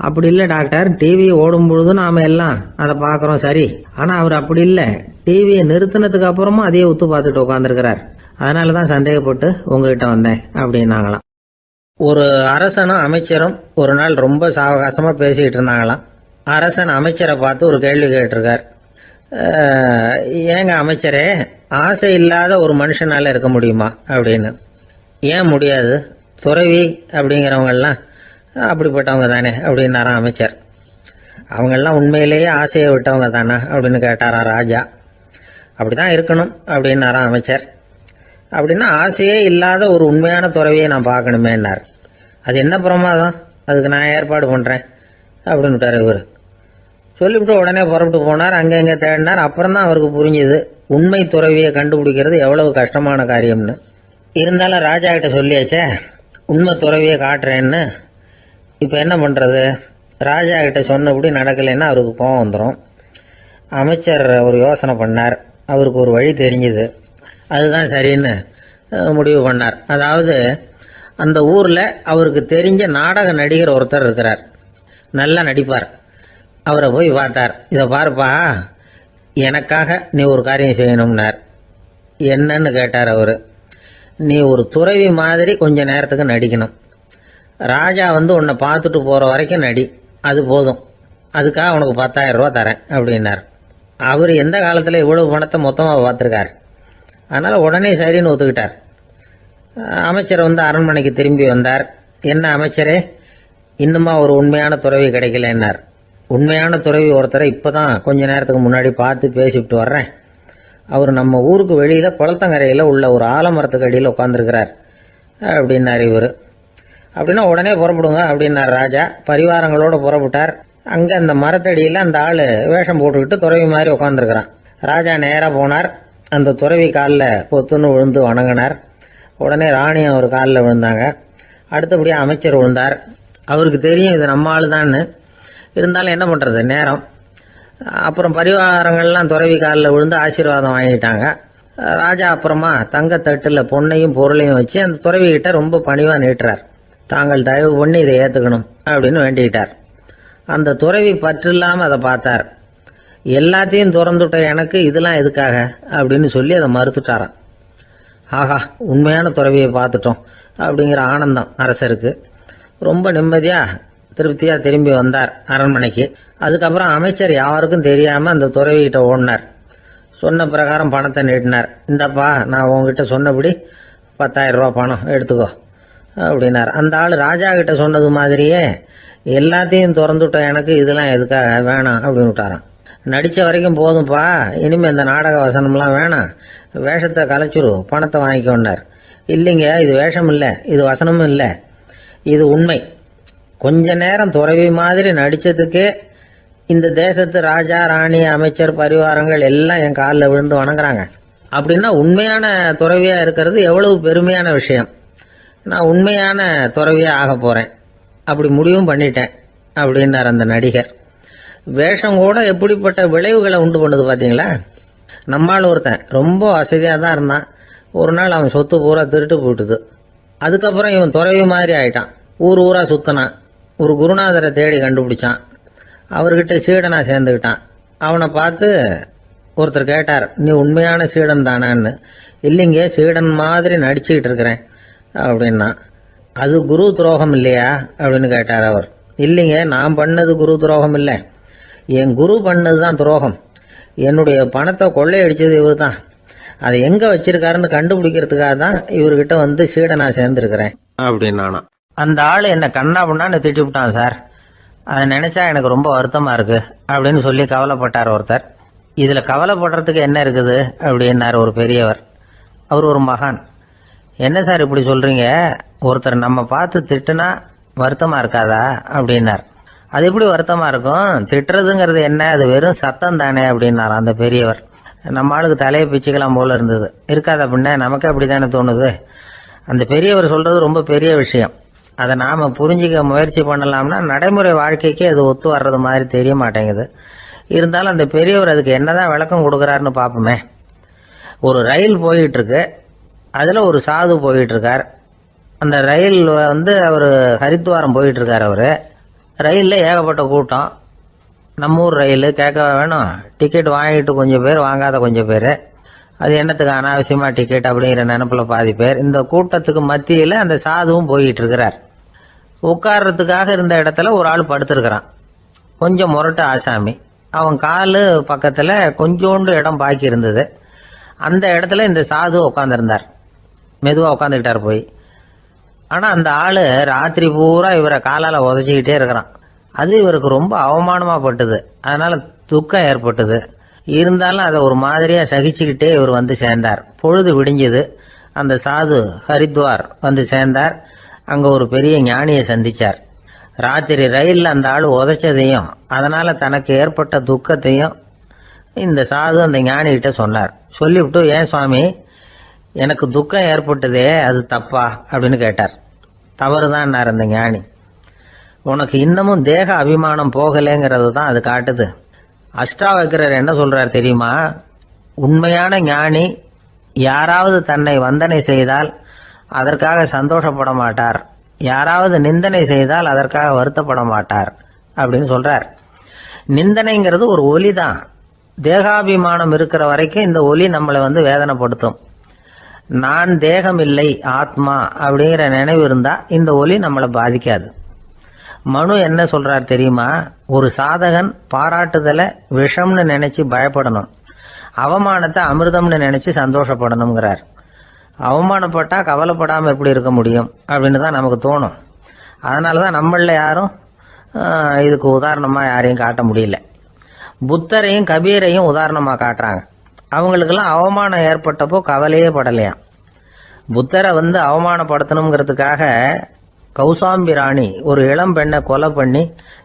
அப்படி இல்லை டாக்டர், டிவி ஓடும் பொழுது நாம எல்லாம் அதை பார்க்குறோம் சரி, ஆனால் அவர் அப்படி இல்லை, டிவியை நிறுத்தினதுக்கு அப்புறமும் அதையே உத்து பார்த்துட்டு உட்காந்துருக்கிறார், அதனால தான் சந்தேகப்பட்டு உங்ககிட்ட வந்தேன் அப்படின்னாங்களாம். ஒரு அரசனும் அமைச்சரும் ஒரு நாள் ரொம்ப சாவகாசமா பேசிக்கிட்டு இருந்தாங்களாம். அரசன் அமைச்சரை பார்த்து ஒரு கேள்வி கேட்டிருக்கார். ஏங்க அமைச்சரே, ஆசை இல்லாத ஒரு மனுஷனால இருக்க முடியுமா அப்படின்னு. ஏன் முடியாது, துறவி அப்படிங்கிறவங்கெல்லாம் அப்படிப்பட்டவங்க தானே அப்படின்னாராம் அமைச்சர். அவங்கெல்லாம் உண்மையிலேயே ஆசையை விட்டவங்க தானே அப்படின்னு கேட்டாராம் ராஜா. அப்படிதான் இருக்கணும் அப்படின்னாராம் அமைச்சர். அப்படின்னா ஆசையே இல்லாத ஒரு உண்மையான துறவியை நான் பார்க்கணுமேன்னார். அது என்ன பிரமாதம், அதுக்கு நான் ஏற்பாடு பண்ணுறேன் அப்படின்னுட்டார் இவர். சொல்லிவிட்டு உடனே புறப்பட்டு போனார். அங்கே இங்கே தேடினார். அப்புறம் தான் அவருக்கு புரிஞ்சுது உண்மை துறவியை கண்டுபிடிக்கிறது எவ்வளவு கஷ்டமான காரியம்னு. இருந்தாலும் ராஜா கிட்ட சொல்லியாச்சே உண்மை துறவியை காட்டுறேன்னு. இப்போ என்ன பண்ணுறது, ராஜா கிட்ட சொன்னபடி நடக்கலைன்னா அவருக்கு கோவம் வந்துடும். அமைச்சர் ஒரு யோசனை பண்ணார். அவருக்கு ஒரு வழி தெரிஞ்சுது. அதுதான் சரின்னு முடிவு பண்ணார். அதாவது அந்த ஊரில் அவருக்கு தெரிஞ்ச நாடக நடிகர் ஒருத்தர் இருக்கிறார், நல்லா நடிப்பார். அவரை போய் பார்த்தார். இதை பாருப்பா, எனக்காக நீ ஒரு காரியம் செய்யணும்னார். என்னன்னு கேட்டார் அவர். நீ ஒரு துறவி மாதிரி கொஞ்ச நேரத்துக்கு நடிக்கணும். ராஜா உன்னை பார்த்துட்டு போகிற வரைக்கும் நடி, அது போதும், அதுக்காக உனக்கு 10,000 ரூபா தரேன் அப்படின்னார். அவர் எந்த காலத்தில் இவ்வளவு பணத்தை மொத்தமாக பார்த்துருக்கார். அதனால் உடனே சரின்னு ஒத்துக்கிட்டார். அமைச்சர் அரண்மனைக்கு திரும்பி வந்தார். என்ன அமைச்சரே, இன்னுமா ஒரு உண்மையான துறவி கிடைக்கலன்னார். உண்மையான துறவி ஒருத்தரை இப்போ தான் கொஞ்ச நேரத்துக்கு முன்னாடி பார்த்து பேசிவிட்டு வர்றேன். அவர் நம்ம ஊருக்கு வெளியில் குளத்தங்கரையில் உள்ள ஒரு ஆலமரத்துக்கு அடியில் உட்காந்துருக்கிறார் அப்படின்னார் இவர். அப்படின்னா உடனே புறப்படுங்க அப்படின்னார் ராஜா. பரிவாரங்களோடு புறப்பட்டார். அங்கே அந்த மரத்தடியில் அந்த ஆள் வேஷம் போட்டுக்கிட்டு துறவி மாதிரி உட்காந்துருக்கிறான். ராஜா நேராக போனார். அந்த துறவி காலில் பொத்துன்னு விழுந்து வணங்கினார். உடனே ராணி அவர் காலில் விழுந்தாங்க. அடுத்தபடியாக அமைச்சர் விழுந்தார். அவருக்கு தெரியும் இது நம்ம ஆள் தான்னு. இருந்தாலும் என்ன பண்ணுறது, நேரம். அப்புறம் பரிவாரங்கள்லாம் துறவி காலில் விழுந்து ஆசீர்வாதம் வாங்கிட்டாங்க. ராஜா அப்புறமா தங்கத்தட்டில் பொண்ணையும் பொருளையும் வச்சு அந்த துறவிகிட்ட ரொம்ப பணிவாக நீட்டுறார். தாங்கள் தயவு பண்ணி இதை ஏற்றுக்கணும் அப்படின்னு வேண்டிக்கிட்டார். அந்த துறவி பற்று இல்லாமல் அதை பார்த்தார். எல்லாத்தையும் திறந்துட்ட எனக்கு இதெல்லாம் எதுக்காக அப்படின்னு சொல்லி அதை மறுத்துட்டாராம். ஆஹா, உண்மையான துறவியை பார்த்துட்டோம் அப்படிங்கிற ஆனந்தம் அரசருக்கு. ரொம்ப நிம்மதியா திருப்தியா திரும்பி வந்தார் அரண்மனைக்கு. அதுக்கப்புறம் அமைச்சர் யாருக்கும் தெரியாம அந்த துறவிகிட்ட ஓடினார். சொன்ன பிரகாரம் பணத்தை நீட்டினார். இந்தப்பா, நான் உங்ககிட்ட சொன்னபடி 10,000 ரூபா பணம் எடுத்துக்கோ அப்படின்னார். அந்த ஆள் ராஜா கிட்ட சொன்னது மாதிரியே எல்லாத்தையும் திறந்துட்டோம், எனக்கு இதெல்லாம் எதுக்காக வேணாம் அப்படின்னு விட்டாராம். நடிச்ச வரைக்கும் போதும்பா, இனிமே இந்த நாடக வசனம்லாம் வேணாம், வேஷத்தை கலைச்சிரு, பணத்தை வாங்கிக்கோன்னார். இல்லைங்க, இது வேஷம் இல்லை, இது வசனமும் இல்லை, இது உண்மை. கொஞ்ச நேரம் துறவி மாதிரி நடிச்சதுக்கே இந்த தேசத்து ராஜா, ராணி, அமைச்சர், பரிவாரங்கள் எல்லாம் என் காலில் விழுந்து வணங்குறாங்க. அப்படின்னா உண்மையான துறவியா இருக்கிறது எவ்வளவு பெருமையான விஷயம். நான் உண்மையான துறவியா ஆக போறேன், அப்படி முடிவும் பண்ணிட்டேன் அப்படின்னார் அந்த நடிகர். வேஷம் கூட எப்படிப்பட்ட விளைவுகளை உண்டு பண்ணுது பாத்தீங்களா. நம்மால் ஒருத்தன் ரொம்ப வசதியாக தான் இருந்தான். ஒரு நாள் அவன் சொத்து பூரா திருட்டு போயிட்டுது. அதுக்கப்புறம் இவன் துறவி மாதிரி ஆயிட்டான். ஊர் ஊரா சுத்தினான். ஒரு குருநாதரை தேடி கண்டுபிடிச்சான். அவர்கிட்ட சீடனா சேர்ந்துக்கிட்டான். அவனை பார்த்து ஒருத்தர் கேட்டார், நீ உண்மையான சீடன் தானான்னு. இல்லைங்க, சீடன் மாதிரி நடிச்சுக்கிட்டு இருக்கிறேன் அப்படின்னா. அது குரு துரோகம் இல்லையா அப்படின்னு கேட்டார் அவர். இல்லைங்க, நான் பண்ணது குரு துரோகம் இல்லை, என் குரு பண்ணது தான் துரோகம். என்னுடைய பணத்தை கொள்ளையடிச்சது இவர் தான். அதை எங்க வச்சிருக்காருன்னு கண்டுபிடிக்கிறதுக்காக தான் இவர்கிட்ட வந்து சீடனா சேர்ந்துருக்கிறேன் அப்படின்னா. அந்த ஆள் என்ன கண்ணா பண்ணான்னு திட்டி விட்டான் சார். அதை நினைச்சா எனக்கு ரொம்ப வருத்தமா இருக்கு அப்படின்னு சொல்லி கவலைப்பட்டார் ஒருத்தர். இதுல கவலைப்படுறதுக்கு என்ன இருக்குது அப்படின்னாரு ஒரு பெரியவர். அவர் ஒரு மகான். என்ன சார் இப்படி சொல்றீங்க, ஒருத்தர் நம்ம பார்த்து திட்டுனா வருத்தமா இருக்காதா அப்படின்னார். அது எப்படி வருத்தமா இருக்கும், திட்டுறதுங்கிறது என்ன, அது வெறும் சத்தம் தானே அப்படின்னார் அந்த பெரியவர். நம்ம ஆளுக்கு தலையை பிச்சுக்கலாம் போல இருந்தது. இருக்காத அப்படின்னா நமக்கு அப்படித்தானே தோணுது. அந்த பெரியவர் சொல்றது ரொம்ப பெரிய விஷயம். அதை நாம புரிஞ்சிக்க முயற்சி பண்ணலாம்னா நடைமுறை வாழ்க்கைக்கு அது ஒத்து வர்றது மாதிரி தெரிய மாட்டேங்குது. இருந்தாலும் அந்த பெரியவர் அதுக்கு என்னதான் விளக்கம் கொடுக்கறாருன்னு பாப்போமே. ஒரு ரயில் போயிட்டு இருக்கு, அதுல ஒரு சாது போயிட்டு இருக்கார். அந்த ரயில் அவரு ஹரித்வாரம் போயிட்டு இருக்காரு. அவரு ரயில்ல ஏகப்பட்ட கூட்டம். நம்ம ஊர் ரயில் கேட்க வேணும், டிக்கெட் வாங்கிட்டு கொஞ்சம் பேர், வாங்காத கொஞ்சம் பேர். அது என்னத்துக்கு அனாவசியமா டிக்கெட் அப்படிங்கிற நினைப்புல பாதி பேர். இந்த கூட்டத்துக்கு மத்தியில அந்த சாதுவும் போயிட்டு இருக்கிறார். உட்கார்றதுக்காக இருந்த இடத்துல ஒரு ஆள் படுத்திருக்கிறான். கொஞ்சம் முரட்டு ஆசாமி. அவன் காலு பக்கத்துல கொஞ்சோண்டு இடம் பாக்கி இருந்தது. அந்த இடத்துல இந்த சாது உட்காந்துருந்தார். மெதுவா உட்காந்துக்கிட்டார் போய். ஆனா அந்த ஆளு ராத்திரி பூரா இவரை காலால உதச்சிக்கிட்டே இருக்கிறான். அது இவருக்கு ரொம்ப அவமானமா பட்டுது. அதனால துக்கம் ஏற்பட்டது. இருந்தாலும் அதை ஒரு மாதிரியா சகிச்சுக்கிட்டே இவர் வந்து சேர்ந்தார். பொழுது விடிஞ்சது. அந்த சாது ஹரித்வார் வந்து சேர்ந்தார். அங்க ஒரு பெரிய ஞானியை சந்திச்சார். ராத்திரி ரயில்ல அந்த ஆளு உதைச்சதையும் அதனால தனக்கு ஏற்பட்ட துக்கத்தையும் இந்த சாது அந்த ஞானி கிட்ட சொன்னார். சொல்லிவிட்டு, ஏன் சுவாமி, எனக்கு துக்கம் ஏற்பட்டதே அது தப்பா அப்படின்னு கேட்டார். தவறுதான் அந்த ஞானி. உனக்கு இன்னமும் தேக அபிமானம் போகலைங்கிறது தான் அது காட்டுது. அஷ்டாவக்கிரர் என்ன சொல்றார் தெரியுமா? உண்மையான ஞானி யாராவது தன்னை வந்தனை செய்தால் அதற்காக சந்தோஷப்பட மாட்டார், யாராவது நிந்தனை செய்தால் அதற்காக வருத்தப்பட மாட்டார் அப்படின்னு சொல்றார். நிந்தனைங்கிறது ஒரு ஒலி தான். தேகாபிமானம் இருக்கிற வரைக்கும் இந்த ஒலி நம்மளை வேதனைப்படுத்தும். நான் தேகம் இல்லை, ஆத்மா அப்படிங்கிற நினைவு இருந்தா இந்த ஒலி நம்மளை பாதிக்காது. மனு என்ன சொல்றார் தெரியுமா? ஒரு சாதகன் பாராட்டுதலை விஷம்னு நினைச்சு பயப்படணும், அவமானத்தை அமிர்தம்னு நினைச்சு சந்தோஷப்படணுங்கிறார். அவமானப்பட்டா கவலைப்படாம எப்படி இருக்க முடியும் அப்படின்னு தான் நமக்கு தோணும். அதனாலதான் நம்மள யாரும் இதுக்கு உதாரணமா யாரையும் காட்ட முடியல. புத்தரையும் கபீரையும் உதாரணமா காட்டுறாங்க. அவங்களுக்கெல்லாம் அவமானம் ஏற்பட்டப்போ கவலையே படலையாம். புத்தரை அவமானப்படுத்தணுங்கிறதுக்காக கௌசாம்பி ராணி ஒரு இளம் பெண்ணை கொலை பண்ணி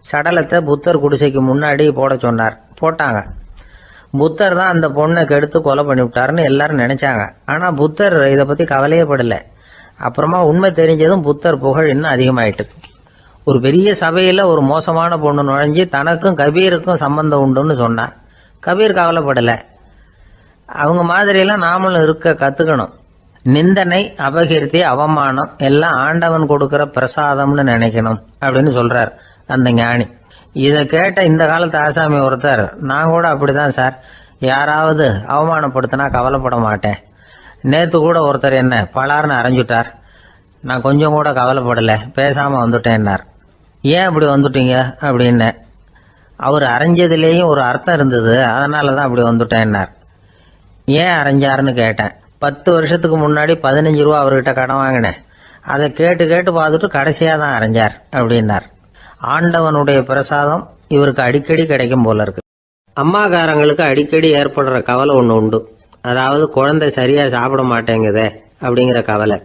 சடலத்தை புத்தர் குடிசைக்கு முன்னாடி போட சொன்னார். போட்டாங்க. புத்தர் தான் அந்த பொண்ணை கெடுத்து கொலை பண்ணி விட்டாருன்னு எல்லாரும் நினைச்சாங்க. ஆனா புத்தர் இதை பத்தி கவலையே படல. அப்புறமா உண்மை தெரிஞ்சதும் புத்தர் புகழ் இன்னும் அதிகமாயிட்டு. ஒரு பெரிய சபையில ஒரு மோசமான பொண்ணு நுழைஞ்சு தனக்கும் கபீருக்கும் சம்பந்தம் உண்டுன்னு சொன்னா கபீர் கவலைப்படல. அவங்க மாதிரியெல்லாம் நாமளும் இருக்க கத்துக்கணும். நிந்தனை, அபகீர்த்தி, அவமானம் எல்லாம் ஆண்டவன் கொடுக்கிற பிரசாதம்னு நினைக்கணும் அப்படின்னு சொல்றார் அந்த ஞானி. இதை கேட்ட இந்த காலத்து ஆசாமி ஒருத்தர், நான் கூட அப்படிதான் சார், யாராவது அவமானப்படுத்தினா கவலைப்பட மாட்டேன், நேற்று கூட ஒருத்தர் என்ன பலார்னு அரைஞ்சுட்டார். நான் கொஞ்சம் கூட கவலைப்படலை, பேசாமல் வந்துட்டேன்னார். ஏன் அப்படி வந்துட்டீங்க அப்படின்னு. அவர் அரைஞ்சதுலேயும் ஒரு அர்த்தம் இருந்தது, அதனால தான் அப்படி வந்துட்டேன்னார். ஏன் அரைஞ்சாருன்னு கேட்டேன். 10 வருஷத்துக்கு முன்னாடி 15 ரூபா அவர்கிட்ட கடன் வாங்கினேன். அதை கேட்டு கேட்டு பார்த்துட்டு கடைசியாக தான் அரைஞ்சார் அப்படின்னார். ஆண்டவனுடைய பிரசாதம் இவருக்கு அடிக்கடி கிடைக்கும் போல இருக்கு. அம்மாக்காரங்களுக்கு அடிக்கடி ஏற்படுற கவலை ஒன்று உண்டு. அதாவது குழந்தை சரியா சாப்பிட மாட்டேங்குதே அப்படிங்கிற கவலை.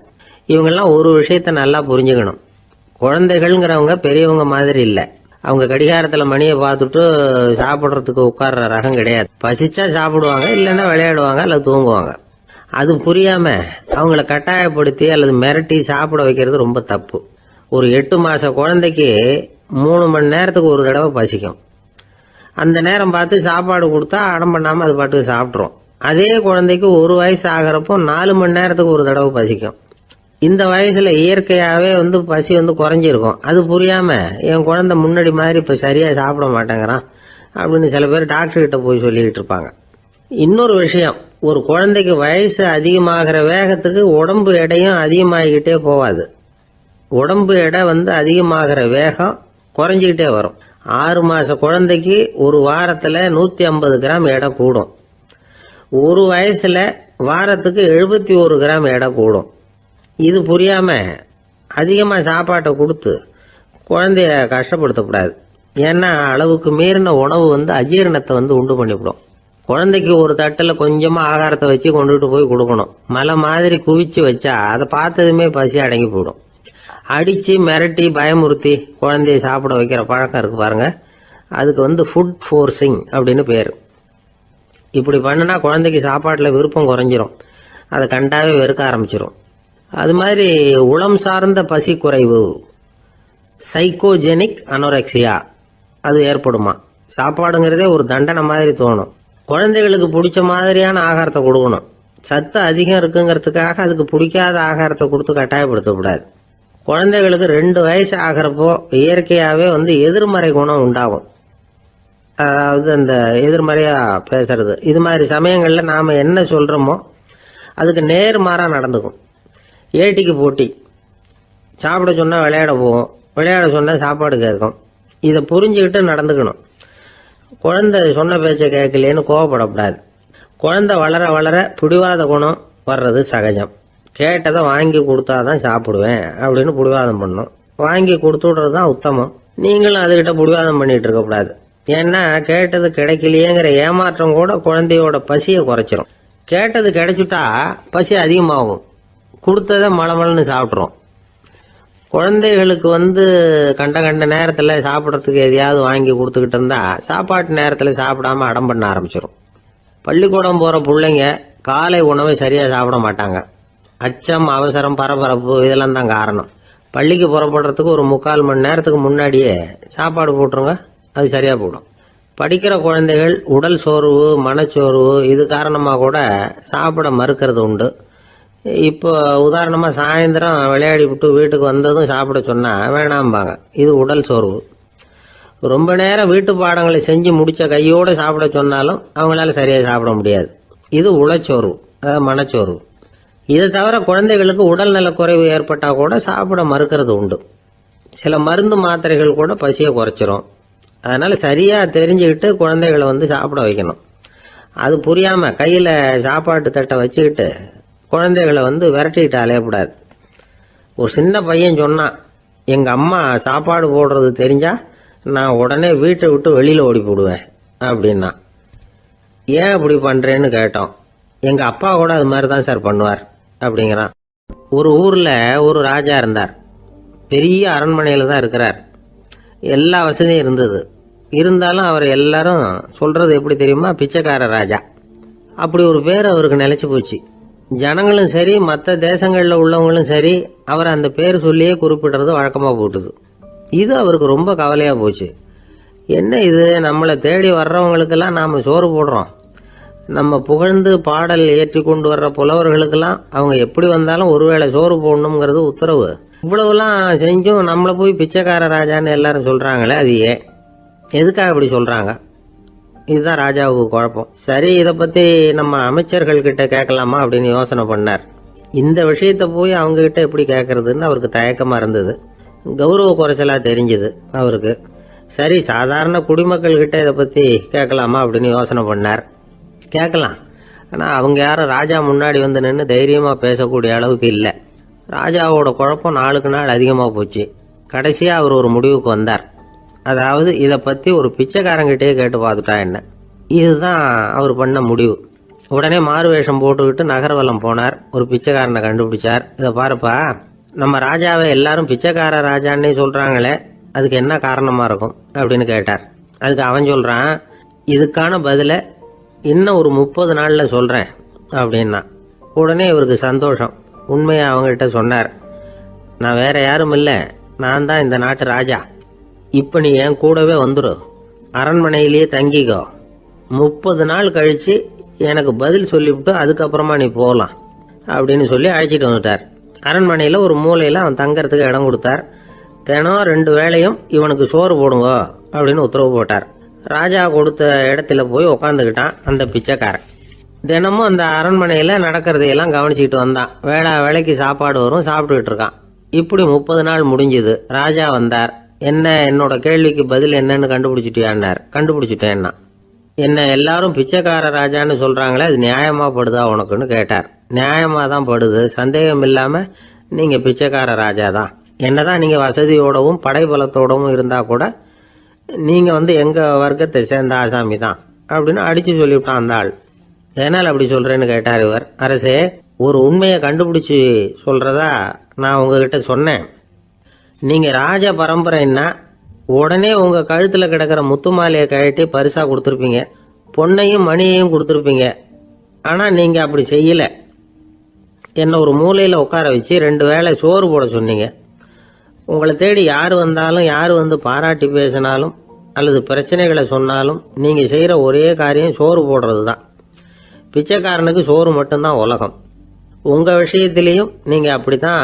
இவங்கெல்லாம் ஒரு விஷயத்த நல்லா புரிஞ்சுக்கணும். குழந்தைகள்ங்கிறவங்க பெரியவங்க மாதிரி இல்லை. அவங்க கடிகாரத்தில் மணியை பார்த்துட்டு சாப்பிட்றதுக்கு உட்கார்ற ரகம் கிடையாது. பசிச்சா சாப்பிடுவாங்க, இல்லைன்னா விளையாடுவாங்க அல்லது தூங்குவாங்க. அது புரியாம அவங்கள கட்டாயப்படுத்தி அல்லது மிரட்டி சாப்பிட வைக்கிறது ரொம்ப தப்பு. ஒரு 8 மாச குழந்தைக்கு 3 மணி நேரத்துக்கு ஒரு தடவை பசிக்கும். அந்த நேரம் பார்த்து சாப்பாடு கொடுத்தா அடம் பண்ணாம அது பாட்டுக்கு சாப்பிட்றோம். அதே குழந்தைக்கு 1 வயசு ஆகிறப்போ 4 மணி நேரத்துக்கு ஒரு தடவை பசிக்கும். இந்த வயசுல இயற்கையாவே பசி குறைஞ்சிருக்கும். அது புரியாம என் குழந்தை முன்னாடி மாதிரி இப்ப சரியா சாப்பிட மாட்டேங்கிறான் அப்படின்னு சில பேர் டாக்டர் கிட்ட போய் சொல்லிக்கிட்டு இருப்பாங்க. இன்னொரு விஷயம், ஒரு குழந்தைக்கு வயசு அதிகமாகிற வேகத்துக்கு உடம்பு எடையும் அதிகமாகிக்கிட்டே போவாது. உடம்பு எடை அதிகமாகிற வேகம் குறைஞ்சிக்கிட்டே வரும். 6 மாச குழந்தைக்கு ஒரு வாரத்துல 150 கிராம் எடை கூடும். ஒரு வயசுல வாரத்துக்கு 71 கிராம் எடை கூடும். இது புரியாம அதிகமா சாப்பாட்டை கொடுத்து குழந்தைய கஷ்டப்படுத்தக்கூடாது. ஏன்னா அளவுக்கு மீறின உணவு அஜீரணத்தை உண்டு பண்ணிவிடும். குழந்தைக்கு ஒரு தட்டில் கொஞ்சமா ஆகாரத்தை வச்சு கொண்டுட்டு போய் கொடுக்கணும். மலை மாதிரி குவிச்சு வச்சா அதை பார்த்ததுமே பசி அடங்கி போயிடும். அடிச்சு மிரட்டி பயமுறுத்தி குழந்தைய சாப்பிட வைக்கிற பழக்கம் இருக்கு பாருங்க, அதுக்கு ஃபுட் ஃபோர்சிங் அப்படின்னு பேரு. இப்படி பண்ணுனா குழந்தைக்கு சாப்பாட்டில் விருப்பம் குறைஞ்சிரும், அதை கண்டாவே வெறுக்க ஆரம்பிச்சிடும். அது மாதிரி உளம் சார்ந்த பசி குறைவு, சைக்கோஜெனிக் அனோரெக்சியா, அது ஏற்படுமா. சாப்பாடுங்கிறதே ஒரு தண்டனை மாதிரி தோணும். குழந்தைகளுக்கு பிடிச்ச மாதிரியான ஆகாரத்தை கொடுக்கணும். சத்து அதிகம் இருக்குங்கிறதுக்காக அதுக்கு பிடிக்காத ஆகாரத்தை கொடுத்து கட்டாயப்படுத்தக்கூடாது. குழந்தைகளுக்கு 2 வயசு ஆகிறப்போ இயற்கையாகவே எதிர்மறை குணம் உண்டாகும். அதாவது அந்த எதிர்மறையா பேசுறது. இது மாதிரி சமயங்கள்ல நாம என்ன சொல்றோமோ அதுக்கு நேர்மாறா நடந்துக்கும். ஏட்டிக்கு போட்டி. சாப்பிட சொன்னா விளையாட போவோம், விளையாட சொன்னா சாப்பாடு கேட்கும். இதை புரிஞ்சுக்கிட்டு நடந்துக்கணும். குழந்தை சொன்ன பேச்சை கேட்கலேன்னு கோவப்படக்கூடாது. குழந்தை வளர வளர பிடிவாத குணம் வர்றது சகஜம். கேட்டதை வாங்கி கொடுத்தாதான் சாப்பிடுவேன் அப்படின்னு பிடிவாதம் பண்ணும். வாங்கி கொடுத்து விடுறது தான் உத்தமம். நீங்களும் அதுகிட்ட பிடிவாதம் பண்ணிட்டு இருக்கக்கூடாது. ஏன்னா கேட்டது கிடைக்கலையேங்கிற ஏமாற்றம் கூட குழந்தையோட பசியை குறைச்சிரும். கேட்டது கிடைச்சுட்டா பசி அதிகமாகும். கொடுத்ததை மளமளன்னு சாப்பிட்றோம். குழந்தைகளுக்கு கண்ட கண்ட நேரத்தில் சாப்பிட்றதுக்கு எதையாவது வாங்கி கொடுத்துக்கிட்டு இருந்தா சாப்பாட்டு நேரத்தில் சாப்பிடாம அடம் பண்ண ஆரம்பிச்சிடும். பள்ளிக்கூடம் போகிற பிள்ளைங்க காலை உணவை சரியாக சாப்பிட மாட்டாங்க. அச்சம், அவசரம், பரபரப்பு இதெல்லாம் தான் காரணம். பள்ளிக்கு புறப்படுறதுக்கு ஒரு 3/4 மணி நேரத்துக்கு முன்னாடியே சாப்பாடு போட்டுருங்க, அது சரியாக போடும். படிக்கிற குழந்தைகள் உடல் சோர்வு, மனச்சோர்வு இது காரணமாக கூட சாப்பிட மறுக்கிறது உண்டு. இப்போ உதாரணமா சாயந்தரம் விளையாடி விட்டு வீட்டுக்கு வந்ததும் சாப்பிட சொன்னா வேணாம்பாங்க. இது உடல் சோர்வு. ரொம்ப நேரம் வீட்டு பாடங்களை செஞ்சு முடிச்ச கையோட சாப்பிட சொன்னாலும் அவங்களால சரியா சாப்பிட முடியாது. இது உளச்சோர்வு, அதாவது மனச்சோர்வு. இதை தவிர குழந்தைகளுக்கு உடல் நலக்குறைவு ஏற்பட்டா கூட சாப்பிட மறுக்கிறது உண்டு. சில மருந்து மாத்திரைகள் கூட பசியை குறைச்சிரும். அதனால சரியா தெரிஞ்சுக்கிட்டு குழந்தைகளை சாப்பிட வைக்கணும். அது புரியாம கையில சாப்பாட்டு தட்டை வச்சுக்கிட்டு குழந்தைகளை விரட்டிக்கிட்டு அலையக்கூடாது. ஒரு சின்ன பையன் சொன்னான், எங்க அம்மா சாப்பாடு போடுறது தெரிஞ்சா நான் உடனே வீட்டை விட்டு வெளியில ஓடி போடுவேன் அப்படின்னா. ஏன் அப்படி பண்றேன்னு கேட்டோம். எங்க அப்பா கூட அது மாதிரி தான் சார் பண்ணுவார் அப்படிங்கிறான். ஒரு ஊர்ல ஒரு ராஜா இருந்தார். பெரிய அரண்மனையில தான் இருக்கிறார். எல்லா வசதியும் இருந்தது. இருந்தாலும் அவர் எல்லாரும் சொல்றது எப்படி தெரியுமா, பிச்சைக்கார ராஜா. அப்படி ஒரு பேர் அவருக்கு நிலைச்சு போச்சு. ஜனங்களும் சரி, மற்ற தேசங்களில் உள்ளவங்களும் சரி, அவர் அந்த பேர் சொல்லியே குறிப்பிடுறது வழக்கமா போட்டுது. இது அவருக்கு ரொம்ப கவலையா போச்சு. என்ன இது, நம்மளை தேடி வர்றவங்களுக்கெல்லாம் நாம சோறு போடுறோம், நம்ம புகழ்ந்து பாடல் ஏற்றி கொண்டு வர்ற புலவர்களுக்கெல்லாம் அவங்க எப்படி வந்தாலும் ஒருவேளை சோறு போடணுங்கிறது உத்தரவு. இவ்வளவுலாம் செஞ்சும் நம்மளை போய் பிச்சைக்கார ராஜான்னு எல்லாரும் சொல்றாங்களே, அது ஏன், எதுக்காக இப்படி சொல்றாங்க? இதுதான் ராஜாவுக்கு குழப்பம். சரி, இதை பத்தி நம்ம அமைச்சர்கள் கிட்ட கேட்கலாமா அப்படின்னு யோசனை பண்ணார். இந்த விஷயத்த போய் அவங்க கிட்ட எப்படி கேட்கறதுன்னு அவருக்கு தயக்கமா இருந்தது. கௌரவ குறைச்சலா தெரிஞ்சது அவருக்கு. சரி, சாதாரண குடிமக்கள் கிட்ட இதை பத்தி கேட்கலாமா அப்படின்னு யோசனை பண்ணார். கேட்கலாம், ஆனா அவங்க யாரும் ராஜா முன்னாடி வந்து நின்று தைரியமா பேசக்கூடிய அளவுக்கு இல்லை. ராஜாவோட குழப்பம் நாளுக்கு நாள் அதிகமாக போச்சு. கடைசியா அவர் ஒரு முடிவுக்கு வந்தார். அதாவது இதை பத்தி ஒரு பிச்சைக்காரங்கிட்டே கேட்டு பார்த்துட்டா என்ன. இதுதான் அவர் பண்ண முடிவு. உடனே மாறு வேஷம் போட்டுக்கிட்டு நகர்வலம் போனார். ஒரு பிச்சைக்காரனை கண்டுபிடிச்சார். இதை பாருப்பா, நம்ம ராஜாவை எல்லாரும் பிச்சைக்கார ராஜான்னே சொல்றாங்களே, அதுக்கு என்ன காரணமா இருக்கும் அப்படின்னு கேட்டார். அதுக்கு அவன் சொல்றான், இதுக்கான பதில இன்னும் ஒரு 30 நாள்ல சொல்றேன் அப்படின்னா. உடனே இவருக்கு சந்தோஷம். உண்மையை அவங்ககிட்ட சொன்னார். நான் வேற யாரும் இல்லை, நான் தான் இந்த நாட்டு ராஜா. இப்ப நீ என் கூடவே வந்துடு, அரண்மனையிலேயே தங்கிக்கோ. 30 நாள் கழிச்சு எனக்கு பதில் சொல்லிவிட்டு அதுக்கப்புறமா நீ போகலாம் அப்படின்னு சொல்லி அழைச்சிட்டு வந்துட்டார். அரண்மனையில் ஒரு மூலையில் அவன் தங்கறதுக்கு இடம் கொடுத்தார். தினம் 2 வேளையும் இவனுக்கு சோறு போடுங்க அப்படின்னு உத்தரவு போட்டார். ராஜா கொடுத்த இடத்துல போய் உக்காந்துக்கிட்டான் அந்த பிச்சைக்காரன். தினமும் அந்த அரண்மனையில் நடக்கிறதையெல்லாம் கவனிச்சுக்கிட்டு வந்தான். வேளைக்கு சாப்பாடு வரும், சாப்பிட்டுக்கிட்டு இருக்கான். இப்படி 30 நாள் முடிஞ்சுது. ராஜா வந்தார். என்ன, என்னோட கேள்விக்கு பதில் என்னன்னு கண்டுபிடிச்சிட்டியான்னார். கண்டுபிடிச்சிட்டேன்னா. என்ன எல்லாரும் பிச்சைக்கார ராஜான்னு சொல்றாங்களே, அது நியாயமா படுதா உனக்குன்னு கேட்டார். நியாயமா தான் படுது, சந்தேகம் இல்லாம நீங்க பிச்சைக்கார ராஜா தான். என்னதான் நீங்க வசதியோடவும் படைபலத்தோடவும் இருந்தா கூட நீங்க எங்க வர்க்கத்தை சேர்ந்த ஆசாமி தான் அப்படின்னு அடிச்சு சொல்லிவிட்டான் அந்த ஆள். எதனால் அப்படி சொல்றேன்னு கேட்டார் இவர். அரசே, ஒரு உண்மையை கண்டுபிடிச்சு சொல்றதா நான் உங்ககிட்ட சொன்னேன். நீங்க ராஜ பரம்பரைன்னா உடனே உங்க கழுத்துல கிடக்கிற முத்து மாலையை கழட்டி பரிசா கொடுத்துருப்பீங்க, பொன்னையும் மணியையும் கொடுத்துருப்பீங்க. ஆனா நீங்க அப்படி செய்யல. என்ன ஒரு மூலையில உட்கார வச்சு 2 வேளை சோறு போட சொன்னீங்க. உங்களை தேடி யார் வந்தாலும், யார் பாராட்டி பேசினாலும் அல்லது பிரச்சனைகளை சொன்னாலும் நீங்க செய்யற ஒரே காரியம் சோறு போடுறது தான். பிச்சைக்காரனுக்கு சோறு மட்டும்தான் உலகம். உங்க விஷயத்திலையும் நீங்க அப்படித்தான்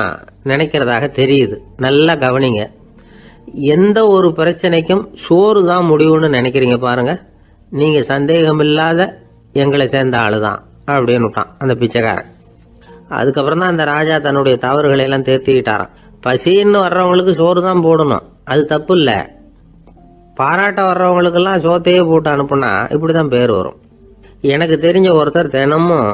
நினைக்கிறதாக தெரியுது. நல்லா கவனிங்க. எந்த ஒரு பிரச்சனைக்கும் சோறு தான் முடிவுன்னு நினைக்கிறீங்க பாருங்க. நீங்க சந்தேகமில்லாத எங்களை சேர்ந்த ஆளுதான் அப்படின்னு விட்டான் அந்த பிச்சைக்காரன். அதுக்கப்புறம் தான் அந்த ராஜா தன்னுடைய தவறுகளை எல்லாம் தேர்த்திக்கிட்டாராம். பசின்னு வர்றவங்களுக்கு சோறு தான் போடணும், அது தப்பு இல்லை. பாராட்ட வர்றவங்களுக்கெல்லாம் சோத்தையே போட்டு அனுப்புனா இப்படிதான் பேர் வரும். எனக்கு தெரிஞ்ச ஒருத்தர் தினமும்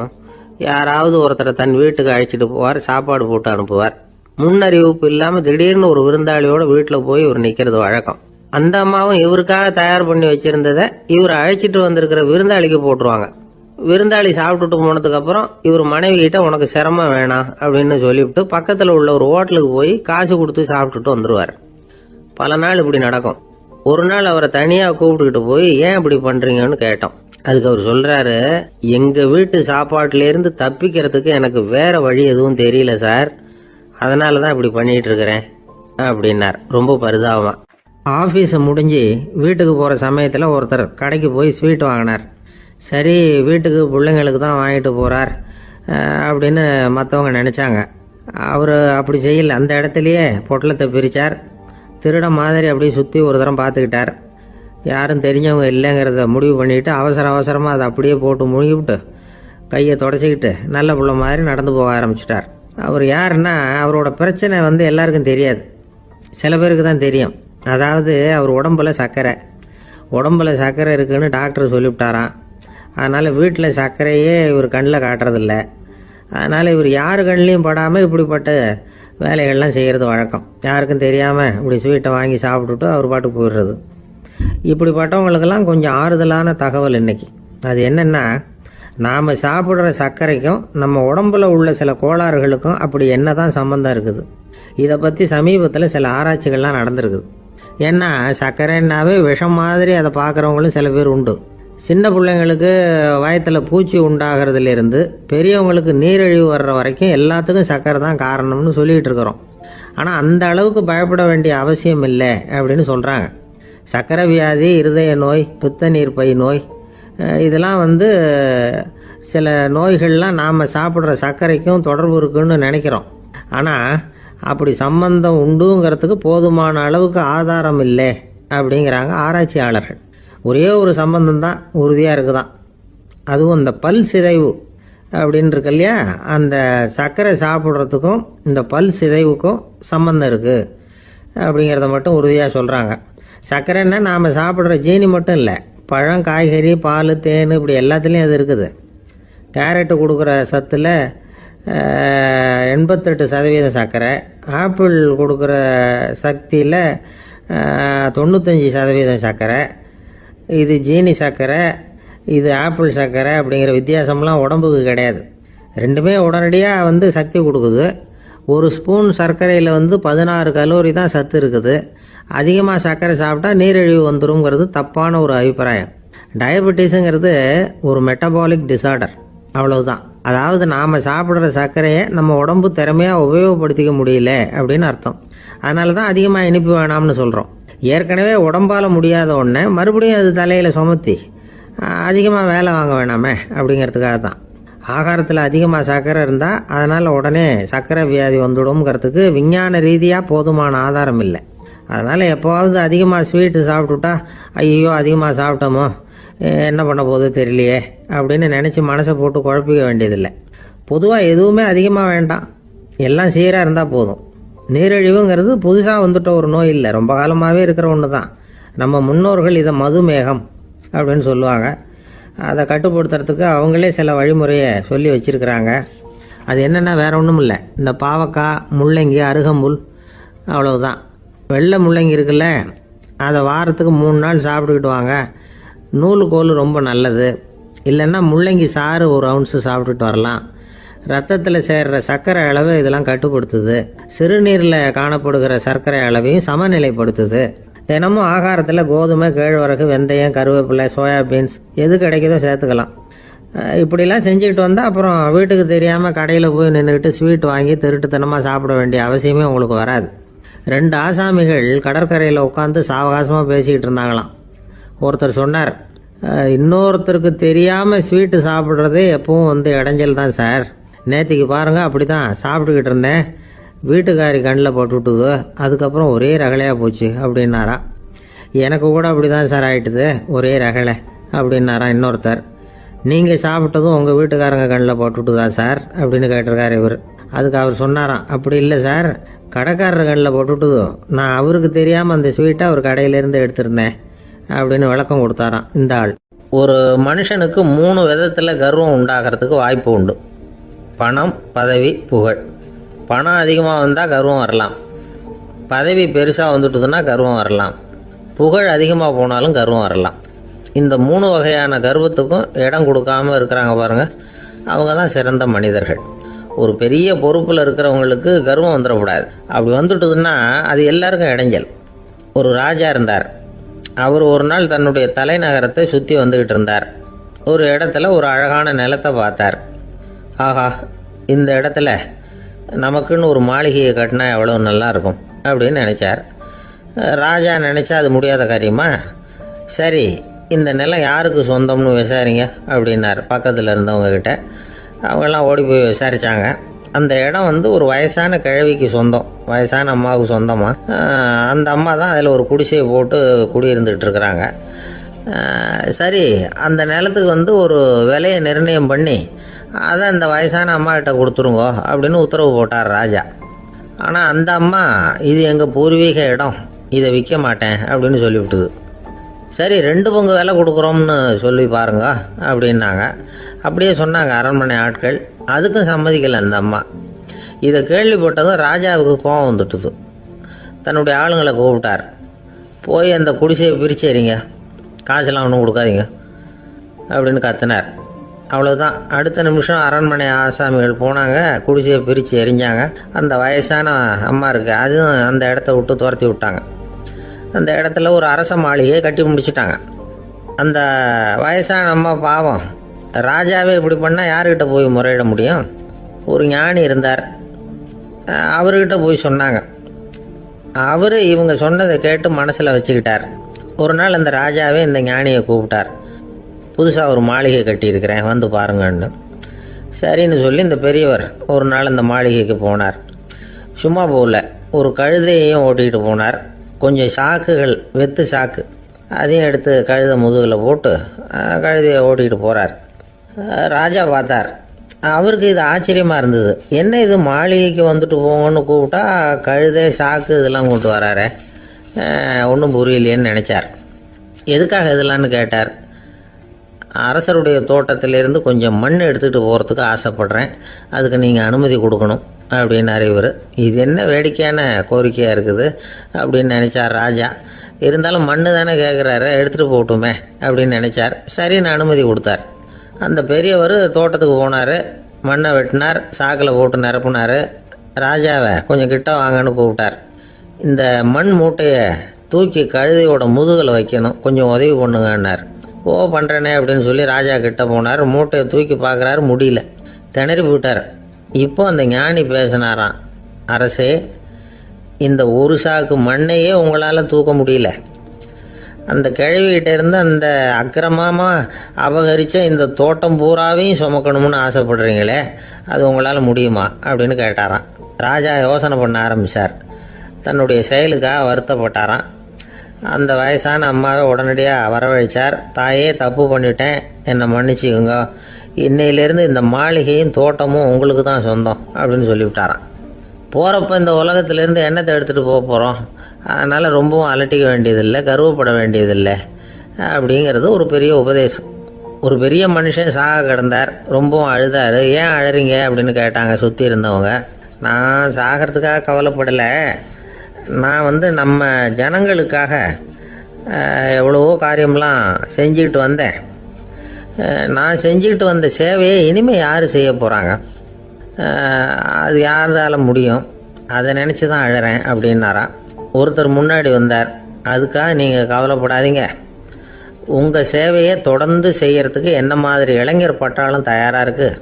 யாராவது ஒருத்தரை தன் வீட்டுக்கு அழைச்சிட்டு போவார், சாப்பாடு போட்டு அனுப்புவார். முன்னறிவிப்பு இல்லாம திடீர்னு ஒரு விருந்தாளியோட வீட்டுல போய் இவர் நிக்கிறது வழக்கம். அந்த அம்மாவும் இவருக்காக தயார் பண்ணி வச்சிருந்ததை இவர் அழைச்சிட்டு வந்திருக்கிற விருந்தாளிக்கு போட்டுருவாங்க. விருந்தாளி சாப்பிட்டுட்டு போனதுக்கு அப்புறம் இவர் மனைவி கிட்ட உனக்கு சிரமம் வேணாம் அப்படின்னு சொல்லிவிட்டு பக்கத்துல உள்ள ஒரு ஹோட்டலுக்கு போய் காசு கொடுத்து சாப்பிட்டுட்டு வந்துருவார். பல நாள் இப்படி நடக்கும். ஒரு நாள் அவரை தனியா கூப்பிட்டுக்கிட்டு போய் ஏன் இப்படி பண்றீங்கன்னு கேட்டோம். அதுக்கு அவர் சொல்றாரு, எங்க வீட்டு சாப்பாட்டுல இருந்து தப்பிக்கிறதுக்கு எனக்கு வேற வழி எதுவும் தெரியல சார், அதனாலதான் இப்படி பண்ணிட்டு இருக்கிறேன் அப்படின்னார் ரொம்ப பரிதாபமா. ஆபீஸ் முடிஞ்சு வீட்டுக்கு போற சமயத்துல ஒருத்தர் கடைக்கு போய் ஸ்வீட் வாங்கினார். சரி, வீட்டுக்கு பிள்ளைங்களுக்கு தான் வாங்கிட்டு போறார் அப்படின்னு மற்றவங்க நினைச்சாங்க. அவர் அப்படி செய்யல. அந்த இடத்துலயே பொட்டலத்தை பிரிச்சார். திருட மாதிரி அப்படியே சுற்றி ஒரு தரம் பார்த்துக்கிட்டார். யாரும் தெரிஞ்சவங்க இல்லைங்கிறத முடிவு பண்ணிட்டு அவசரமாக அதை அப்படியே போட்டு முழுகிவிட்டு கையை தொடச்சிக்கிட்டு நல்ல பிள்ளை மாதிரி நடந்து போக ஆரம்பிச்சிட்டார். அவர் யாருன்னா, அவரோட பிரச்சனை எல்லாருக்கும் தெரியாது, சில பேருக்கு தான் தெரியும். அதாவது அவர் உடம்புல சர்க்கரை இருக்குன்னு டாக்டர் சொல்லிவிட்டாராம். அதனால் வீட்டில் சர்க்கரையே இவர் கண்ணில் காட்டுறதில்ல. அதனால் இவர் யார் கண்ணிலையும் படாமல் இப்படிப்பட்ட வேலைகள்லாம் செய்கிறது வழக்கம். யாருக்கும் தெரியாமல் இப்படி ஸ்வீட்டை வாங்கி சாப்பிட்டுட்டு அவர் பாட்டுக்கு போயிடுறது. இப்படிப்பட்டவங்களுக்கெல்லாம் கொஞ்சம் ஆறுதலான தகவல் இன்னைக்கு. அது என்னென்னா, நாம் சாப்பிட்ற சர்க்கரைக்கும் நம்ம உடம்புல உள்ள சில கோளாறுகளுக்கும் அப்படி என்ன தான் சம்பந்தம் இருக்குது. இதை பற்றி சமீபத்தில் சில ஆராய்ச்சிகள்லாம் நடந்திருக்குது. ஏன்னா சர்க்கரைன்னாவே விஷம் மாதிரி அதை பார்க்குறவங்களும் சில பேர் உண்டு. சின்ன பிள்ளைங்களுக்கு வயத்தில் பூச்சி உண்டாகிறதுலேருந்து பெரியவங்களுக்கு நீரிழிவு வர்ற வரைக்கும் எல்லாத்துக்கும் சர்க்கரை தான் காரணம்னு சொல்லிகிட்டு இருக்கிறோம். ஆனால் அந்த அளவுக்கு பயப்பட வேண்டிய அவசியம் இல்லை அப்படின்னு சொல்கிறாங்க. சர்க்கரை வியாதி, இருதய நோய், பித்த நீர் பை நோய், இதெல்லாம் சில நோய்கள்லாம் நாம் சாப்பிட்ற சர்க்கரைக்கும் தொடர்பு இருக்குன்னு நினைக்கிறோம். ஆனால் அப்படி சம்பந்தம் உண்டுங்கிறதுக்கு போதுமான அளவுக்கு ஆதாரம் இல்லை அப்படிங்கிறாங்க ஆராய்ச்சியாளர்கள். ஒரே ஒரு சம்பந்தம் தான் உறுதியாக இருக்குதான். அதுவும் இந்த பல் சிதைவு அப்படின்னு இருக்கு இல்லையா, அந்த சர்க்கரை சாப்பிட்றதுக்கும் இந்த பல் சிதைவுக்கும் சம்பந்தம் இருக்குது அப்படிங்கிறத மட்டும் உறுதியாக சொல்கிறாங்க. சர்க்கரைன்னா நாம் சாப்பிட்ற ஜீனி மட்டும் இல்லை, பழம், காய்கறி, பால், தேன், இப்படி எல்லாத்துலேயும் அது இருக்குது. கேரட்டு கொடுக்குற சத்தில் 88% சர்க்கரை, ஆப்பிள் கொடுக்குற சக்தியில் 95% சர்க்கரை. இது ஜீனி சர்க்கரை, இது ஆப்பிள் சர்க்கரை அப்படிங்கிற வித்தியாசம்லாம் உடம்புக்கு கிடையாது. ரெண்டுமே உடனடியாக சக்தி கொடுக்குது. ஒரு ஸ்பூன் சர்க்கரையில் 16 கலோரி தான் சத்து இருக்குது. அதிகமாக சர்க்கரை சாப்பிட்டா நீரிழிவு வந்துருங்கிறது தப்பான ஒரு அபிப்பிராயம். டயபெட்டிஸுங்கிறது ஒரு மெட்டபாலிக் டிசார்டர், அவ்வளவுதான். அதாவது நாம் சாப்பிட்ற சர்க்கரையை நம்ம உடம்பு திறமையாக உபயோகப்படுத்திக்க முடியல அப்படின்னு அர்த்தம். அதனால தான் அதிகமாக இனிப்பு வேணாம்னு சொல்கிறோம். ஏற்கனவே உடம்பால் முடியாத ஒன்றை மறுபடியும் அது தலையில் சுமத்தி அதிகமாக வேலை வாங்க வேணாமே அப்படிங்கிறதுக்காக தான். ஆகாரத்தில் அதிகமாக சர்க்கரை இருந்தால் அதனால் உடனே சர்க்கரை வியாதி வந்துடும்ங்கிறதுக்கு விஞ்ஞான ரீதியாக போதுமான ஆதாரம் இல்லை. அதனால் எப்போவாவது அதிகமாக ஸ்வீட்டு சாப்பிட்டுட்டா ஐயோ அதிகமாக சாப்பிட்டோமோ என்ன பண்ண போகுது தெரியலையே அப்படின்னு நினச்சி மனசை போட்டு குழப்பிக்க வேண்டியதில்லை. பொதுவாக எதுவுமே அதிகமாக வேண்டாம், எல்லாம் சீராக இருந்தால் போதும். நீரிழிவுங்கிறது புதுசாக வந்துட்ட ஒரு நோய் இல்லை, ரொம்ப காலமாகவே இருக்கிற ஒன்று தான். நம்ம முன்னோர்கள் இதை மதுமேகம் அப்படின்னு சொல்லுவாங்க. அதை கட்டுப்படுத்துறதுக்கு அவங்களே சில வழிமுறையை சொல்லி வச்சுருக்கிறாங்க. அது என்னென்னா வேற ஒன்றும் இல்லை, இந்த பாவக்காய், முள்ளங்கி, அருகம்புல், அவ்வளவுதான். வெள்ளை முள்ளங்கி இருக்குல்ல, அதை வாரத்துக்கு 3 நாள் சாப்பிட்டுக்கிட்டு வாங்க. நூலுக்கோல் ரொம்ப நல்லது. இல்லைன்னா முள்ளங்கி சாறு 1 ounce சாப்பிட்டுட்டு வரலாம். ரத்தத்தில் சேர்கிற சர்க்கரை அளவை இதெல்லாம் கட்டுப்படுத்துது. சிறுநீரில் காணப்படுகிற சர்க்கரை அளவையும் சமநிலைப்படுத்துது. தினமும் ஆகாரத்தில் கோதுமை, கேழ்வரகு, வெந்தயம், கருவேப்பிலை, சோயாபீன்ஸ் எது கிடைக்குதோ சேர்த்துக்கலாம். இப்படிலாம் செஞ்சுக்கிட்டு வந்தால் அப்புறம் வீட்டுக்கு தெரியாமல் கடையில் போய் நின்றுக்கிட்டு ஸ்வீட் வாங்கி திருட்டுத்தனமாக சாப்பிட வேண்டிய அவசியமே உங்களுக்கு வராது. 2 ஆசாமிகள் கடற்கரையில் உட்காந்து சாவகாசமாக பேசிக்கிட்டு இருந்தாங்களாம். ஒருத்தர் சொன்னார், இன்னொருத்தருக்கு தெரியாமல் ஸ்வீட்டு சாப்பிட்றதே எப்பவும் இடைஞ்சல் தான் சார். நேற்றுக்கு பாருங்கள் அப்படி தான் சாப்பிட்டுக்கிட்டு இருந்தேன், வீட்டுக்காரி கண்ணில் போட்டுவிட்டுது, அதுக்கப்புறம் ஒரே ரகலையாக போச்சு அப்படின்னாரா. எனக்கு கூட அப்படி தான் சார் ஆகிட்டுது, ஒரே ரகலை அப்படின்னாரா இன்னொருத்தர். நீங்கள் சாப்பிட்டதும் உங்கள் வீட்டுக்காரங்க கண்ணில் போட்டுவிட்டுதா சார் அப்படின்னு கேட்டிருக்காரு இவர். அதுக்கு அவர் சொன்னாராம், அப்படி இல்லை சார், கடைக்காரர் கண்ணில் போட்டுவிட்டுதோ, நான் அவருக்கு தெரியாமல் அந்த ஸ்வீட்டை அவர் கடையிலேருந்து எடுத்திருந்தேன் அப்படின்னு விளக்கம் கொடுத்தாராம் இந்த ஆள். ஒரு மனுஷனுக்கு 3 விதத்தில் கர்வம் உண்டாகிறதுக்கு வாய்ப்பு உண்டு. பணம், பதவி, புகழ். பணம் அதிகமாக வந்தால் கர்வம் வரலாம், பதவி பெருசாக வந்துட்டுதுன்னா கர்வம் வரலாம், புகழ் அதிகமாக போனாலும் கர்வம் வரலாம். இந்த 3 வகையான கர்வத்துக்கும் இடம் கொடுக்காம இருக்கிறாங்க பாருங்கள், அவங்க தான் சிறந்த மனிதர்கள். ஒரு பெரிய பொறுப்பில் இருக்கிறவங்களுக்கு கர்வம் வந்துடக்கூடாது. அப்படி வந்துட்டுதுன்னா அது எல்லாருக்கும் இடைஞ்சல். ஒரு ராஜா இருந்தார். அவர் ஒரு நாள் தன்னுடைய தலைநகரத்தை சுற்றி வந்துக்கிட்டு இருந்தார். ஒரு இடத்துல ஒரு அழகான நிலத்தை பார்த்தார். ஆஹா, இந்த இடத்துல நமக்குன்னு ஒரு மாளிகையை கட்டினா எவ்வளோ நல்லா இருக்கும் அப்படின்னு நினச்சார். ராஜா நினச்சா அது முடியாத காரியமா? சரி, இந்த நிலம் யாருக்கு சொந்தம்னு விசாரிங்க அப்படின்னார் பக்கத்தில் இருந்தவங்கக்கிட்ட. அவங்கெல்லாம் ஓடி போய் விசாரித்தாங்க. அந்த இடம் ஒரு வயசான கிழவிக்கு சொந்தம், வயசான அம்மாவுக்கு சொந்தமாக. அந்த அம்மா தான் அதில் ஒரு குடிசையை போட்டு குடியிருந்துகிட்டு இருக்கிறாங்க. சரி, அந்த நிலத்துக்கு ஒரு விலையை நிர்ணயம் பண்ணி அதை அந்த வயசான அம்மாக்கிட்ட கொடுத்துருங்கோ அப்படின்னு உத்தரவு போட்டார் ராஜா. ஆனால் அந்த அம்மா, இது எங்கள் பூர்வீக இடம், இதை விற்க மாட்டேன் அப்படின்னு சொல்லிவிட்டுது. சரி, 2 பங்கு விலை கொடுக்குறோம்னு சொல்லி பாருங்க அப்படின்னாங்க. அப்படியே சொன்னாங்க அரண்மனை ஆட்கள். அதுக்கும் சம்மதிக்கலை அந்த அம்மா. இதை கேள்விப்பட்டதும் ராஜாவுக்கு கோபம் வந்துட்டுது. தன்னுடைய ஆளுங்களை கூப்பிட்டார். போய் அந்த குடிசையை பிரிச்சேரிங்க, காசெல்லாம் ஒன்றும் கொடுக்காதீங்க அப்படின்னு கத்தினார். அவ்வளோதான். அடுத்த நிமிஷம் அரண்மனை ஆசாமிகள் போனாங்க, குடிசையை பிரித்து எரிஞ்சாங்க. அந்த வயசான அம்மா இருக்கு, அதுவும் அந்த இடத்த விட்டு துரத்தி விட்டாங்க. அந்த இடத்துல ஒரு அரச மாளிகையை கட்டி முடிச்சிட்டாங்க. அந்த வயசான அம்மா பாவம், ராஜாவே இப்படி பண்ணால் யாருக்கிட்ட போய் முறையிட முடியும்? ஒரு ஞானி இருந்தார், அவர்கிட்ட போய் சொன்னாங்க. அவர் இவங்க சொன்னதை கேட்டு மனசில் வச்சுக்கிட்டார். ஒரு நாள் அந்த ராஜாவே இந்த ஞானியை கூப்பிட்டார். புதுசாக ஒரு மாளிகை கட்டியிருக்கிறேன், வந்து பாருங்கன்னு. சரின்னு சொல்லி இந்த பெரியவர் ஒரு நாள் இந்த மாளிகைக்கு போனார். சும்மா போகல, ஒரு கழுதையையும் ஓட்டிகிட்டு போனார். கொஞ்சம் சாக்குகள், வெத்து சாக்கு, அதையும் எடுத்து கழுதை முதுகில் போட்டு கழுதையை ஓட்டிகிட்டு போகிறார். ராஜா பார்த்தார். அவருக்கு இது ஆச்சரியமாக இருந்தது. என்ன இது மாளிகைக்கு வந்துட்டு போங்கன்னு கூப்பிட்டா கழுதை சாக்கு இதெல்லாம் கொண்டு வராரே, ஒன்றும் புரியலையேன்னு நினச்சார். எதுக்காக இதெல்லாம்னு கேட்டார். அரசருடைய தோட்டத்திலேருந்து கொஞ்சம் மண் எடுத்துகிட்டு போகிறதுக்கு ஆசைப்பட்றேன், அதுக்கு நீங்கள் அனுமதி கொடுக்கணும் அப்படின்னாரு இவர். இது என்ன வேடிக்கையான கோரிக்கையாக இருக்குது அப்படின்னு நினச்சார் ராஜா. இருந்தாலும் மண்ணு தானே கேட்குறாரு, எடுத்துகிட்டு போகட்டுமே அப்படின்னு நினச்சார். சரின்னு அனுமதி கொடுத்தார். அந்த பெரியவர் தோட்டத்துக்கு போனார், மண்ணை வெட்டினார், சாக்கில் போட்டு நிரப்புனார். ராஜாவை கொஞ்சம் கிட்ட வாங்கன்னு கூப்பிட்டார். இந்த மண் மூட்டையை தூக்கி கழுதையோட முதுகில் வைக்கணும், கொஞ்சம் உதவி பண்ணுங்கன்னார். பண்ணுறேனே அப்படின்னு சொல்லி ராஜா கிட்ட போனார். மூட்டையை தூக்கி பார்க்குறாரு, முடியல, திணறி போயிட்டார். இப்போ அந்த ஞானி பேசினாராம். அரசே, இந்த ஒரு சாக்கு மண்ணையே உங்களால் தூக்க முடியல, அந்த கிழவிகிட்ட இருந்து அந்த அக்கிரமமாக அபகரித்த இந்த தோட்டம் பூராவையும் சுமக்கணும்னு ஆசைப்படுறீங்களே, அது உங்களால் முடியுமா அப்படின்னு கேட்டாராம். ராஜா யோசனை பண்ண ஆரம்பித்தார். தன்னுடைய செயலுக்காக வருத்தப்பட்டாராம். அந்த வயசான அம்மாவை உடனடியாக வரவழைச்சார். தாயே, தப்பு பண்ணிட்டேன், என்னை மன்னிச்சுக்குங்க, இன்னையிலேருந்து இந்த மாளிகையும் தோட்டமும் உங்களுக்கு தான் சொந்தம் அப்படின்னு சொல்லிவிட்டாராம். போகிறப்ப இந்த உலகத்திலேருந்து எண்ணத்தை எடுத்துகிட்டு போக போகிறோம், அதனால் ரொம்பவும் அலட்டிக்க வேண்டியதில்லை, கர்வப்பட வேண்டியதில்லை அப்படிங்கிறது ஒரு பெரிய உபதேசம். ஒரு பெரிய மனுஷன் சாக கிடந்தார், ரொம்பவும் அழுதார். ஏன் அழறீங்க அப்படின்னு கேட்டாங்க சுற்றி இருந்தவங்க. நான் சாகிறதுக்காக கவலைப்படலை, நான் நம்ம ஜனங்களுக்காக எவ்வளவோ காரியம்லாம் செஞ்சுக்கிட்டு வந்தேன். நான் செஞ்சுக்கிட்டு வந்த சேவையை இனிமேல் யார் செய்ய போகிறாங்க, அது யாரால் முடியும், அதை நினச்சி தான் அழறேன் அப்படின்னாராம். ஒருத்தர் முன்னாடி வந்தார். அதுக்காக நீங்கள் கவலைப்படாதீங்க, உங்கள் சேவையை தொடர்ந்து செய்யறதுக்கு என்ன மாதிரி இளைஞர் பட்டாலும் தயாராக இருக்குது,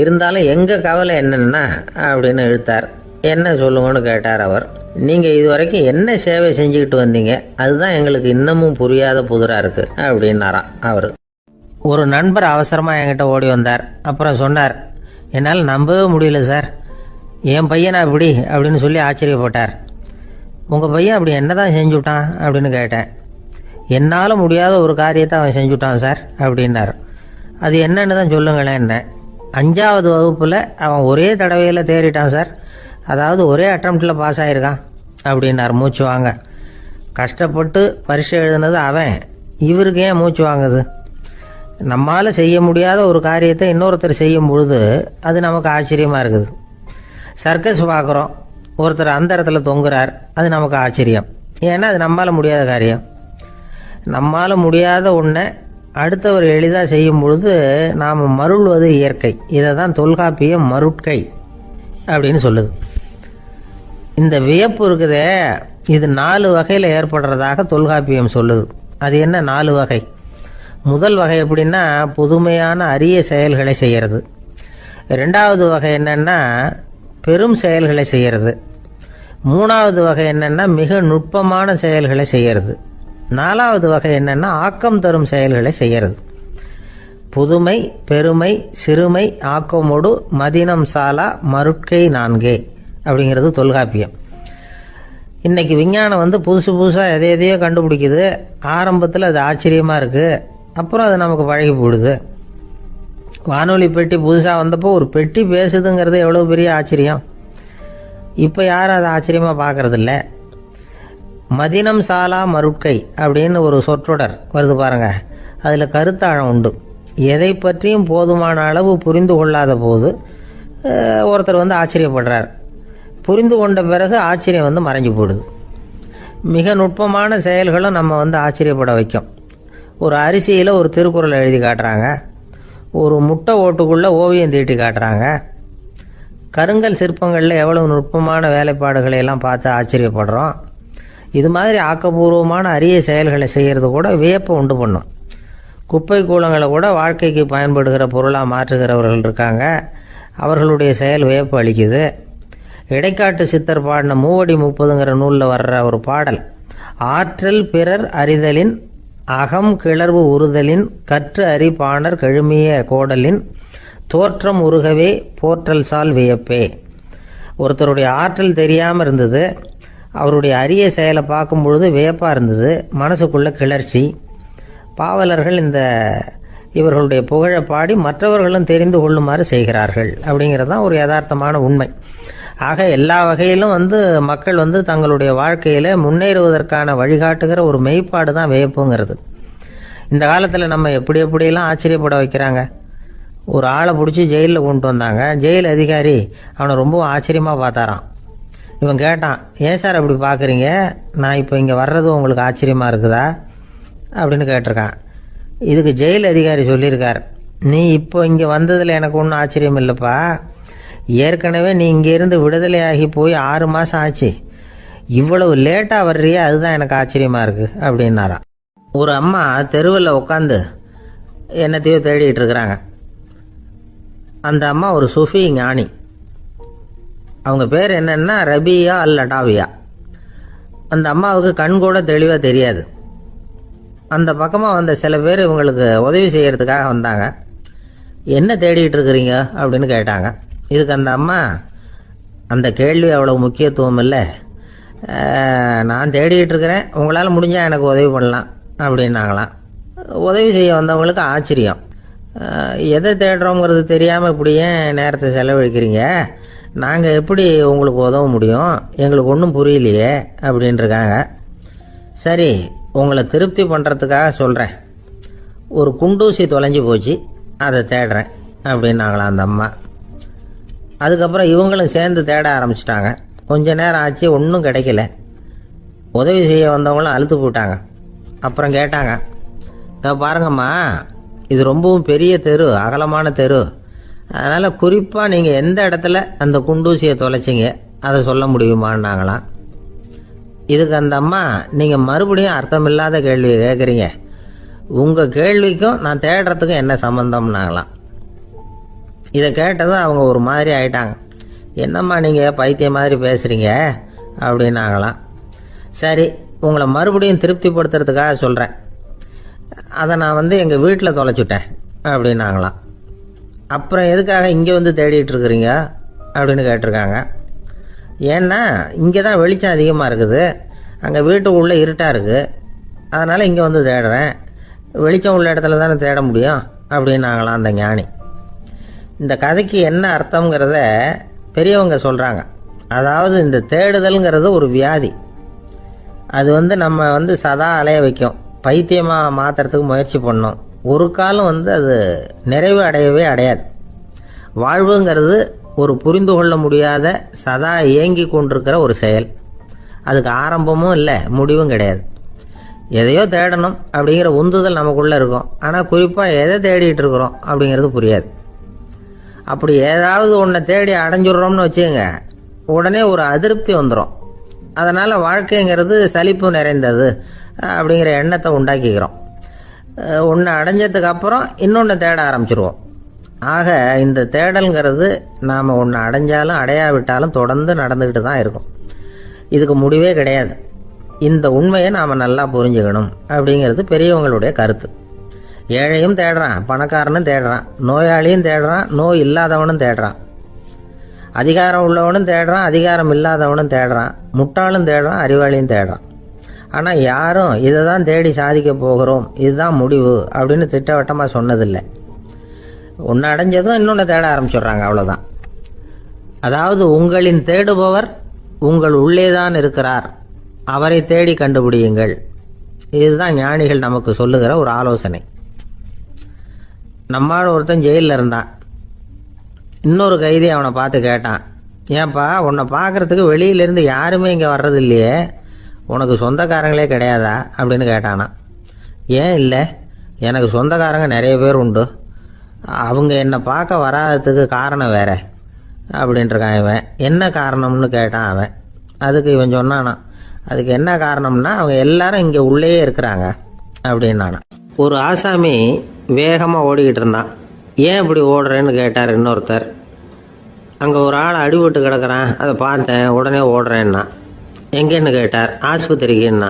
இருந்தாலும் எங்கள் கவலை என்னென்னா அப்படின்னு இழுத்தார். என்ன சொல்லுங்கன்னு கேட்டார் அவர். நீங்கள் இது வரைக்கும் என்ன சேவை செஞ்சுக்கிட்டு வந்தீங்க, அதுதான் எங்களுக்கு இன்னமும் புரியாத புதிராக இருக்குது அப்படின்னாராம் அவர். ஒரு நண்பர் அவசரமாக என்கிட்ட ஓடி வந்தார். அப்புறம் சொன்னார், என்னால் நம்பவே முடியல சார், என் பையனா இப்படி அப்படின்னு சொல்லி ஆச்சரியப்பட்டார். உங்கள் பையன் அப்படி என்ன தான் செஞ்சுட்டான் அப்படின்னு கேட்டேன். என்னால் முடியாத ஒரு காரியத்தை அவன் செஞ்சுட்டான் சார் அப்படின்னார். அது என்னன்னு தான் சொல்லுங்களேன். என்ன 5வது வகுப்பில் அவன் ஒரே தடவையில் தேறிட்டான் சார், அதாவது ஒரே அட்டம்ப்டில் பாஸ் ஆகிருக்கான் அப்படின்னார். மூச்சு வாங்க. கஷ்டப்பட்டு பரீட்சை எழுதுனது அவன், இவருக்கு ஏன் மூச்சு வாங்குது? நம்மால் செய்ய முடியாத ஒரு காரியத்தை இன்னொருத்தர் செய்யும் பொழுது அது நமக்கு ஆச்சரியமாக இருக்குது. சர்க்கஸ் பார்க்குறோம், ஒருத்தர் அந்த இடத்துல தொங்குறார், அது நமக்கு ஆச்சரியம், ஏன்னா அது நம்மால் முடியாத காரியம். நம்மால் முடியாத ஒன்றை அடுத்தவர் எளிதாக செய்யும் பொழுது நாம் மருள்வது இயற்கை. இதை தான் தொல்காப்பியம் மருட்கை அப்படின்னு சொல்லுது. இந்த வியப்பு இருக்குதே, இது 4 வகையில் ஏற்படுறதாக தொல்காப்பியம் சொல்லுது. அது என்ன 4 வகை? முதல் வகை எப்படின்னா, புதுமையான அரிய செயல்களை செய்கிறது. 2வது வகை என்னன்னா, பெரும் செயல்களை செய்கிறது. 3வது வகை என்னன்னா, மிக நுட்பமான செயல்களை செய்கிறது. 4வது வகை என்னன்னா, ஆக்கம் தரும் செயல்களை செய்கிறது. புதுமை, பெருமை, சிறுமை, ஆக்கமோடு மதினம் சாலா மருட்கை 4 அப்படிங்கிறது தொல்காப்பியம். இன்னைக்கு விஞ்ஞானம் புதுசு புதுசாக எதையோ கண்டுபிடிக்குது. ஆரம்பத்தில் அது ஆச்சரியமாக இருக்குது, அப்புறம் அது நமக்கு பழகி போடுது. வானொலி பெட்டி புதுசாக வந்தப்போ ஒரு பெட்டி பேசுதுங்கிறது எவ்வளோ பெரிய ஆச்சரியம். இப்போ யாரும் அதை ஆச்சரியமாக பார்க்கறதில்ல. மதினம் சாலா மருட்கை அப்படின்னு ஒரு சொற்றொடர் வருது பாருங்க, அதில் கருத்தாழம் உண்டு. எதை பற்றியும் போதுமான அளவு புரிந்து கொள்ளாத போது ஒருத்தர் ஆச்சரியப்படுறார். புரிந்து கொண்ட பிறகு ஆச்சரியம் மறைஞ்சு போடுது. மிக நுட்பமான செயல்களும் நம்ம ஆச்சரியப்பட வைக்கும். ஒரு அரிசியில் ஒரு திருக்குறள் எழுதி காட்டுறாங்க, ஒரு முட்டை ஓட்டுக்குள்ளே ஓவியம் தீட்டி காட்டுறாங்க. கருங்கல் சிற்பங்களில் எவ்வளவு நுட்பமான வேலைப்பாடுகளை எல்லாம் பார்த்து ஆச்சரியப்படுறோம். இது மாதிரி ஆக்கப்பூர்வமான அரிய செயல்களை செய்கிறது கூட வியப்பை உண்டு பண்ணும். குப்பை கூலங்களை கூட வாழ்க்கைக்கு பயன்படுகிற பொருளாக மாற்றுகிறவர்கள் இருக்காங்க, அவர்களுடைய செயல் வியப்பு அளிக்குது. இடைக்காட்டு சித்தர் பாடின 30 நூலில் வர்ற ஒரு பாடல், ஆற்றல் பிறர் அறிதலின் அகம் கிளர்வு உறுதலின் கற்று அறி பாணர் கழுமிய கோடலின் தோற்றம் உருகவே போற்றல் சால் வியப்பே. ஒருத்தருடைய ஆற்றல் தெரியாமல் இருந்தது, அவருடைய அரிய செயலை பார்க்கும் பொழுது வியப்பாக இருந்தது, மனசுக்குள்ள கிளர்ச்சி. பாவலர்கள் இவர்களுடைய புகழை பாடி மற்றவர்களும் தெரிந்து கொள்ளுமாறு செய்கிறார்கள் அப்படிங்கிறது தான் ஒரு யதார்த்தமான உண்மை. ஆக எல்லா வகையிலும் மக்கள் தங்களுடைய வாழ்க்கையில் முன்னேறுவதற்கான வழிகாட்டுகிற ஒரு மெய்ப்பாடு தான் வியப்புங்கிறது. இந்த காலத்தில் நம்ம எப்படியெல்லாம் ஆச்சரியப்பட வைக்கிறாங்க. ஒரு ஆளை பிடிச்சி ஜெயிலில் கொண்டு வந்தாங்க. ஜெயில் அதிகாரி அவனை ரொம்ப ஆச்சரியமாக பார்த்தாரான். இவன் கேட்டான், ஏன் சார் அப்படி பார்க்குறீங்க, நான் இப்போ இங்கே வர்றது உங்களுக்கு ஆச்சரியமாக இருக்குதா அப்படின்னு கேட்டிருக்கான். இதுக்கு ஜெயில் அதிகாரி சொல்லியிருக்கார், நீ இப்போ இங்கே வந்ததில் எனக்கு ஒன்றும் ஆச்சரியம் இல்லைப்பா, ஏற்கனவே நீ இங்கேருந்து விடுதலையாகி போய் 6 மாதம் ஆச்சு, இவ்வளவு லேட்டாக வர்றியே அதுதான் எனக்கு ஆச்சரியமாக இருக்குது அப்படின்னாராம். ஒரு அம்மா தெருவில் உட்காந்து என்னத்தையோ தேடிட்டு இருக்கிறாங்க. அந்த அம்மா ஒரு சுஃபி ஞானி. அவங்க பேர் என்னன்னா ரபியா அல் அடாவியா. அந்த அம்மாவுக்கு கண் கூட தெளிவாக தெரியாது. அந்த பக்கமாக வந்த சில பேர் இவங்களுக்கு உதவி செய்கிறதுக்காக வந்தாங்க. என்ன தேடிட்டு இருக்கிறீங்க அப்படின்னு கேட்டாங்க. இதுக்கு அந்த அம்மா, அந்த கேள்வி அவ்வளோ முக்கியத்துவம் இல்லை, நான் தேடிட்டு இருக்கிறேன், உங்களால் முடிஞ்சால் எனக்கு உதவி பண்ணலாம் அப்படின்னாங்களாம். உதவி செய்ய வந்தவங்களுக்கு ஆச்சரியம். எதை தேடுறோங்கிறது தெரியாமல் இப்படி ஏன் நேரத்தை செலவழிக்கிறீங்க, நாங்கள் எப்படி உங்களுக்கு உதவ முடியும், எங்களுக்கு ஒன்றும் புரியலையே அப்படின்ட்டுருக்காங்க. சரி, உங்களை திருப்தி பண்ணுறதுக்காக சொல்கிறேன், ஒரு குண்டூசி தொலைஞ்சி போச்சு, அதை தேடுறேன் அப்படின்னாங்களாம் அந்த அம்மா. அதுக்கப்புறம் இவங்களும் சேர்ந்து தேட ஆரம்பிச்சிட்டாங்க. கொஞ்ச நேரம் ஆச்சு, ஒன்றும் கிடைக்கல. உதவி செய்ய வந்தவங்களும் அழுத்து போட்டாங்க. அப்புறம் கேட்டாங்க, இதை பாருங்கம்மா, இது ரொம்பவும் பெரிய தெரு, அகலமான தெரு, அதனால் குறிப்பாக நீங்கள் எந்த இடத்துல அந்த குண்டூசியை தொலைச்சிங்க அதை சொல்ல முடியுமான்னாங்களாம். இதுக்கு அந்த அம்மா, நீங்கள் மறுபடியும் அர்த்தமில்லாத கேள்வியை கேட்குறீங்க, உங்கள் கேள்விக்கும் நான் தேடுறதுக்கும் என்ன சம்மந்தம்னாங்களாம். இதை கேட்டதும் அவங்க ஒரு மாதிரி ஆயிட்டாங்க. என்னம்மா நீங்கள் பைத்தியம் மாதிரி பேசுகிறீங்க அப்படின்னாங்களாம். சரி, உங்களை மறுபடியும் திருப்திப்படுத்துறதுக்காக சொல்கிறேன், அதை நான் எங்கள் வீட்டில் தொலைச்சுட்டேன் அப்படின்னாங்களாம். அப்புறம் எதுக்காக இங்கே தேடிட்டு இருக்கிறீங்க அப்படின்னு கேட்டிருக்காங்க. ஏன்னா இங்கே தான் வெளிச்சம் அதிகமாக இருக்குது, அங்கே வீட்டுக்குள்ளே இருட்டாக இருக்குது, அதனால் இங்கே தேடுறேன், வெளிச்சம் உள்ள இடத்துல தானே தேட முடியும் அப்படின்னாங்களாம் அந்த ஞானி. இந்த கதைக்கு என்ன அர்த்தங்கிறத பெரியவங்க சொல்கிறாங்க. அதாவது இந்த தேடுதல்ங்கிறது ஒரு வியாதி. அது நம்ம சதா அலைய வைக்கும், பைத்தியமாக மாற்றுறதுக்கு முயற்சி பண்ணோம். ஒரு காலம் அது நிறைவு அடையவே அடையாது. வாழ்வுங்கிறது ஒரு புரிந்து கொள்ள முடியாத சதா இயங்கி கொண்டிருக்கிற ஒரு செயல். அதுக்கு ஆரம்பமும் இல்லை, முடிவும் கிடையாது. எதையோ தேடணும் அப்படிங்கிற உந்துதல் நமக்குள்ளே இருக்கும், ஆனால் குறிப்பாக எதை தேடிட்டு இருக்கிறோம் அப்படிங்கிறது புரியாது. அப்படி ஏதாவது ஒன்றை தேடி அடைஞ்சிடுறோம்னு வச்சுக்கோங்க, உடனே ஒரு அதிருப்தி வந்துடும். அதனால் வாழ்க்கைங்கிறது சலிப்பு நிறைந்தது அப்படிங்கிற எண்ணத்தை உண்டாக்கிக்கிறோம். ஒன்று அடைஞ்சதுக்கு அப்புறம் இன்னொன்று தேட ஆரம்பிச்சிருவோம். ஆக இந்த தேடல்ங்கிறது நாம் ஒன்று அடைஞ்சாலும் அடையாவிட்டாலும் தொடர்ந்து நடந்துக்கிட்டு தான் இருக்கும். இதுக்கு முடிவே கிடையாது. இந்த உண்மையை நாம் நல்லா புரிஞ்சுக்கணும் அப்படிங்கிறது பெரியவங்களுடைய கருத்து. ஏழையும் தேடுறான், பணக்காரனும் தேடுறான், நோயாளியும் தேடுறான், நோய் இல்லாதவனும் தேடுறான், அதிகாரம் உள்ளவனும் தேடுறான், அதிகாரம் இல்லாதவனும் தேடுறான், முட்டாளும் தேடுறான், அறிவாளியும் தேடுறான். ஆனால் யாரும் இதை தான் தேடி சாதிக்க போகிறோம், இதுதான் முடிவு அப்படின்னு திட்டவட்டமாக சொன்னதில்லை. ஒன்று அடைஞ்சதும் இன்னொன்று தேட ஆரம்பிச்சிடுறாங்க, அவ்வளோதான். அதாவது உங்களின் தேடுபவர் உங்கள் உள்ளேதான் இருக்கிறார், அவரை தேடி கண்டுபிடியுங்கள். இதுதான் ஞானிகள் நமக்கு சொல்லுகிற ஒரு ஆலோசனை. நம்மால் ஒருத்தன் ஜெயிலில் இருந்தான். இன்னொரு கைதி அவனை பார்த்து கேட்டான், ஏன்பா உன்னை பார்க்குறதுக்கு வெளியிலேருந்து யாருமே இங்கே வர்றது இல்லையே, உனக்கு சொந்தக்காரங்களே கிடையாதா அப்படின்னு கேட்டானா. ஏன் இல்லை, எனக்கு சொந்தக்காரங்க நிறைய பேர் உண்டு, அவங்க என்னை பார்க்க வராததுக்கு காரணம் வேற அப்படின்ட்டுருக்கான் இவன். என்ன காரணம்னு கேட்டான் அவன். அதுக்கு இவன் சொன்னானா, அதுக்கு என்ன காரணம்னா அவங்க எல்லாரும் இங்கே உள்ளேயே இருக்கிறாங்க அப்படின்னானா. ஒரு ஆசாமி வேகமாக ஓடிக்கிட்டு இருந்தான். ஏன் இப்படி ஓடுறேன்னு கேட்டார் இன்னொருத்தர். அங்கே ஒரு ஆள் அடிபட்டு கிடக்கிறான், அதை பார்த்தேன், உடனே ஓடுறேன்னா. எங்கேன்னு கேட்டார். ஆஸ்பத்திரிக்குன்னா.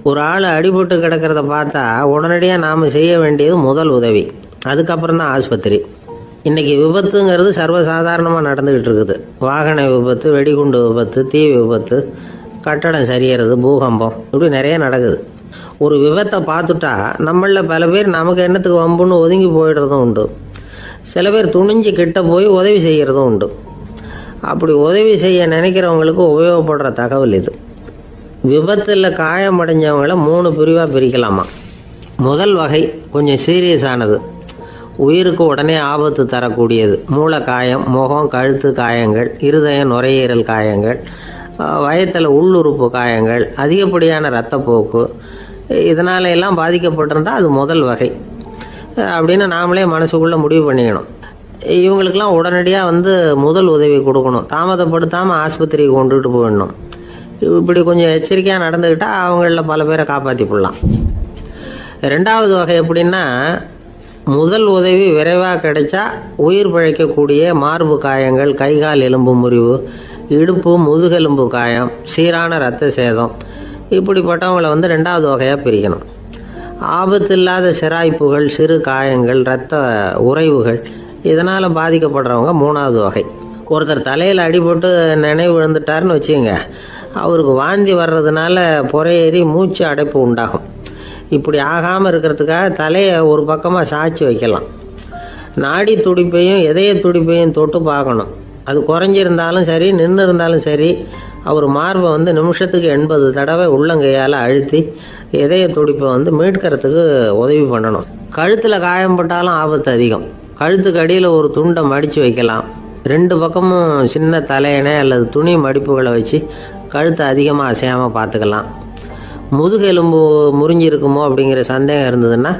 ஒரு ஆள் அடிபட்டு கிடக்கிறத பார்த்தா உடனடியாக நாம் செய்ய வேண்டியது முதல் உதவி, அதுக்கப்புறம் தான் ஆஸ்பத்திரி. இன்னைக்கு விபத்துங்கிறது சர்வசாதாரணமாக நடந்துக்கிட்டு இருக்குது. வாகன விபத்து, வெடிகுண்டு விபத்து, தீ விபத்து, கட்டடம் சரியறது, பூகம்பம், இப்படி நிறைய நடக்குது. ஒரு விபத்தை பார்த்துட்டா நம்மளில் பல பேர் நமக்கு என்னத்துக்கு வம்புன்னு ஒதுங்கி போயிடுறதும் உண்டு. சில பேர் துணிஞ்சு கிட்ட போய் உதவி செய்கிறதும் உண்டு. அப்படி உதவி செய்ய நினைக்கிறவங்களுக்கு உபயோகப்படுற தகவல் இது. விபத்தில் காயமடைஞ்சவங்களை 3 பிரிவாக பிரிக்கலாமா. முதல் வகை கொஞ்சம் சீரியஸானது, உயிருக்கு உடனே ஆபத்து தரக்கூடியது. மூளை காயம், முகம், கழுத்து காயங்கள், இருதயம், நுரையீரல் காயங்கள், வயத்தில் உள்ளுறுப்பு காயங்கள், அதிகப்படியான இரத்தப்போக்கு, இதனால எல்லாம் பாதிக்கப்பட்டிருந்தால் அது முதல் வகை அப்படின்னு நாமளே மனசுக்குள்ளே முடிவு பண்ணிக்கணும். இவங்களுக்கெல்லாம் உடனடியாக முதல் உதவி கொடுக்கணும். தாமதப்படுத்தாமல் ஆஸ்பத்திரிக்கு கொண்டுகிட்டு போயிடணும். இப்படி கொஞ்சம் எச்சரிக்கையாக நடந்துக்கிட்டால் அவங்களில் பல பேரை காப்பாற்றி போடலாம். 2வது வகை எப்படின்னா, முதல் உதவி விரைவாக கிடைச்சா உயிர் பிழைக்கக்கூடிய மார்பு காயங்கள், கைகால் எலும்பு முறிவு, இடுப்பு முதுகெலும்பு காயம், சீரான இரத்த சேதம், இப்படிப்பட்டவங்களை 2வது வகையாக பிரிக்கணும். ஆபத்து இல்லாத சிராய்ப்புகள், சிறு காயங்கள், இரத்த உறைவுகள், இதனால் பாதிக்கப்படுறவங்க 3வது வகை. ஒருத்தர் தலையில் அடிபட்டு நினைவு விழுந்துட்டாருன்னு வச்சுங்க, அவருக்கு வாந்தி வர்றதுனால புறையேறி மூச்சு அடைப்பு உண்டாகும். இப்படி ஆகாமல் இருக்கிறதுக்காக தலையை ஒரு பக்கமாக சாய்ச்சி வைக்கலாம். நாடி துடிப்பையும் இதய துடிப்பையும் தொட்டு பார்க்கணும். அது குறைஞ்சிருந்தாலும் சரி, நின்று இருந்தாலும் சரி, அவர் மார்பை நிமிஷத்துக்கு 80 தடவை உள்ளங்கையால் அழுத்தி இதய துடிப்பை மீட்கிறதுக்கு உதவி பண்ணணும். கழுத்தில் காயம்பட்டாலும் ஆபத்து அதிகம். கழுத்துக்கு அடியில் ஒரு துண்டை மடித்து வைக்கலாம். 2 பக்கமும் சின்ன தலையணை அல்லது துணி மடிப்புகளை வச்சு கழுத்தை அதிகமாக அசையாமல் பார்த்துக்கலாம். முதுகெலும்பு முறிஞ்சிருக்குமோ அப்படிங்கிற சந்தேகம் இருந்ததுன்னா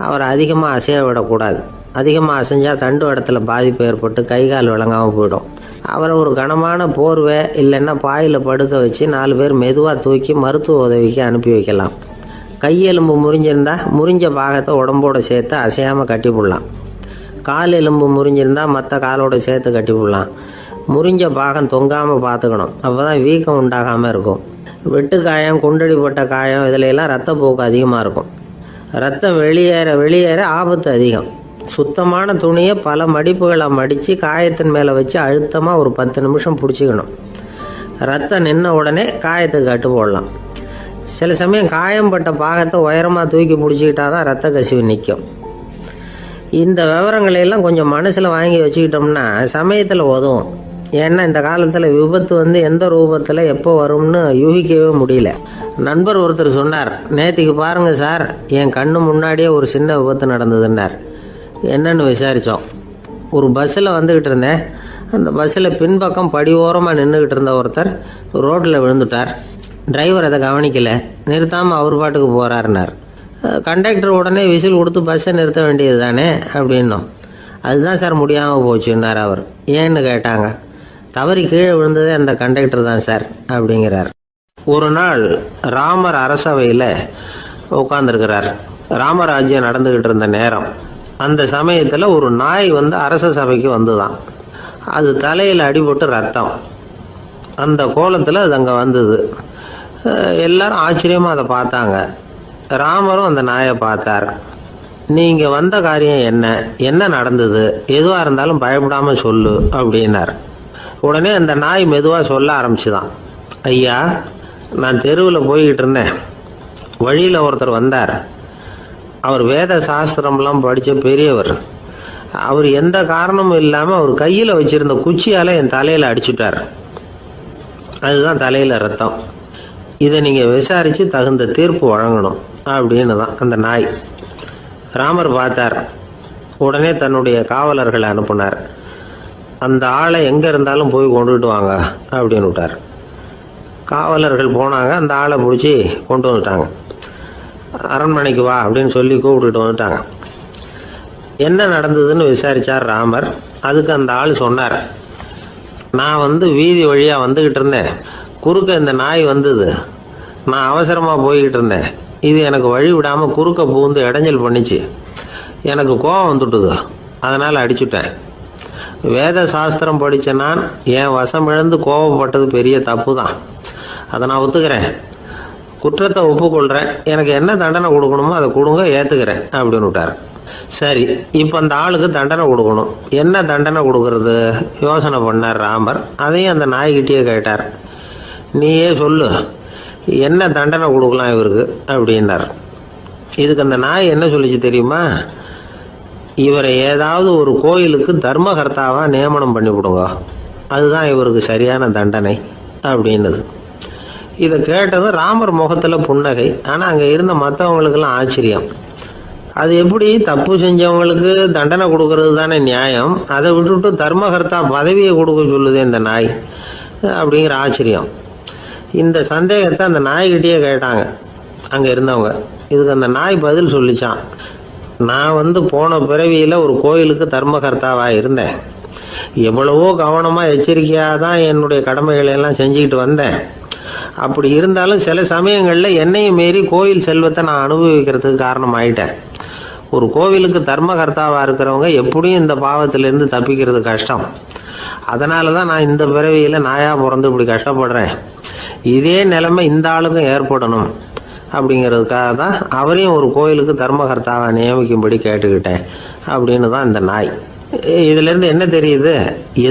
அவரை அதிகமாக அசைய விடக்கூடாது. அதிகமாக அசைஞ்சால் தண்டு இடத்துல பாதிப்பு ஏற்பட்டு கை கால் விளங்காமல் போயிடும். அவரை ஒரு கனமான போர்வை இல்லைன்னா பாயில் படுக்க வச்சு 4 பேர் மெதுவாக தூக்கி மருத்துவ உதவிக்கு அனுப்பி வைக்கலாம். கையெலும்பு முறிஞ்சிருந்தால் முறிஞ்ச பாகத்தை உடம்போடு சேர்த்து அசையாமல் கட்டி போடலாம். கால் எலும்பு முறிஞ்சிருந்தால் மற்ற காலோடு சேர்த்து கட்டி போடலாம். முறிஞ்ச பாகம் தொங்காமல் பார்த்துக்கணும். அப்போ தான் வீக்கம் உண்டாகாமல் இருக்கும். வெட்டு காயம், குண்டடிப்பட்ட காயம், இதிலெல்லாம் ரத்தப்போக்கு அதிகமாக இருக்கும். ரத்தம் வெளியேற ஆபத்து அதிகம். சுத்தமான துணியை பல மடிப்புகளை மடித்து காயத்தின் மேலே வச்சு அழுத்தமாக ஒரு 10 நிமிஷம் பிடிச்சிக்கணும். ரத்தம் நின்ன உடனே காயத்துக்கு கட்டு போடலாம். சில சமயம் காயம்பட்ட பாகத்தை உயரமாக தூக்கி பிடிச்சிக்கிட்டா தான் ரத்த கசிவு நிற்கும். இந்த விவரங்களையெல்லாம் கொஞ்சம் மனசில் வாங்கி வச்சுக்கிட்டோம்னா சமயத்தில் உதவும். ஏன்னா இந்த காலத்தில் விபத்து எந்த ரூபத்தில் எப்போ வரும்னு யூகிக்கவே முடியல. நண்பர் ஒருத்தர் சொன்னார், நேற்றுக்கு பாருங்கள் சார், என் கண்ணு முன்னாடியே ஒரு சின்ன விபத்து நடந்ததுன்னார். என்னன்னு விசாரித்தோம். ஒரு பஸ்ஸில் வந்துக்கிட்டு இருந்தேன். அந்த பஸ்ஸில் பின்பக்கம் படி ஓரமாக நின்றுக்கிட்டு இருந்த ஒருத்தர் ரோட்டில் விழுந்துட்டார். டிரைவர் அதை கவனிக்கலை, நிறுத்தாமல் அவர் பாட்டுக்கு போகிறாருனார். கண்டக்டர் உடனே விசில் கொடுத்து பஸ்ஸை நிறுத்த வேண்டியது தானே அப்படின்னோம். அதுதான் சார் முடியாமல் போச்சுன்னார் அவர். ஏன்னு கேட்டாங்க. தவறி கீழே விழுந்ததே அந்த கண்டக்டர் தான் சார் அப்படிங்கிறார். ஒரு நாள் ராமர் அரசவையில் உட்காந்துருக்கிறார். ராமராஜ்யம் நடந்துக்கிட்டு இருந்த நேரம். அந்த சமயத்தில் ஒரு நாய் அரச சபைக்கு வந்துதான். அது தலையில் அடிபட்டு ரத்தம். அந்த கோலத்தில் அது அங்கே வந்தது. எல்லாரும் ஆச்சரியமாக அதை பார்த்தாங்க. ராமரும் அந்த நாயை பார்த்தார். நீங்கள் வந்த காரியம் என்ன நடந்தது, எதுவாக இருந்தாலும் பயப்படாமல் சொல்லு அப்படின்னார். உடனே அந்த நாய் மெதுவாக சொல்ல ஆரம்பிச்சுதான். ஐயா, நான் தெருவில் போய்கிட்டு இருந்தேன். வழியில் ஒருத்தர் வந்தார். அவர் வேத சாஸ்திரம்லாம் படித்த பெரியவர். அவர் எந்த காரணமும் இல்லாமல் அவர் கையில் வச்சிருந்த குச்சியால் என் தலையில் அடிச்சுட்டார். அதுதான் தலையில் ரத்தம். இதை நீங்கள் விசாரித்து தகுந்த தீர்ப்பு வழங்கணும் அப்படின்னு தான் அந்த நாய். ராமர் பார்த்தார். உடனே தன்னுடைய காவலர்களை அனுப்புனார். அந்த ஆளை எங்கே இருந்தாலும் போய் கொண்டுகிட்டு வாங்க அப்படின்னு விட்டார். காவலர்கள் போனாங்க. அந்த ஆளை பிடிச்சி கொண்டு வந்துட்டாங்க. அரண்மனைக்கு வா அப்படின்னு சொல்லி கூப்பிட்டுட்டு வந்துட்டாங்க. என்ன நடந்ததுன்னு விசாரித்தார் ராமர். அதுக்கு அந்த ஆள் சொன்னார், நான் வீதி வழியாக வந்துக்கிட்டு இருந்தேன். குறுக்க இந்த நாய் வந்தது. நான் அவசரமாக போய்கிட்டு இருந்தேன். இது எனக்கு வழி விடாமல் குறுக்க பூந்து இடைஞ்சல் பண்ணிச்சு. எனக்கு கோபம் வந்துட்டுது. அதனால் அடிச்சுட்டேன். வேத சாஸ்திரம் படித்த நான் என் வசம் இழந்து கோபப்பட்டது பெரிய தப்பு தான். அதை நான் ஒத்துக்கிறேன். குற்றத்தை ஒப்புக்கொள்கிறேன். எனக்கு என்ன தண்டனை கொடுக்கணுமோ அதை கொடுங்க, ஏற்றுக்கிறேன் அப்படின்னு விட்டார். சரி, இப்போ அந்த ஆளுக்கு தண்டனை கொடுக்கணும். என்ன தண்டனை கொடுக்கறது யோசனை பண்ணார் ராமர். அதையும் அந்த நாய்கிட்டயே கேட்டார். நீயே சொல்லு, என்ன தண்டனை கொடுக்கலாம் இவருக்கு அப்படின்னார். இதுக்கு அந்த நாய் என்ன சொல்லிச்சு தெரியுமா? இவரை ஏதாவது ஒரு கோயிலுக்கு தர்மகர்த்தாவா நியமனம் பண்ணி விடுங்க, அதுதான் இவருக்கு சரியான தண்டனை அப்படின்னுது. இதை கேட்டதும் ராமர் முகத்தில் புன்னகை. ஆனால் அங்கே இருந்த மற்றவங்களுக்கெல்லாம் ஆச்சரியம். அது எப்படி, தப்பு செஞ்சவங்களுக்கு தண்டனை கொடுக்கறது தானே நியாயம், அதை விட்டுட்டு தர்மகர்த்தா பதவியை கொடுக்க சொல்லுது இந்த நாய் அப்படிங்கிற ஆச்சரியம். இந்த சந்தேகத்தை அந்த நாய்கிட்டயே கேட்டாங்க அங்கே இருந்தவங்க. இதுக்கு அந்த நாய் பதில் சொல்லிச்சான். நான் போன பிறவியில் ஒரு கோயிலுக்கு தர்மகர்த்தாவாக இருந்தேன். எவ்வளவோ கவனமாக எச்சரிக்கையாக தான் என்னுடைய கடமைகளை எல்லாம் செஞ்சுக்கிட்டு வந்தேன். அப்படி இருந்தாலும் சில சமயங்களில் என்னையும் மீறி கோயில் செல்வத்தை நான் அனுபவிக்கிறதுக்கு காரணமாயிட்டேன். ஒரு கோவிலுக்கு தர்மகர்த்தாவாக இருக்கிறவங்க எப்படியும் இந்த பாவத்திலேருந்து தப்பிக்கிறது கஷ்டம். அதனால தான் நான் இந்த பிறவியில் நாயாக பிறந்து இப்படி கஷ்டப்படுறேன். இதே நிலைமை இந்த ஆளுக்கும் ஏற்படணும் அப்படிங்கிறதுக்காக தான் அவரையும் ஒரு கோயிலுக்கு தர்மகர்த்தாவை நியமிக்கும்படி கேட்டுக்கிட்டேன் அப்படின்னு தான் இந்த நாய். இதிலிருந்து என்ன தெரியுது?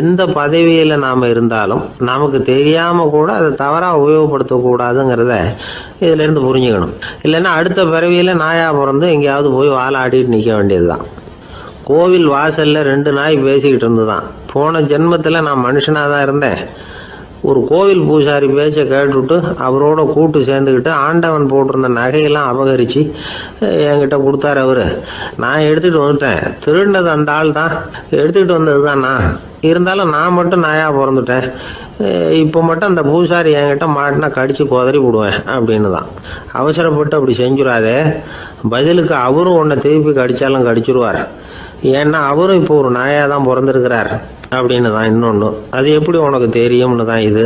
எந்த பதவியில் நாம் இருந்தாலும் நமக்கு தெரியாமல் கூட அதை தவறாக உபயோகப்படுத்தக்கூடாதுங்கிறத இதிலேருந்து புரிஞ்சுக்கணும். இல்லைன்னா அடுத்த பிறவியில் நாயாக பிறந்து எங்கேயாவது போய் வாழாடிட்டு நிற்க வேண்டியது தான். கோவில் வாசலில் 2 நாய் பேசிக்கிட்டு இருந்துதான். போன ஜென்மத்தில் நான் மனுஷனாக தான் இருந்தேன். ஒரு கோவில் பூசாரி பேச்சை கேட்டுவிட்டு அவரோட கூட்டு சேர்ந்துக்கிட்டு ஆண்டவன் போட்டிருந்த நகையெல்லாம் அபகரித்து என்கிட்ட கொடுத்தாரு அவர். நான் எடுத்துகிட்டு வந்துட்டேன். திருடினது அந்த ஆள் தான், எடுத்துக்கிட்டு வந்தது தான் நான். இருந்தாலும் நான் மட்டும் நாயாக பிறந்துட்டேன். இப்போ மட்டும் அந்த பூசாரி என்கிட்ட மாட்டினா கடிச்சு குதறி விடுவேன் அப்படின்னு தான். அவசரப்பட்டு அப்படி செஞ்சுடாதே. பதிலுக்கு அவரும் உன்னை திருப்பி கடித்தாலும் கடிச்சிருவார். ஏன்னா அவரும் இப்போ ஒரு நாயாக தான் பிறந்திருக்கிறார் அப்படின்னு தான். இன்னொன்று, அது எப்படி உனக்கு தெரியும்னு தான். இது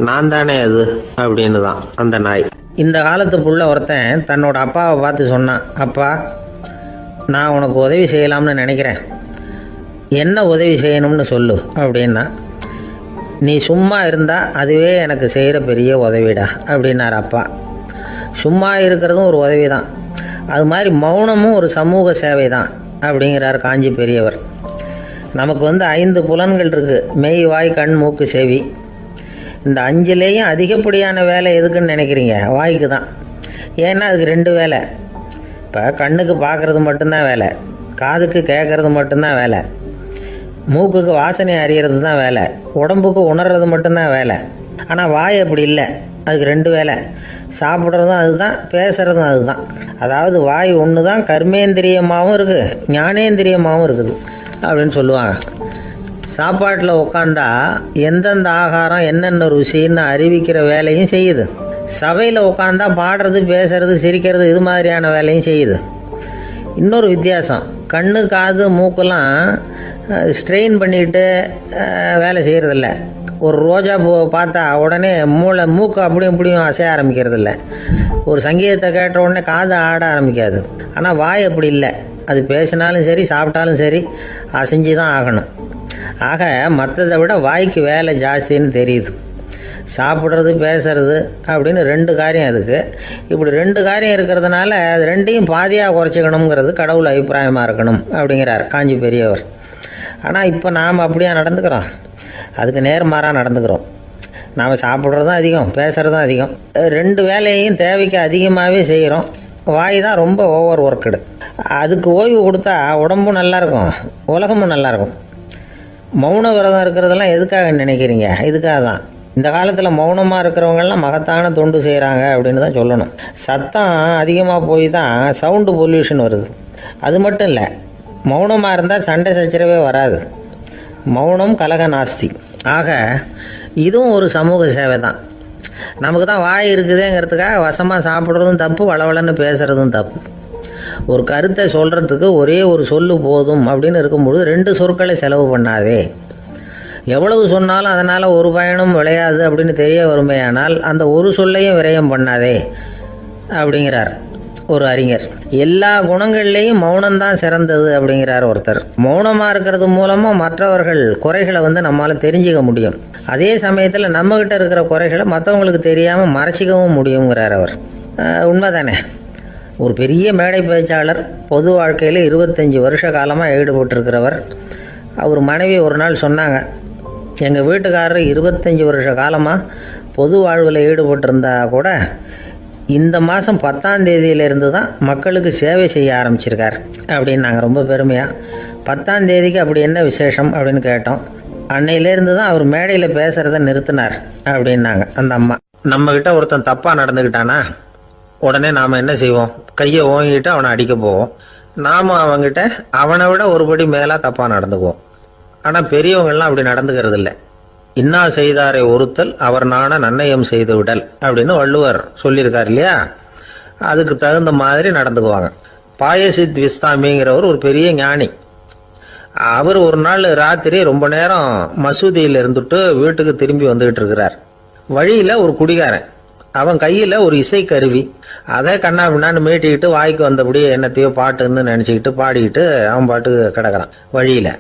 நான் தானே அது அப்படின்னு தான் அந்த நாய். இந்த காலத்துக்குள்ள ஒருத்தன் தன்னோட அப்பாவை பார்த்து சொன்னான், அப்பா நான் உனக்கு உதவி செய்யலாம்னு நினைக்கிறேன், என்ன உதவி செய்யணும்னு சொல்லு அப்படின்னா. நீ சும்மா இருந்தால் அதுவே எனக்கு செய்கிற பெரிய உதவிடா அப்படின்னார் அப்பா. சும்மா இருக்கிறதும் ஒரு உதவி தான், அது மாதிரி மௌனமும் ஒரு சமூக சேவை தான் அப்படிங்கிறார் காஞ்சி பெரியவர். நமக்கு 5 புலன்கள் இருக்குது, மெய் வாய் கண் மூக்கு செவி. இந்த 5லேயும் அதிகப்படியான வேலை எதுக்குன்னு நினைக்கிறீங்க? வாய்க்கு தான். ஏன்னா அதுக்கு 2 வேலை. இப்போ கண்ணுக்கு பார்க்குறது மட்டும்தான் வேலை, காதுக்கு கேட்குறது மட்டும்தான் வேலை, மூக்குக்கு வாசனை அறியறது தான் வேலை, உடம்புக்கு உணர்றது மட்டும்தான் வேலை. ஆனால் வாய் அப்படி இல்லை, அதுக்கு 2 வேலை. சாப்பிட்றதும் அதுதான், பேசுகிறதும் அதுதான். அதாவது வாய் ஒன்று தான் கர்மேந்திரியமாகவும் இருக்குது, ஞானேந்திரியமாகவும் இருக்குது அப்படின்னு சொல்லுவாங்க. சாப்பாட்டில் உட்காந்தா எந்தெந்த ஆகாரம் என்னென்ன ருசின்னு அறிவிக்கிற வேலையும் செய்யுது. சபையில் உட்காந்தா பாடுறது, பேசுறது, சிரிக்கிறது, இது மாதிரியான வேலையும் செய்யுது. இன்னொரு வித்தியாசம், கண்ணு காது மூக்கெல்லாம் ஸ்ட்ரெயின் பண்ணிக்கிட்டு வேலை செய்கிறதில்ல. ஒரு ரோஜா பூவை பார்த்தா உடனே மூக்கு அப்படியும் இப்படியும் அசைய ஆரம்பிக்கிறது இல்லை. ஒரு சங்கீதத்தை கேட்ட உடனே காது ஆட ஆரம்பிக்காது. ஆனால் வாய் அப்படி இல்லை, அது பேசினாலும் சரி சாப்பிட்டாலும் சரி அசைஞ்சு தான் ஆகணும். ஆக மற்றதை விட வாய்க்கு வேலை ஜாஸ்தின்னு தெரியுது. சாப்பிட்றது பேசுறது அப்படின்னு 2 காரியம் அதுக்கு. இப்படி 2 காரியம் இருக்கிறதுனால அது 2ஐயும் பாதியாக குறைச்சிக்கணுங்கிறது கடவுள் அபிப்பிராயமாக இருக்கணும் அப்படிங்கிறார் காஞ்சி பெரியவர். ஆனால் இப்போ நாம் அப்படியா நடந்துக்கிறோம்? அதுக்கு நேர்மாறாக நடந்துக்கிறோம். நாம் சாப்பிட்றதும் அதிகம், பேசுகிறதும் அதிகம். 2 வேலையையும் தேவைக்கு அதிகமாகவே செய்கிறோம். வாய் தான் ரொம்ப ஓவர் ஒர்க்குடு. அதுக்கு ஓய்வு கொடுத்தா உடம்பும் நல்லாயிருக்கும், உலகமும் நல்லாயிருக்கும். மௌன விரதம் இருக்கிறதெல்லாம் எதுக்காக நினைக்கிறீங்க? இதுக்காக தான். இந்த காலத்தில் மௌனமாக இருக்கிறவங்கெல்லாம் மகத்தான தொண்டு செய்கிறாங்க அப்படின்னு தான் சொல்லணும். சத்தம் அதிகமாக போய் தான் சவுண்டு பொல்யூஷன் வருது. அது மட்டும் இல்லை, மௌனமாக இருந்தால் சண்டை சச்சரவே வராது. மௌனம் கலக நாஸ்தி. ஆக இதுவும் ஒரு சமூக சேவை தான். நமக்கு தான் வாய் இருக்குதுங்கிறதுக்காக வசமாக சாப்பிட்றதும் தப்பு, வளவளன்னு பேசுகிறதும் தப்பு. ஒரு கருத்தை சொல்கிறதுக்கு ஒரே ஒரு சொல்லு போதும் அப்படின்னு இருக்கும்பொழுது 2 சொற்களை செலவு பண்ணாதே. எவ்வளவு சொன்னாலும் அதனால் ஒரு பயனும் விளையாது அப்படின்னு தெரிய வருமையானால் அந்த ஒரு சொல்லையும் விரயம் பண்ணாதே அப்படிங்கிறார் ஒரு அறிஞர். எல்லா குணங்கள்லேயும் மௌனம்தான் சிறந்தது அப்படிங்கிறார் ஒருத்தர். மௌனமாக இருக்கிறது மூலமாக மற்றவர்கள் குறைகளை நம்மளால் தெரிஞ்சிக்க முடியும். அதே சமயத்தில் நம்மகிட்ட இருக்கிற குறைகளை மற்றவங்களுக்கு தெரியாமல் மறைச்சிக்கவும் முடியுங்கிறார் அவர். உண்மைதானே? ஒரு பெரிய மேடை பேச்சாளர், பொது வாழ்க்கையில் 25 வருஷ காலமாக ஈடுபட்டிருக்கிறவர். அவர் மனைவி ஒரு நாள் சொன்னாங்க, எங்கள் வீட்டுக்காரர் 25 வருஷ காலமாக பொது வாழ்வில் ஈடுபட்டிருந்தா கூட இந்த மாதம் 10ஆம் தேதியிலேருந்து தான் மக்களுக்கு சேவை செய்ய ஆரம்பிச்சிருக்கார் அப்படின்னு நாங்கள் ரொம்ப பெருமையாக. 10ஆம் தேதிக்கு அப்படி என்ன விசேஷம் அப்படின்னு கேட்டோம். அன்னையிலேருந்து தான் அவர் மேடையில் பேசுகிறத நிறுத்தினார் அப்படின்னாங்க அந்த அம்மா. நம்மக்கிட்ட ஒருத்தன் தப்பாக நடந்துக்கிட்டானா உடனே நாம் என்ன செய்வோம்? கையை ஓங்கிட்டு அவனை அடிக்க போவோம். நாம் அவங்ககிட்ட அவனை விட ஒருபடி மேலாக தப்பாக நடந்துக்குவோம். ஆனால் பெரியவங்கள்லாம் அப்படி நடந்துக்கிறது இல்லை. இன்னா செய்தாரை ஒருத்தல் அவர் நாண நன்னயம் செய்து விடல் அப்படின்னு வள்ளுவர் சொல்லியிருக்கார் இல்லையா? அதுக்கு தகுந்த மாதிரி நடந்துக்குவாங்க. பாயசித் விஸ்தாமிங்கிறவர் ஒரு பெரிய ஞானி. அவர் ஒரு நாள் ராத்திரி ரொம்ப நேரம் மசூதியில் இருந்துட்டு வீட்டுக்கு திரும்பி வந்துகிட்டு இருக்கிறார். வழியில் ஒரு குடிகாரன், அவன் கையில் ஒரு இசைக்கருவி, அதை கண்ணா பின்னான்னு மீட்டிக்கிட்டு வாய்க்கு வந்தபடி என்னத்தையோ பாட்டுன்னு நினச்சிக்கிட்டு பாடிக்கிட்டு அவன் பாட்டுக்கு கிடக்கிறான் வழியில்.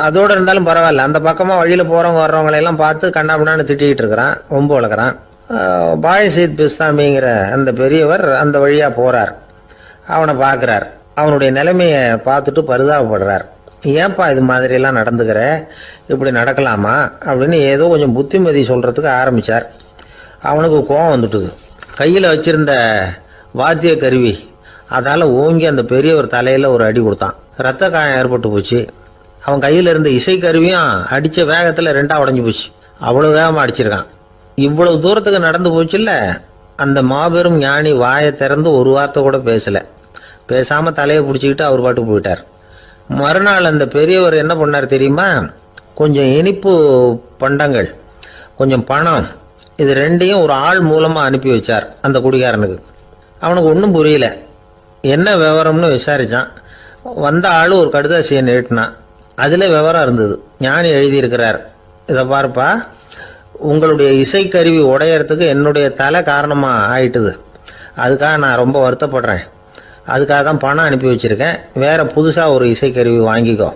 அதோடு இருந்தாலும் பரவாயில்ல, அந்த பக்கமாக வழியில் போகிறவங்க வர்றவங்களையெல்லாம் பார்த்து கண்ணா பின்னான்னு திட்டிக்கிட்டு இருக்கிறான், ஒம்பு வளர்க்குறான். பாயசித் பிஸ்தாமிங்கிற அந்த பெரியவர் அந்த வழியாக போகிறார். அவனை பார்க்குறார். அவனுடைய நிலைமையை பார்த்துட்டு பரிதாபப்படுறார். ஏன்பா இது மாதிரியெல்லாம் நடந்துக்கிற, இப்படி நடக்கலாமா அப்படின்னு ஏதோ கொஞ்சம் புத்திமதி சொல்கிறதுக்கு ஆரம்பித்தார். அவனுக்கு கோபம் வந்துட்டுது. கையில் வச்சிருந்த வாத்திய கருவி அதால் ஓங்கி அந்த பெரியவர் தலையில் ஒரு அடி கொடுத்தான். ரத்த காயம் ஏற்பட்டு போச்சு. அவன் கையில் இருந்த இசைக்கருவியும் அடித்த வேகத்தில் 2ஆ உடஞ்சி போச்சு. அவ்வளோ வேகமாக அடிச்சிருக்கான். இவ்வளவு தூரத்துக்கு நடந்து போச்சுல்ல, அந்த மாபெரும் ஞானி வாயை திறந்து ஒரு வார்த்தை கூட பேசலை. பேசாமல் தலையை பிடிச்சிக்கிட்டு அவர் பாட்டு போயிட்டார். மறுநாள் அந்த பெரியவர் என்ன பண்ணார் தெரியுமா? கொஞ்சம் இனிப்பு பண்டங்கள், கொஞ்சம் பணம், இது 2ஐயும் ஒரு ஆள் மூலமாக அனுப்பி வச்சார் அந்த குடிகாரனுக்கு. அவனுக்கு ஒன்றும் புரியல. என்ன விவரம்னு விசாரித்தான். வந்த ஆள் ஒரு கடுதாசியை நீட்டினான். அதில் விவரம் இருந்தது. ஞானி எழுதியிருக்கிறார், இதை பாருப்பா, உங்களுடைய இசைக்கருவி உடையறதுக்கு என்னுடைய தலை காரணமாக ஆயிட்டுது. அதுக்காக நான் ரொம்ப வருத்தப்படுறேன். அதுக்காக தான் பணம் அனுப்பி வச்சுருக்கேன். வேறு புதுசாக ஒரு இசைக்கருவி வாங்கிக்கோ.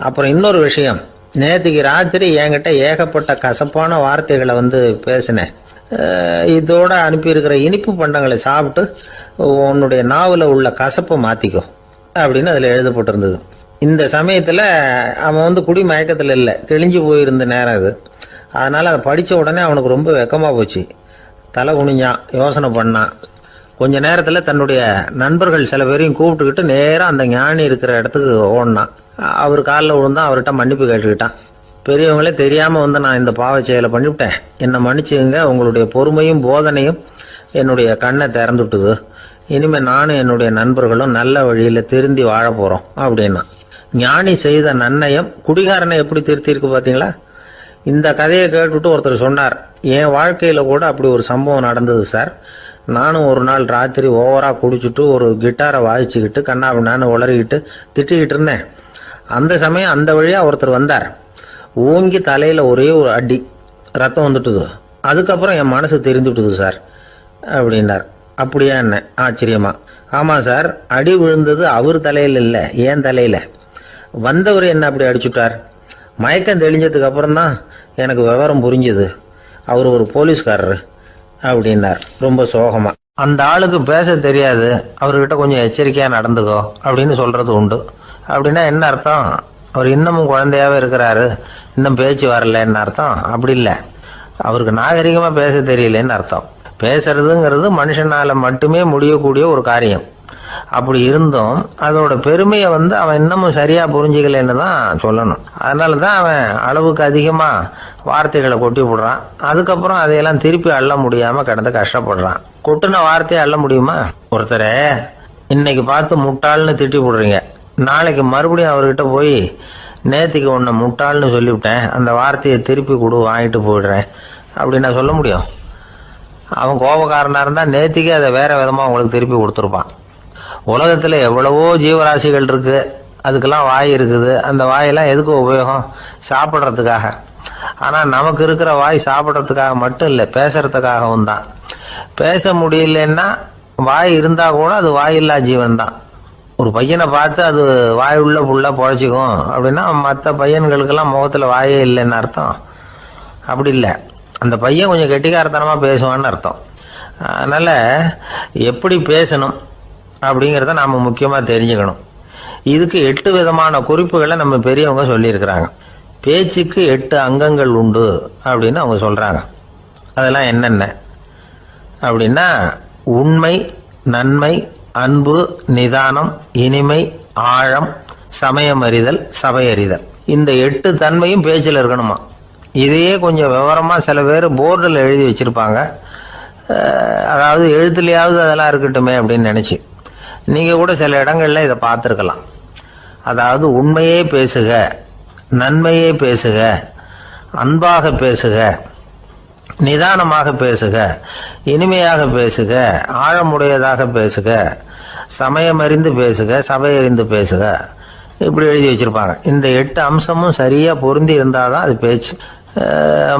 அப்புறம் இன்னொரு விஷயம், நேற்றுக்கு ராத்திரி என்கிட்ட ஏகப்பட்ட கசப்பான வார்த்தைகளை பேசினேன். இதோடு அனுப்பியிருக்கிற இனிப்பு பண்டங்களை சாப்பிட்டு உன்னுடைய நாவில் உள்ள கசப்பை மாற்றிக்கோ அப்படின்னு அதில் எழுதப்பட்டிருந்தது. இந்த சமயத்தில் அவன் குடி மயக்கத்தில் இல்லை, தெளிஞ்சு போயிருந்த நேரம் இது. அதனால் அதை படித்த உடனே அவனுக்கு ரொம்ப வெக்கமாக போச்சு. தலை குனிஞ்சான், யோசனை பண்ணான். கொஞ்ச நேரத்தில் தன்னுடைய நண்பர்கள் சில பேரையும் கூப்பிட்டுக்கிட்டு நேராக அந்த ஞானி இருக்கிற இடத்துக்கு ஓடினான். அவர் காலில் விழுந்தான். அவர்கிட்ட மன்னிப்பு கேட்டுக்கிட்டான். பெரியவங்களே தெரியாமல் நான் இந்த பாவ செயலை பண்ணிவிட்டேன், என்னை மன்னிச்சுங்க. உங்களுடைய பொறுமையும் போதனையும் என்னுடைய கண்ணை திறந்துட்டுது. இனிமேல் நானும் என்னுடைய நண்பர்களும் நல்ல வழியில் திருந்தி வாழ போகிறோம் அப்படின்னா. ஞானி செய்த நன்னயம் குடிகாரனை எப்படி திருத்திருக்கு பார்த்தீங்களா? இந்த கதையை கேட்டுவிட்டு ஒருத்தர் சொன்னார், என் வாழ்க்கையில் கூட அப்படி ஒரு சம்பவம் நடந்தது சார். நானும் ஒரு நாள் ராத்திரி ஓவராக குடிச்சிட்டு ஒரு கிட்டாரை வாசிச்சுக்கிட்டு கண்ணாபின்னான்னு உளறிக்கிட்டு திட்டிக்கிட்டு இருந்தேன். அந்த சமயம் அந்த வழியாக ஒருத்தர் வந்தார். ஓங்கி தலையில் ஒரே ஒரு அடி, ரத்தம் வந்துட்டுது. அதுக்கப்புறம் என் மனசு தெரிந்துட்டுது சார் அப்படின்னார். அப்படியா என்ன ஆச்சரியமா? ஆமாம் சார், அடி விழுந்தது அவர் தலையில் இல்லை, என் தலையில். வந்தவர் என்ன அப்படி அடிச்சுட்டார். மயக்கம் தெளிஞ்சதுக்கு அப்புறம் தான் எனக்கு விவரம் புரிஞ்சுது. அவர் ஒரு போலீஸ்காரரு அப்படின்னார் ரொம்ப சோகமா. அந்த ஆளுக்கு பேச தெரியாது, அவர்கிட்ட கொஞ்சம் எச்சரிக்கையாக நடந்துக்கோ அப்படின்னு சொல்கிறது உண்டு. அப்படின்னா என்ன அர்த்தம்? அவர் இன்னமும் குழந்தையாகவே இருக்கிறாரு, இன்னும் பேச்சு வரலன்னு அர்த்தம்? அப்படி இல்லை, அவருக்கு நாகரிகமாக பேச தெரியலன்னு அர்த்தம். பேசுறதுங்கிறது மனுஷனால் மட்டுமே முடியக்கூடிய ஒரு காரியம். அப்படி இருந்தும் அதோட பெருமையை அவன் இன்னமும் சரியாக புரிஞ்சிக்கலன்னு தான் சொல்லணும். அதனால தான் அவன் அளவுக்கு அதிகமாக வார்த்தைகளை கொட்டி விடுறான். அதுக்கப்புறம் அதையெல்லாம் திருப்பி அள்ள முடியாமல் கிடந்து கஷ்டப்படுறான். கொட்டின வார்த்தையை அள்ள முடியுமா? ஒருத்தரை இன்னைக்கு பார்த்து முட்டாள்னு திட்டி விடுறீங்க, நாளைக்கு மறுபடியும் அவர்கிட்ட போய் நேற்றுக்கு உன்னை முட்டாள்னு சொல்லிவிட்டேன், அந்த வார்த்தையை திருப்பி கொடு, வாங்கிட்டு போயிடுறேன் அப்படின்னு நான் சொல்ல முடியும்? அவன் கோபக்காரனாக இருந்தால் நேற்றுக்கே அதை வேறு விதமாக உங்களுக்கு திருப்பி கொடுத்துருப்பான். உலகத்தில் எவ்வளவோ ஜீவராசிகள் இருக்குது, அதுக்கெல்லாம் வாய் இருக்குது. அந்த வாயெல்லாம் எதுக்கு உபயோகம்? சாப்பிட்றதுக்காக. ஆனால் நமக்கு இருக்கிற வாய் சாப்பிட்றதுக்காக மட்டும் இல்லை, பேசுறதுக்காகவும் தான். பேச முடியலன்னா வாய் இருந்தால் கூட அது வாயில்லா ஜீவன் தான். ஒரு பையனை பார்த்து அது வாய் உள்ள புள்ள பொழைச்சிக்கும் அப்படின்னா மற்ற பையன்களுக்கெல்லாம் முகத்தில் வாயே இல்லைன்னு அர்த்தம்? அப்படி இல்லை, அந்த பையன் கொஞ்சம் கெட்டிக்காரத்தனமாக பேசுவான்னு அர்த்தம். அதனால் எப்படி பேசணும், அப்படிங்கிறத நாம முக்கியமா தெரிஞ்சுக்கணும். இதுக்கு 8 விதமான குறிப்புகளை நம்ம பெரியவங்க சொல்லியிருக்கிறாங்க. பேச்சுக்கு 8 அங்கங்கள் உண்டு அப்படின்னு அவங்க சொல்றாங்க. அதெல்லாம் என்னென்ன அப்படின்னா, உண்மை, நன்மை, அன்பு, நிதானம், இனிமை, ஆழம், சமயமறிதல், சபையறிதல். இந்த 8 தன்மையும் பேச்சில் இருக்கணுமா. இதையே கொஞ்சம் விவரமா சில பேர் போர்டில் எழுதி வச்சிருப்பாங்க. அதாவது எழுத்துலையாவது அதெல்லாம் இருக்கட்டுமே அப்படின்னு நினைச்சு நீங்க கூட சில இடங்கள்ல இதை பார்த்துருக்கலாம். அதாவது உண்மையே பேசுக, நன்மையே பேசுக, அன்பாக பேசுக, நிதானமாக பேசுக, இனிமையாக பேசுக, ஆழமுடையதாக பேசுக, சமயமறிந்து பேசுக, சபையறிந்து பேசுக, இப்படி எழுதி வச்சிருப்பாங்க. இந்த 8 அம்சமும் சரியா பொருந்தி இருந்தாதான் அது பேச்சு.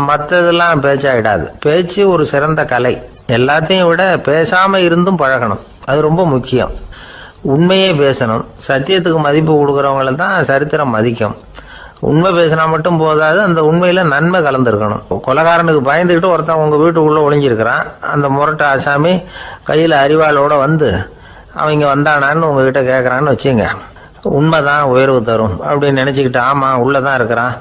மற்றதெல்லாம் பேச்சாயிடாது. பேச்சு ஒரு சிறந்த கலை. எல்லாத்தையும் விட பேசாம இருந்தும் பழகணும், அது ரொம்ப முக்கியம். உண்மையே பேசணும். சத்தியத்துக்கு மதிப்பு கொடுக்கறவங்கள தான் சரித்திரம் மதிக்கும். உண்மை பேசினா மட்டும் போதாது, அந்த உண்மையில நன்மை கலந்துருக்கணும். கொலைகாரனுக்கு பயந்துக்கிட்டு ஒருத்தன் உங்க வீட்டுக்குள்ள ஒளிஞ்சிருக்கிறான். அந்த முரட்டு ஆசாமி கையில அரிவாளோட வந்து அவங்க வந்தானான்னு உங்ககிட்ட கேட்கறான்னு வச்சுங்க. உண்மைதான் உயர்வு தரும் அப்படின்னு நினைச்சுக்கிட்டு, ஆமா உள்ளதான் இருக்கிறான்,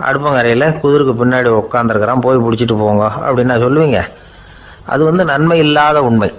அடுப்பங்கரையில குதிருக்கு பின்னாடி உட்காந்துருக்கிறான், போய் பிடிச்சிட்டு போங்க அப்படின்னு சொல்லுவீங்க. அது நன்மை இல்லாத உண்மை.